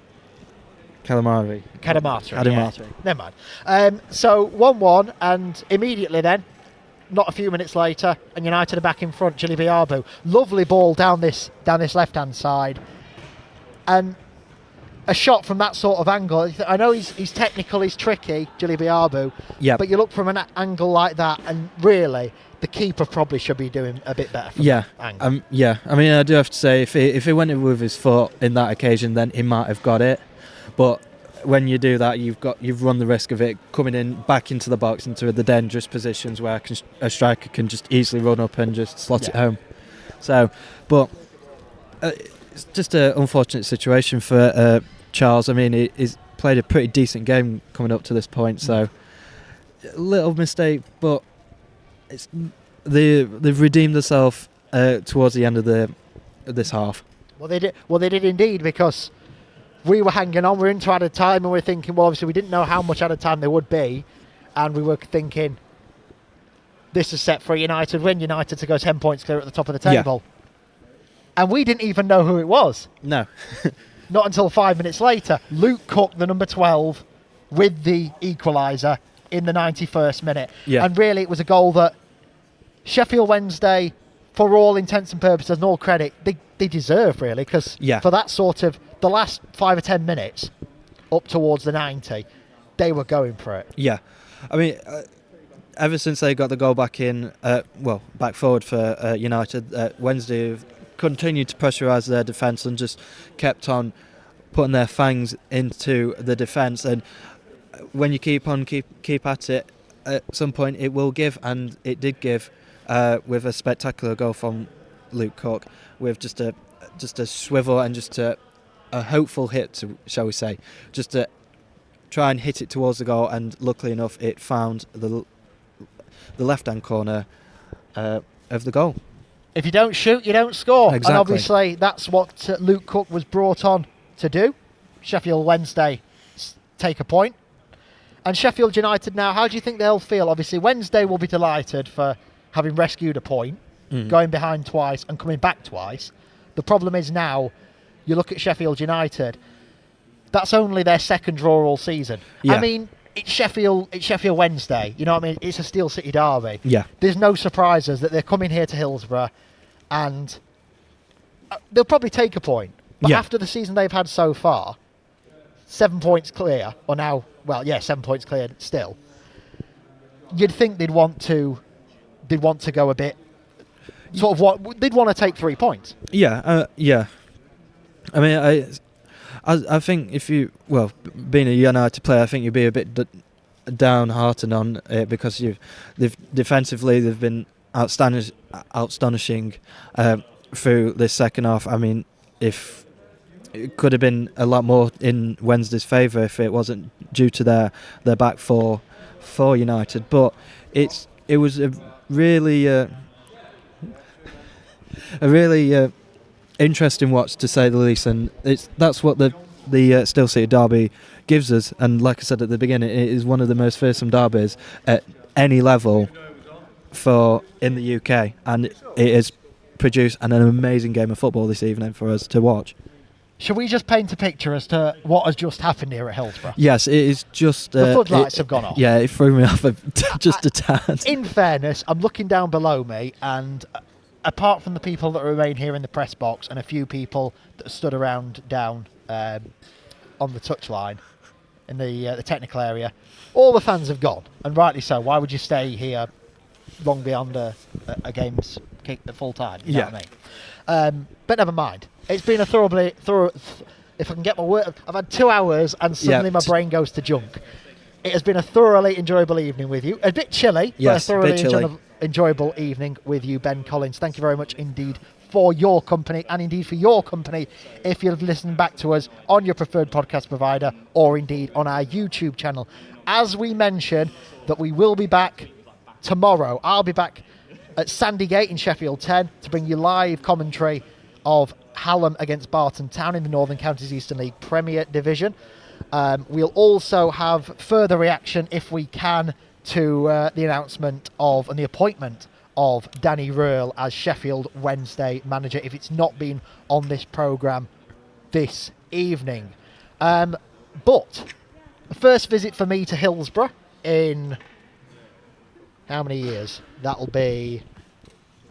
Cadamartere. Yeah. Never mind. So 1-1, and immediately then, not a few minutes later, and United are back in front. Gilly Biabu, lovely ball down this left-hand side, and a shot from that sort of angle. I know he's technical, he's tricky, Gilly Biabu, but you look from an angle like that, and really, the keeper probably should be doing a bit better from that angle. I mean, I do have to say, if he went in with his foot in that occasion, then he might have got it. But when you do that, you've run the risk of it coming in back into the box, into the dangerous positions where a striker can just easily run up and just slot it home. So, but it's just an unfortunate situation for Charles. I mean, he's played a pretty decent game coming up to this point, so a little mistake, but it's they've redeemed themselves towards the end of this half. Well, they did indeed, because we were hanging on. We're into added time, and we're thinking, well, obviously we didn't know how much added time there would be, and we were thinking this is set for United win. United to go 10 points clear at the top of the table, and we didn't even know who it was. No. Not until 5 minutes later, Luke Cook, the number 12, with the equaliser in the 91st minute. Yeah. And really, it was a goal that Sheffield Wednesday, for all intents and purposes and all credit, they deserve, really, because for that sort of the last 5 or 10 minutes up towards the 90, they were going for it. Yeah. I mean, ever since they got the goal back in, back forward for United, Wednesday have continued to pressurise their defence and just kept on putting their fangs into the defence. And when you keep at it, at some point it will give, and it did give with a spectacular goal from Luke Cook, with just a swivel and just a hopeful hit, shall we say, just to try and hit it towards the goal. And luckily enough, it found the left-hand corner of the goal. If you don't shoot, you don't score. Exactly. And obviously that's what Luke Cook was brought on to do. Sheffield Wednesday take a point. And Sheffield United now, how do you think they'll feel? Obviously, Wednesday will be delighted for having rescued a point, going behind twice and coming back twice. The problem is now, you look at Sheffield United, that's only their second draw all season. Yeah. I mean, it's Sheffield Wednesday. You know what I mean? It's a Steel City Derby. Yeah. There's no surprises that they're coming here to Hillsborough, and they'll probably take a point. But after the season they've had so far, 7 points clear, or now, 7 points clear still. You'd think they'd want to go a bit, they'd want to take 3 points. Yeah. I mean, I think if you, being a United player, I think you'd be a bit downhearted on it, because defensively they've been astonishing through this second half. I mean, if it could have been a lot more in Wednesday's favour if it wasn't due to their back four for United, but it was a really interesting watch, to say the least, and that's what the Steel City Derby gives us. And like I said at the beginning, it is one of the most fearsome derbies at any level in the UK, and it has produced an amazing game of football this evening for us to watch. Shall we just paint a picture as to what has just happened here at Hillsborough? Yes, it is just... the floodlights have gone off. Yeah, it threw me off just a tad. In fairness, I'm looking down below me, and apart from the people that remain here in the press box and a few people that stood around down on the touchline in the technical area, all the fans have gone, and rightly so. Why would you stay here long beyond a game's kick at full time? You know what I mean? But never mind. It's been a thorough. If I can get my word, I've had 2 hours and suddenly my brain goes to junk. It has been a thoroughly enjoyable evening with you. A bit chilly, but a thoroughly enjoyable evening with you, Ben Collins. Thank you very much indeed for your company, and indeed for your company if you've listened back to us on your preferred podcast provider, or indeed on our YouTube channel. As we mentioned, that we will be back tomorrow. I'll be back at Sandygate in Sheffield 10 to bring you live commentary of Hallam against Barton Town in the Northern Counties Eastern League Premier Division. We'll also have further reaction, if we can, to the announcement of and the appointment of Danny Röhrl as Sheffield Wednesday manager, if it's not been on this programme this evening. But the first visit for me to Hillsborough in how many years? That'll be...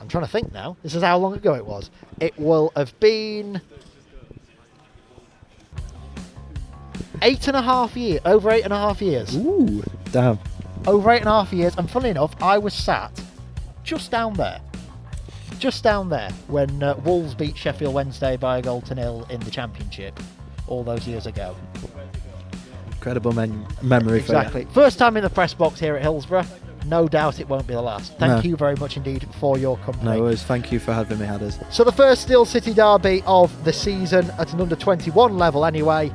I'm trying to think now. This is how long ago it was. It will have been 8.5 years. Over 8.5 years. Ooh, damn. Over 8.5 years. And funnily enough, I was sat just down there. Just down there when Wolves beat Sheffield Wednesday by 1-0 in the Championship all those years ago. Incredible memory. Exactly. First time in the press box here at Hillsborough. No doubt it won't be the last. Thank you very much indeed for your company. No worries. Thank you for having me, Hadders. So the first Steel City Derby of the season, at an under 21 level anyway,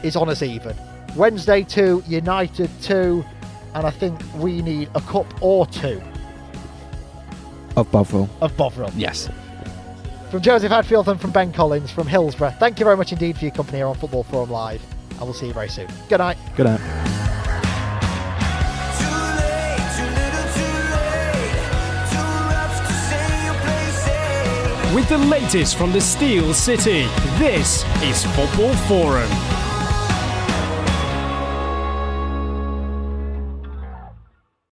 is on us even. Wednesday 2, United 2, and I think we need a cup or two Of Bovril. Of Bovril. Yes. From Joseph Hadfield and from Ben Collins from Hillsborough, thank you very much indeed for your company here on Football Forum Live, and we'll see you very soon. Good night. Good night. With the latest from the Steel City, this is Football Forum.